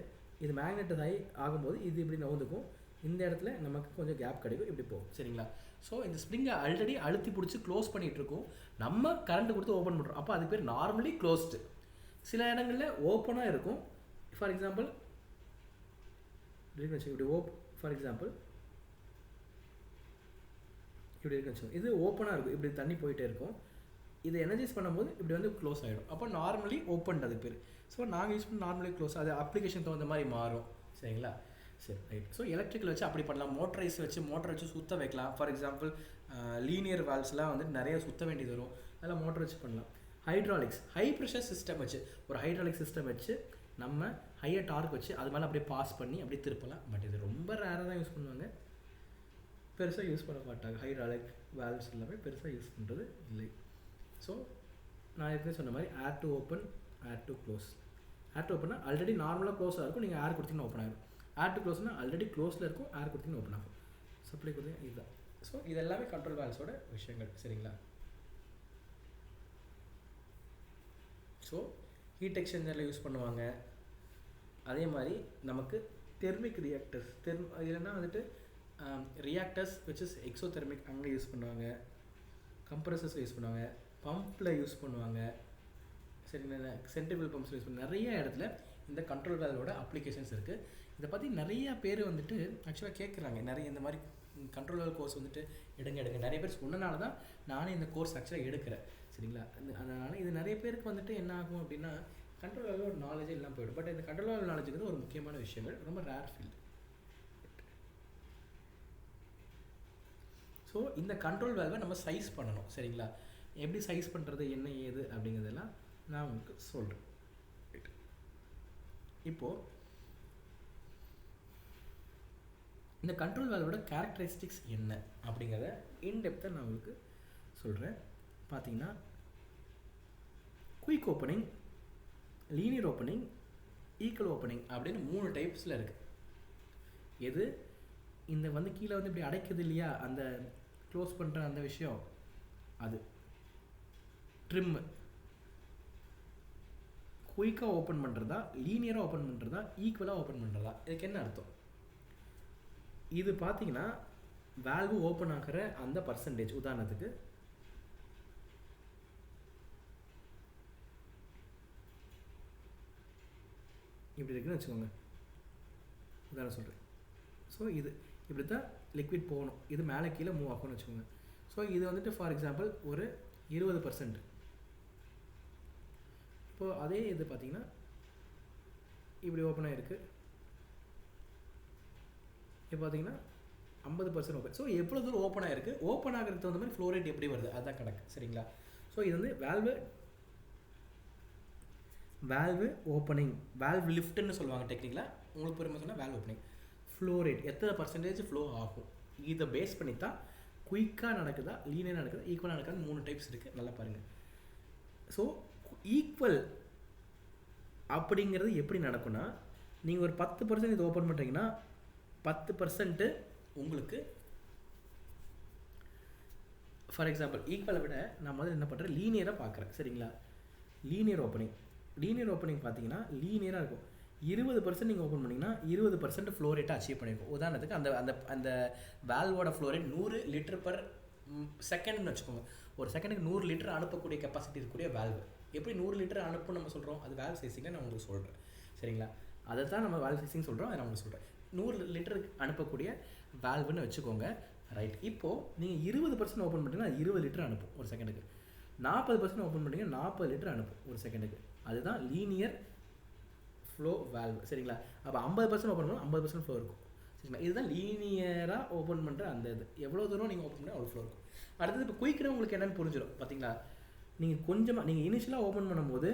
இது மேக்னெட்டைஸ் ஆகும்போது இது இப்படி நவுந்துக்கும். இந்த இடத்துல நமக்கு கொஞ்சம் கேப் கிடைக்கும், இப்படி போகும், சரிங்களா? ஸோ இந்த ஸ்ப்ரிங்கை ஆல்ரெடி அழுத்தி பிடிச்சி க்ளோஸ் பண்ணிகிட்ருக்கோம். நம்ம கரண்ட் கொடுத்து ஓப்பன் பண்ணுறோம். அப்போ அது பேர் நார்மலி க்ளோஸ்டு. சில இடங்களில் ஓப்பனாக இருக்கும். ஃபார் எக்ஸாம்பிள் இப்படி ஃபார் எக்ஸாம்பிள் இப்படி இருக்குன்னு வச்சுக்கோங்க. இது ஓப்பனாக இருக்கும், இப்படி தண்ணி போயிட்டே இருக்கும். இதை எனர்ஜைஸ் பண்ணும்போது இப்படி வந்து க்ளோஸ் ஆகிடும். அப்போ நார்மலி ஓப்பன் அது பேர். ஸோ நாங்கள் யூஸ் பண்ணி நார்மலி க்ளோஸ், அது அப்ளிகேஷன் தகுந்த மாதிரி மாறும், சரிங்களா? சரி, ரைட். ஸோ எலக்ட்ரிக்கல் வச்சு அப்படி பண்ணலாம். மோட்டரை வச்சு சுற்ற வைக்கலாம். ஃபார் எக்ஸாம்பிள் லீனியர் வால்வ்ஸ்லாம் வந்து நிறைய சுற்ற வேண்டியது வரும், அதெல்லாம் மோட்டர் வச்சு பண்ணலாம். ஹைட்ராலிக்ஸ் ஹை ப்ரெஷர் சிஸ்டம் வச்சு ஒரு ஹைட்ராலிக் சிஸ்டம் வச்சு நம்ம ஹையர் டார்க் வச்சு அது மேலே அப்படியே பாஸ் பண்ணி அப்படியே திருப்பலாம். பட் இது ரொம்ப ரேராக தான் யூஸ் பண்ணுவாங்க, பெருசாக யூஸ் பண்ண மாட்டாங்க. ஹைட்ராலிக் வேல்வ்ஸ் எல்லாமே பெருசாக யூஸ் பண்ணுறது இல்லை. ஸோ நான் ஏற்கனவே சொன்ன மாதிரி air to open, air to close. Air to ஓப்பன்னா ஆல்ரெடி நார்மலாக க்ளோஸாக இருக்கும், நீங்கள் ஏர் கொடுத்தீங்கன்னா ஓப்பன் ஆகிடும். ஏர் டு க்ளோஸ்னா ஆல்ரெடி க்ளோஸில் இருக்கும், ஏர் கொடுத்தீங்கன்னா ஓப்பன் ஆகும். சப்ளை கொடுத்தீங்கன்னா இதுதான். ஸோ இது எல்லாமே கண்ட்ரோல் வேல்ஸோட விஷயங்கள். சரிங்களா? ஸோ ஹீட் எக்ஸ்சேஞ்சரில் யூஸ் பண்ணுவாங்க. அதே மாதிரி நமக்கு தெர்மிக் ரியாக்டர்ஸ் இல்லைன்னா வந்துட்டு ரியாக்டர்ஸ் விச் இஸ் எக்ஸோதெர்மிக் அங்கே யூஸ் பண்ணுவாங்க. கம்ப்ரஸர்ஸில் யூஸ் பண்ணுவாங்க, பம்பில் யூஸ் பண்ணுவாங்க. சரிங்களா? சென்ட்ரிபிள் பம்ப்ஸில் யூஸ் பண்ணுவாங்க. நிறைய இடத்துல இந்த கண்ட்ரோல் வேல்வோட அப்ளிகேஷன்ஸ் இருக்குது. இதை பற்றி நிறைய பேர் வந்துட்டு ஆக்சுவலாக கேட்குறாங்க. நிறைய இந்த மாதிரி கண்ட்ரோல் வேல் கோர்ஸ் வந்துட்டு எடுங்க. நிறைய பேர் சொன்னனால தான் நானே இந்த கோர்ஸ் ஆக்சுவலாக எடுக்கிறேன். சரிங்களா? அதனால் இது நிறைய பேருக்கு வந்துட்டு என்ன ஆகும் அப்படின்னா கண்ட்ரோல் வேல்வ் ஒரு நாலேஜே இல்லாமல் போய்டும். பட் இந்த கண்ட்ரோல் வேல்வ் நாலேஜுக்கு ஒரு முக்கியமான விஷயங்கள், ரொம்ப ரேர் ஃபீல்டு. ஸோ இந்த கண்ட்ரோல் வேல்வை நம்ம சைஸ் பண்ணணும். சரிங்களா? எப்படி சைஸ் பண்ணுறது, என்ன ஏது அப்படிங்கிறதெல்லாம் நான் உங்களுக்கு சொல்கிறேன். இப்போது இந்த கண்ட்ரோல் வேல்வோட கேரக்டரிஸ்டிக்ஸ் என்ன அப்படிங்கிறத இன்டெப்த்தாக நான் உங்களுக்கு சொல்கிறேன். பார்த்தீங்கன்னா quick opening, linear opening, equal opening அப்படின்னு 3 டைப்ஸில் இருக்குது. எது இந்த வந்து கீழே வந்து இப்படி அடைக்குது இல்லையா, அந்த க்ளோஸ் பண்ணுற அந்த விஷயம், அது ட்ரிம்மு. குயிக்காக ஓப்பன் பண்ணுறதா, லீனியராக ஓப்பன் பண்ணுறதா, ஈக்குவலாக ஓப்பன் பண்ணுறதா, இதுக்கு என்ன அர்த்தம்? இது பார்த்தீங்கன்னா வேல்வு ஓப்பன் ஆகிற அந்த பர்சன்டேஜ். உதாரணத்துக்கு இப்படி இருக்குன்னு வச்சுக்கோங்க, உதாரணம் சொல்கிறேன். ஸோ இது இப்படி தான் லிக்விட் போகணும், இது மேலே கீழே மூவ் ஆகும்னு வச்சுக்கோங்க. ஸோ இது வந்துட்டு ஃபார் எக்ஸாம்பிள் ஒரு 20%. இப்போது அதே இது பார்த்தீங்கன்னா இப்படி ஓப்பன் ஆகிருக்கு, இப்போ பார்த்தீங்கன்னா 50% ஓப்பன். ஸோ எவ்வளோ தூரம் ஓப்பன் ஆகிருக்கு, ஓப்பன் ஆகிறதுக்கு தகுந்த மாதிரி ஃப்ளோ ரேட் எப்படி வருது, அதுதான் கணக்கு. சரிங்களா? ஸோ இது வந்து வேல்வு ஓப்பனிங், வேல்வ் லிஃப்ட்னு சொல்லுவாங்க டெக்னிக்கலாக. உங்களுக்கு புரியுமா சொன்னால் வேல்வ் ஓப்பனிங், ஃப்ளோ ரேட் எத்தனை பர்சன்டேஜ் ஃப்ளோ ஆகும், இதை பேஸ் பண்ணி தான் குயிக்காக நடக்குதா, லீனியராக நடக்குதா, ஈக்குவலாக நடக்குதா, 3 டைப்ஸ் இருக்குது. நல்லா பாருங்கள். ஸோ ஈக்குவல் அப்படிங்கிறது எப்படி நடக்கும்னா, நீங்கள் ஒரு 10% இது ஓப்பன் பண்ணுறீங்கன்னா 10% உங்களுக்கு ஃபார் எக்ஸாம்பிள் ஈக்குவலை விட நான் முதல்ல என்ன பண்ணுறேன், லீனியராக பார்க்குறேன். சரிங்களா? லீனியர் ஓப்பனிங் பார்த்தீங்கன்னா லீனியராக இருக்கும். 20% நீங்கள் ஓப்பன் பண்ணிங்கன்னா 20% ஃப்ளோ ரேட்டை அச்சீவ் பண்ணியிருக்கும். உதாரணத்துக்கு அந்த அந்த அந்த வேல்வோட ஃப்ளோ ரேட் 100 லிட்டர் பர் செகண்ட்னு வச்சுக்கோங்க. ஒரு செகண்டுக்கு 100 லிட்டர் அனுப்பக்கூடிய கெப்பாசிட்டி இருக்கக்கூடிய வேல்வு. எப்படி 100 லிட்டர் அனுப்புன்னு நம்ம சொல்கிறோம், அது வேல்வ் சைஸிங்கை நான் உங்களுக்கு சொல்கிறேன். சரிங்களா? அதை தான் நம்ம வேல்வ் சைஸிங் சொல்கிறோம், அதை நான் உங்களுக்கு சொல்கிறேன். 100 லிட்டருக்கு அனுப்பக்கூடிய வேல்வுன்னு வச்சுக்கோங்க. ரைட். இப்போது நீங்கள் 20% ஓப்பன் பண்ணிங்கன்னா அது 20 லிட்டர் அனுப்பும் ஒரு செகண்டுக்கு. 40% ஓப்பன் பண்ணிங்கன்னா 40 லிட்டர் அனுப்பும் ஒரு செகண்டுக்கு. அதுதான் லீனியர் ஃப்ளோ வேல்வ். சரிங்களா? அப்போ 50% ஓப்பன் பண்ணால் 50% ஃப்ளோ இருக்கும். சரிங்களா? இதுதான் லீனியராக ஓப்பன் பண்ணுற அந்த இது. எவ்வளோ தூரம் நீங்கள் ஓப்பன் பண்ணால் அவ்வளோ ஃப்ளோ இருக்கும். அடுத்தது இப்போ குயிக்னா உங்களுக்கு என்னென்னு புரிஞ்சிடும். பார்த்தீங்களா? நீங்கள் இனிஷியலாக ஓப்பன் பண்ணும்போது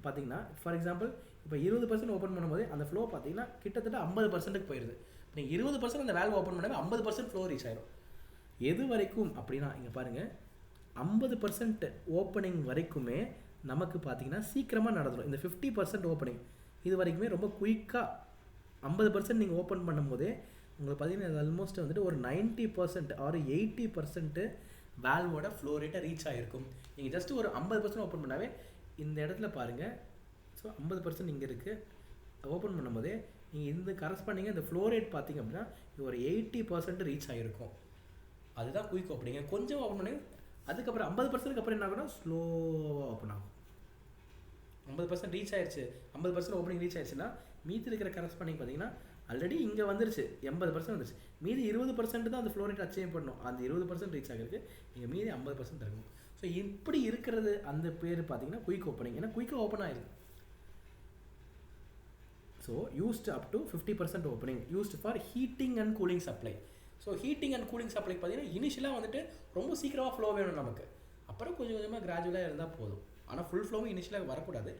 பார்த்தீங்கன்னா ஃபார் எக்ஸாம்பிள் இப்போ 20% ஓப்பன் பண்ணும்போது அந்த ஃப்ளோ பார்த்தீங்கன்னா கிட்டத்தட்ட 50%க்கு போயிடுது. நீங்கள் 20% அந்த வேல்வ் ஓப்பன் பண்ணாமல் 50% ஃப்ளோ ரீச் ஆயிடும். எது வரைக்கும் அப்படின்னா இங்கே பாருங்கள், 50% ஓப்பனிங் வரைக்குமே நமக்கு பார்த்தீங்கன்னா சீக்கிரமாக நடந்துடும். இந்த 50% ஓப்பனிங் இது வரைக்குமே ரொம்ப குயிக்காக 50% நீங்கள் ஓப்பன் பண்ணும்போதே உங்களுக்கு பார்த்தீங்கன்னா ஆல்மோஸ்ட் வந்துட்டு ஒரு 90% ஆர் 80% வேல்வோட ஃப்ளோ ரேட்டை ரீச் ஆகிருக்கும். நீங்கள் ஜஸ்ட் ஒரு 50% ஓப்பன் பண்ணாவே இந்த இடத்துல பாருங்கள். ஸோ 50% இங்கே இருக்குது. ஓப்பன் பண்ணும்போதே நீங்கள் இந்த கரஸ்பாண்டிங்க இந்த ஃப்ளோ ரேட் பார்த்தீங்க அப்படின்னா இது ஒரு 80% ரீச் ஆகிருக்கும். அதுதான் குயிக் ஓப்பனிங்க. கொஞ்சம் ஓப்பன் பண்ணி அதுக்கப்புறம் 50%க்கு அப்புறம் என்ன ஆகும்னா ஸ்லோவாக ஓப்பன் ஆகும். 50% ரீச் ஆயிடுச்சு, 50% ஓப்பனிங் ரீச் ஆயிடுச்சுன்னா மீதி இருக்கிற கரஸ்பாண்டிங் பார்த்தீங்கன்னா ஆல்ரெடி இங்கே வந்துருச்சு, 80% வந்துருச்சு. மீதி 20% தான் அந்த ஃப்ளோ ரேட் அச்சீவ் பண்ணணும். அந்த 20% ரீச் ஆகிருக்கு, நீங்கள் மீதி 50% இருக்கணும். ஸோ இப்படி இருக்கிறது அந்த பேர் பார்த்தீங்கன்னா குயிக் ஓப்பனிங். ஏன்னா குயிக்காக ஓப்பன் ஆயிருக்கு. So used up to 50% opening used for heating and cooling supply. So heating and cooling supply பார்த்தீங்கன்னா இனிஷியலாக வந்துட்டு ரொம்ப சீக்கிரமாக ஃப்ளோ வேணும் நமக்கு, அப்புறம் கொஞ்சம் கொஞ்சமாக கிராஜுவலாக இருந்தால் போதும். ஆனால் ஃபுல் ஃப்ளோவும் இனிஷியலாக வரக்கூடாது.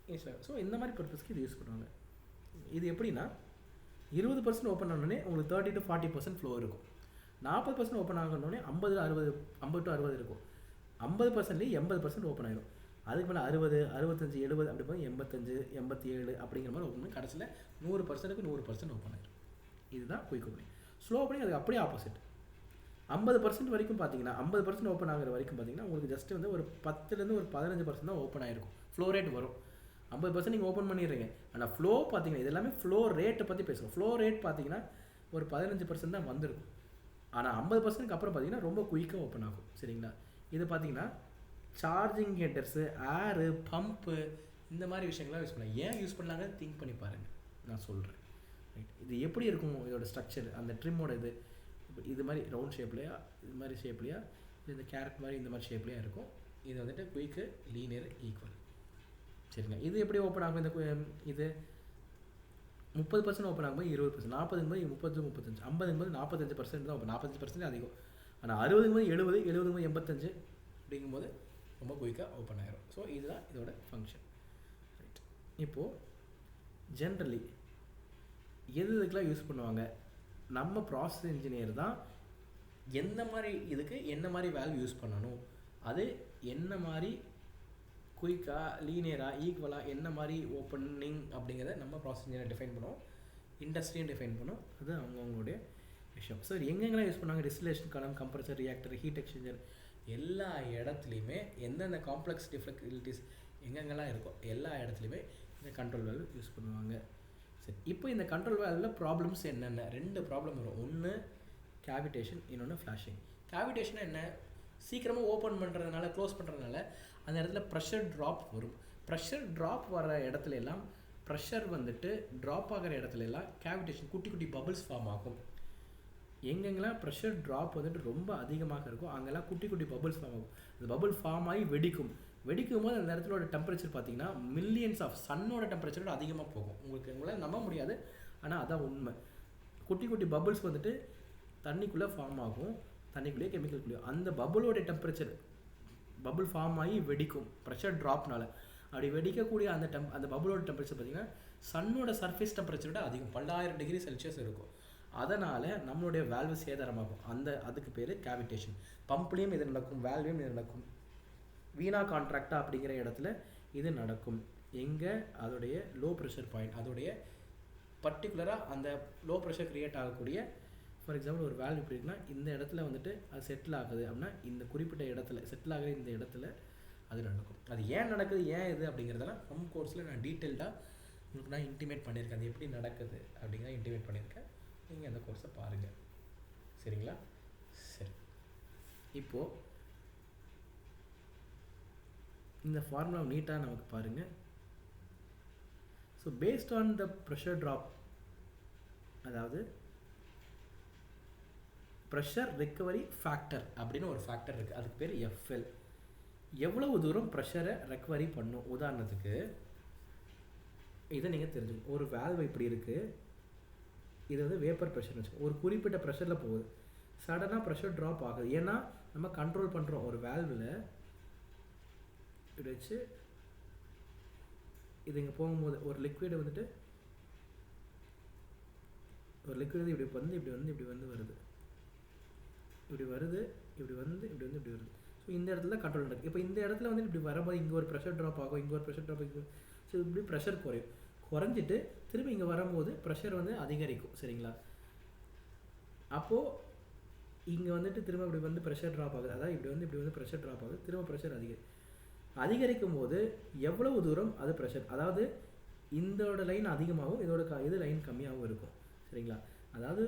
இனிஷியலாக ஸோ இந்த மாதிரி பர்பஸ்க்கு இது யூஸ் பண்ணுவாங்க. இது எப்படின்னா 20% ஓப்பன் ஆனோடனே உங்களுக்கு 30 to 40% ஃப்ளோ இருக்கும். 40% ஓப்பன் ஆகணுன்னே 50 to 60 இருக்கும். 50%லேயே 80% ஓப்பன் ஆகிடும். அதுக்கு மேலே 60, 65, 70 அப்படி போய் 85, 87 அப்படிங்கிற மாதிரி ஓப்பன் பண்ணி கடைசியில் 100%க்கு 100% ஓப்பன் ஆயிடும். இதுதான் குயிக் ஓப்பனிங். ஸ்லோ ஓப்பனிங் அதுக்கு அப்படியே ஆப்போசிட். 50% வரைக்கும் பார்த்தீங்கன்னா 50% ஓப்பன் ஆகிற வரைக்கும் பார்த்தீங்கன்னா உங்களுக்கு ஜஸ்ட் வந்து ஒரு 10லேருந்து ஒரு 15% தான் ஓப்பன் ஆகிருக்கும். ஃப்ளோ ரேட் வரும். 50% நீங்கள் ஓப்பன் பண்ணிடுறீங்க. ஆனால் ஃப்ளோ பார்த்தீங்கன்னா இது எல்லாமே ஃப்ளோ ரேட்டை பற்றி பேசுகிறோம். ஃப்ளோ ரேட் பார்த்தீங்கன்னா ஒரு 15% தான் வந்திருக்கும். ஆனால் 50%க்கு அப்புறம் பார்த்தீங்கன்னா ரொம்ப குயிக்காக ஓப்பன் ஆகும். சரிங்களா? இது பார்த்தீங்கன்னா சார்ஜிங் ஹெட்டர்ஸு, ஏரு, பம்ப்பு இந்த மாதிரி விஷயங்கள்லாம் யூஸ் பண்ணலாம். ஏன் யூஸ் பண்ணலாங்கன்னு திங்க் பண்ணி பாருங்கள், நான் சொல்கிறேன். ரைட், இது எப்படி இருக்கும் இதோட ஸ்ட்ரக்சர், அந்த ட்ரிம்மோட இது மாதிரி ரவுண்ட் ஷேப்லையா, இது மாதிரி ஷேப்லையா, இந்த கேரட் மாதிரி இந்த மாதிரி ஷேப்லையா இருக்கும். இது வந்துட்டு குயிக்கு, லீனியர், ஈக்குவல். சரிங்க, இது எப்படி ஓப்பன் ஆகும்? இது 30% ஓப்பன் ஆகும்போது 20%, 40ங்கும்போது 30, 35, 50ங்கும்போது 45% தான் ஓப்பன், 45% அதிகம். ஆனால் 60ங்கும்போது 70, 70ங்கும்போது 85 அப்படிங்கும்போது ரொம்ப குயிக்காக ஓப்பன் ஆகிரும். ஸோ இதுதான் இதோட ஃபங்க்ஷன். ரைட், இப்போது ஜென்ரலி இதுக்கெலாம் யூஸ் பண்ணுவாங்க. நம்ம ப்ராசஸ் இன்ஜினியர் தான் எந்த மாதிரி இதுக்கு என்ன மாதிரி வேல்யூ யூஸ் பண்ணணும், அது என்ன மாதிரி குயிக்காக, லீனியராக, ஈக்குவலாக என்ன மாதிரி ஓப்பனிங் அப்படிங்கிறத நம்ம ப்ராசஸ் இன்ஜினியர் டிஃபைன் பண்ணுவோம், இண்டஸ்ட்ரியும் டிஃபைன் பண்ணும். அது அவங்கவுங்களுடைய விஷயம். ஸோ எங்கெங்கெல்லாம் யூஸ் பண்ணாங்க? டிஸ்டிலேஷன் காலம், கம்ப்ரஸர், ரியாக்டர், ஹீட் எக்ஸ்சேஞ்சர், எல்லா இடத்துலையுமே எந்தெந்த காம்ப்ளெக்ஸ் டிஃபிகல்ட்டிஸ் எங்கெங்கெல்லாம் இருக்கோ எல்லா இடத்துலையுமே இந்த கண்ட்ரோல் வேல்வ் யூஸ் பண்ணுவாங்க. சரி, இப்போ இந்த கண்ட்ரோல் வேல்வில் ப்ராப்ளம்ஸ் என்னென்ன? 2 ப்ராப்ளம் வரும். ஒன்று கேவிடேஷன், இன்னொன்று ஃப்ளாஷிங். கேவிடேஷன் என்ன? சீக்கிரமாக ஓப்பன் பண்ணுறதுனால, க்ளோஸ் பண்ணுறதுனால அந்த இடத்துல ப்ரெஷர் ட்ராப் வரும். ப்ரெஷர் ட்ராப் வர இடத்துல எல்லாம், ப்ரெஷர் வந்துட்டு ட்ராப் ஆகிற இடத்துல எல்லாம் கேவிடேஷன், குட்டி குட்டி பபிள்ஸ் ஃபார்ம் ஆகும். எங்கெங்கெல்லாம் ப்ரெஷர் ட்ராப் வந்துட்டு ரொம்ப அதிகமாக இருக்கும் அங்கெல்லாம் குட்டி குட்டி பபிள்ஸ் ஃபார்ம் ஆகும். அந்த பபிள் ஃபார்ம் ஆகி வெடிக்கும். வெடிக்கும் போது அந்த இடத்துல டெம்பரேச்சர் பார்த்தீங்கன்னா மில்லியன்ஸ் ஆஃப் சன்னோட டெம்பரேச்சரோட அதிகமாக போகும். உங்களால் நம்ப முடியாது, ஆனால் அதான் உண்மை. குட்டி குட்டி பபிள்ஸ் வந்துட்டு தண்ணிக்குள்ளே ஃபார்ம் ஆகும், தண்ணிக்குள்ளேயே கெமிக்கல்குள்ளேயே. அந்த பபுளோட டெம்பரேச்சர், பபுள் ஃபார்ம் ஆகி வெடிக்கும் ப்ரெஷர் ட்ராப்னால. அப்படி வெடிக்கக்கூடிய அந்த பபுளோட டெம்பரேச்சர் பார்த்தீங்கன்னா சன்னோட சர்ஃபேஸ் டெம்பரேச்சரோட அதிகம், 10,000 டிகிரி செல்சியஸ் இருக்கும். அதனால் நம்மளுடைய வேல்வு சேதாரமாகும். அதுக்கு பேர் கேவிடேஷன். பம்ப்லேயும் இது நடக்கும், வேல்வையும் இது நடக்கும். வீணா கான்ட்ராக்டா அப்படிங்கிற இடத்துல இது நடக்கும். எங்கே? அதோடைய லோ ப்ரெஷர் பாயிண்ட், அதோடைய பர்டிகுலராக அந்த லோ ப்ரெஷர் க்ரியேட் ஆகக்கூடிய, ஃபார் எக்ஸாம்பிள் ஒரு வேல்வ் இப்படி இருக்குன்னா இந்த இடத்துல வந்துட்டு அது செட்டில் ஆகுது அப்படின்னா இந்த குறிப்பிட்ட இடத்துல செட்டில் ஆகுது, இந்த இடத்துல அது நடக்கும். அது ஏன் நடக்குது, ஏன் இது அப்படிங்கிறதெல்லாம் ஹோம் கோர்ஸில் நான் டீட்டெயில்டாக உங்களுக்கு நான் இன்டிமேட் பண்ணியிருக்கேன். அது எப்படி நடக்குது அப்படிங்கிறத இன்டிமேட் பண்ணியிருக்கேன். நீங்கள் அந்த கோர்ஸை பாருங்கள். சரிங்களா? சரி, இப்போது இந்த ஃபார்முலா நீட்டாக நமக்கு பாருங்கள். So based on the pressure drop, அதாவது ப்ரெஷர் ரெக்கவரி ஃபேக்டர் அப்படின்னு ஒரு ஃபேக்டர் இருக்குது, அதுக்கு பேர் எஃப்எல். எவ்வளவு தூரம் ப்ரெஷரை ரெக்கவரி பண்ணும்? உதாரணத்துக்கு இதை நீங்கள் தெரிஞ்சுக்கணும். ஒரு வேல்வ் இப்படி இருக்குது, இது வந்து வேப்பர் ப்ரெஷர்னு வச்சுக்கோங்க. ஒரு குறிப்பிட்ட ப்ரெஷரில் போகுது, சடனாக ப்ரெஷர் ட்ராப் ஆகுது. ஏன்னா நம்ம கண்ட்ரோல் பண்ணுறோம். ஒரு வேல்வில் இப்படி வச்சு இது இங்கே போகும்போது ஒரு லிக்விட் வந்துட்டு, ஒரு லிக்விட் இப்படி வந்து இப்படி வந்து இப்படி வந்து வருது, இப்படி வருது, இப்படி வந்து இப்படி வந்து இப்படி வருது. ஸோ இந்த இடத்துல கண்ட்ரோல் இருக்குது. இப்போ இந்த இடத்துல வந்து இப்படி வரும்போது இங்கே ஒரு ப்ரெஷர் ட்ராப் ஆகும், இங்கே ஒரு ப்ரெஷர் ட்ராப் ஆகும். ஸோ இப்படி ப்ரெஷர் குறையும். குறைஞ்சிட்டு திரும்பி இங்கே வரும்போது ப்ரெஷர் வந்து அதிகரிக்கும். சரிங்களா? அப்போது இங்கே வந்துட்டு திரும்ப இப்படி வந்து ப்ரெஷர் ட்ராப் ஆகுது, அதாவது இப்படி வந்து ப்ரெஷர் ட்ராப் ஆகுது, திரும்ப ப்ரெஷர் அதிகரிக்கும் போது எவ்வளவு தூரம் அது ப்ரெஷர், அதாவது இதோட லைன் அதிகமாகவும் இதோட இது லைன் கம்மியாகவும் இருக்கும். சரிங்களா? அதாவது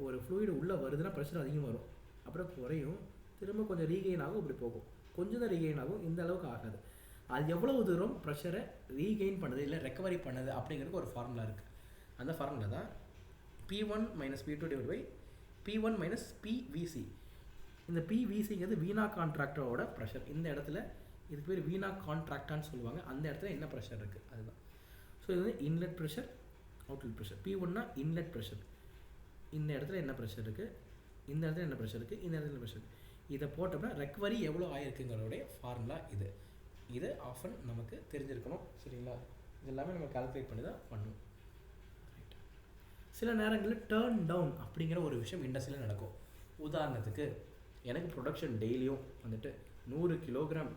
ஒரு ஃப்ளூயிடு உள்ளே வருதுன்னா ப்ரெஷர் அதிகமாக வரும், அப்புறம் குறையும், திரும்ப கொஞ்சம் ரீகெயின் ஆகும், இப்படி போகும், கொஞ்சம் தான் ரீகெயின் ஆகும், இந்த அளவுக்கு ஆகாது. அது எவ்வளவு தூரம் ப்ரெஷரை ரீகெயின் பண்ணுது இல்லை ரெக்கவரி பண்ணுது அப்படிங்கிறதுக்கு ஒரு ஃபார்முலா இருக்குது. அந்த ஃபார்முலா தான் P1 - P2 / P1 - PVC. இந்த PVCங்கிறது வீணா கான்ட்ராக்டரோட ப்ரெஷர். இந்த இடத்துல இதுக்கு பேர் வீணா கான்ட்ராக்டான்னு சொல்லுவாங்க. அந்த இடத்துல என்ன ப்ரெஷர் இருக்குது அதுதான். ஸோ இது வந்து இன்லெட் ப்ரெஷர், அவுட்லெட் ப்ரெஷர். P1னா இன்லெட் ப்ரெஷர், இந்த இடத்துல என்ன ப்ரெஷர் இருக்குது, இந்த இடத்துல என்ன ப்ரெஷர் இருக்குது, இந்த இடத்துல என்ன ப்ரெஷர் இருக்குது. இதை போட்டோம்னா ரெக்கவரி எவ்வளோ ஆயிருக்குங்கிறோடைய ஃபார்முலா இது. இது ஆஃபன் நமக்கு தெரிஞ்சிருக்கணும். சரிங்களா? இது எல்லாமே நம்ம கால்குலேட் பண்ணி தான் பண்ணணும். ரைட். சில நேரங்களில் டேர்ன் டவுன் அப்படிங்கிற ஒரு விஷயம் இண்டஸ்ட்ரியில் நடக்கும். உதாரணத்துக்கு எனக்கு ப்ரொடக்ஷன் டெய்லியும் வந்துட்டு 100 கிலோகிராம்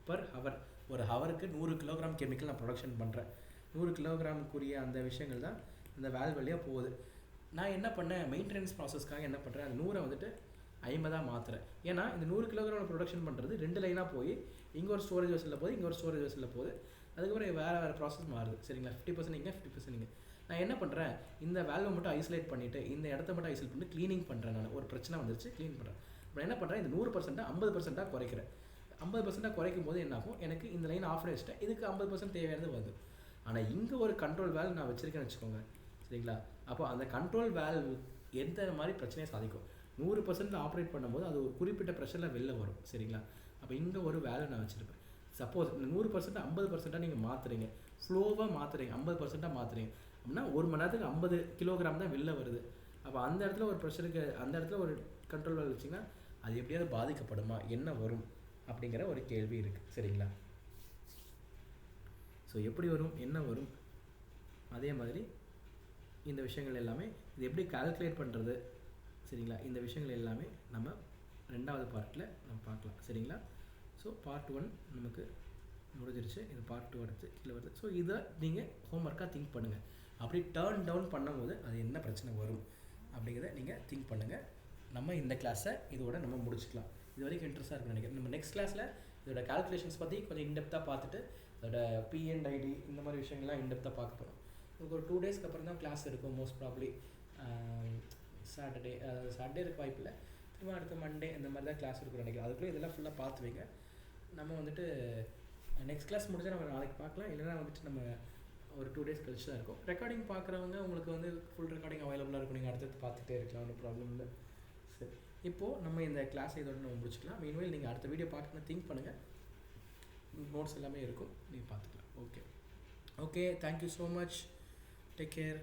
பர் ஹவர். ஒரு ஹவருக்கு 100 கிலோகிராம் கெமிக்கல் நான் ப்ரொடக்ஷன் பண்ணுறேன். 100 கிலோகிராமுக்குரிய அந்த விஷயங்கள் தான் இந்த வேல்வ் வழியாக போகுது. நான் என்ன பண்ணேன், மெயின்டெனன்ஸ் ப்ராசஸ்க்காக என்ன பண்ணுறேன், அந்த 100 வந்துட்டு 50 மாற்றுறேன். ஏன்னா இந்த 100 கிலோகிராம் ப்ரொடக்ஷன் பண்ணுறது 2 லைனாக போய் இங்கே ஒரு ஸ்டோரேஜ் வெசலில் போகுது, இங்கே ஒரு ஸ்டோரேஜ் வெசலில் போகுது. அதுக்கப்புறம் வேறு ப்ராசஸ் மாறுது. சரிங்களா, 50% இங்கே 50% இங்கே. நான் என்ன பண்ணுறேன், இந்த வேல்வை மட்டும் ஐசோலேட் பண்ணிவிட்டு இந்த இடத்த மட்டும் ஐசோலேட் பண்ணிட்டு க்ளீனிங் பண்ணுறேன். நான் ஒரு பிரச்சனை வந்துருச்சு, க்ளீன் பண்ணுறேன். இப்போ என்ன பண்ணுறேன், இந்த 100% 50% குறைக்கிறேன். 50% குறைக்கும் போது என்ன ஆகும், எனக்கு இந்த லைன் ஆஃப் வச்சுட்டேன், இதுக்கு 50% தேவையானது வருது. ஆனால் இங்கே ஒரு கண்ட்ரோல் வேல்வ் நான் வச்சுருக்கேன்னு வச்சுக்கோங்க. சரிங்களா, அப்போ அந்த கண்ட்ரோல் வேல்வ் எந்த மாதிரி பிரச்சனையை சாதிக்கும், 100% ஆப்ரேட் பண்ணும்போது அது ஒரு குறிப்பிட்ட ப்ரெஷரில் வெளில வரும். சரிங்களா, அப்போ இங்கே ஒரு வேல்வ் நான் வச்சுருப்பேன். சப்போஸ் இந்த 100% 50% நீங்கள் மாற்றுறீங்க, ஃப்ளோவாக மாற்றுறீங்க, 50% மாற்றுறீங்க அப்படின்னா 1 மணி நேரத்துக்கு 50 கிலோகிராம் தான் வெளில வருது. அப்போ அந்த இடத்துல ஒரு ப்ரெஷருக்கு, அந்த இடத்துல ஒரு கண்ட்ரோல் வேல்வ் வச்சிங்கன்னா அது எப்படியாவது பாதிக்கப்படுமா, என்ன வரும் அப்படிங்கிற ஒரு கேள்வி இருக்குது. சரிங்களா, ஸோ எப்படி வரும், என்ன வரும், அதே மாதிரி இந்த விஷயங்கள் எல்லாமே இது எப்படி கால்குலேட் பண்ணுறது. சரிங்களா, இந்த விஷயங்கள் எல்லாமே நம்ம 2வது பார்ட்டில் நம்ம பார்க்கலாம். சரிங்களா, ஸோ பார்ட் 1 நமக்கு முடிஞ்சிருச்சு. இது பார்ட் 2 அடுத்து கீழே வருது. ஸோ இதை நீங்கள் ஹோம்ஒர்க்காக திங்க் பண்ணுங்கள். அப்படி டர்ன் டவுன் பண்ணும்போது அது என்ன பிரச்சனை வரும் அப்படிங்கிறத நீங்கள் திங்க் பண்ணுங்கள். நம்ம இந்த கிளாஸை இதோட நம்ம முடிச்சுக்கலாம். இது வரைக்கும் இன்ட்ரெஸ்ட்டாக இருக்குன்னு நினைக்கிறேன். நம்ம நெக்ஸ்ட் கிளாஸில் இதோட கால்குலேஷன்ஸ் பற்றி கொஞ்சம் இன்டெப்த்தாக பார்த்துட்டு அதோட P&ID இந்த மாதிரி விஷயங்கள்லாம் இன்டெப்த்தாக பார்க்க போகிறோம். உங்களுக்கு ஒரு 2 டேஸ்க்கு அப்புறம் தான் கிளாஸ் இருக்கும். மோஸ்ட் ப்ராப்ளி சாட்டர்டே இருக்க வாய்ப்பு இல்லை. திரும்ப அடுத்த மண்டே இந்த மாதிரி தான் கிளாஸ் இருக்குன்னு நினைக்கிறேன். அதுக்குள்ளே இதெல்லாம் ஃபுல்லாக பார்த்து வைங்க. நம்ம வந்துட்டு நெக்ஸ்ட் கிளாஸ் முடிஞ்சால் நம்ம நாளைக்கு பார்க்கலாம். இல்லைனா வந்துட்டு நம்ம ஒரு 2 டேஸ் கழிச்சு தான் இருக்கும். ரெக்கார்டிங் பார்க்குறவங்க உங்களுக்கு வந்து ஃபுல் ரெக்கார்டிங் அவைலபிளாக இருக்கும். நீங்கள் அடுத்தது பார்த்துட்டே இருக்கலாம், ஒன்றும் ப்ராப்ளம் இல்லை. சரி, இப்போது நம்ம இந்த கிளாஸை இதோட நம்ம முடிச்சுக்கலாம். மீன்வேல் நீங்கள் அடுத்த வீடியோ பார்க்கணும் திங்க் பண்ணுங்கள். நோட்ஸ் எல்லாமே இருக்கும், நீங்கள் பார்த்துக்கலாம். Okay, thank you so much. Take care.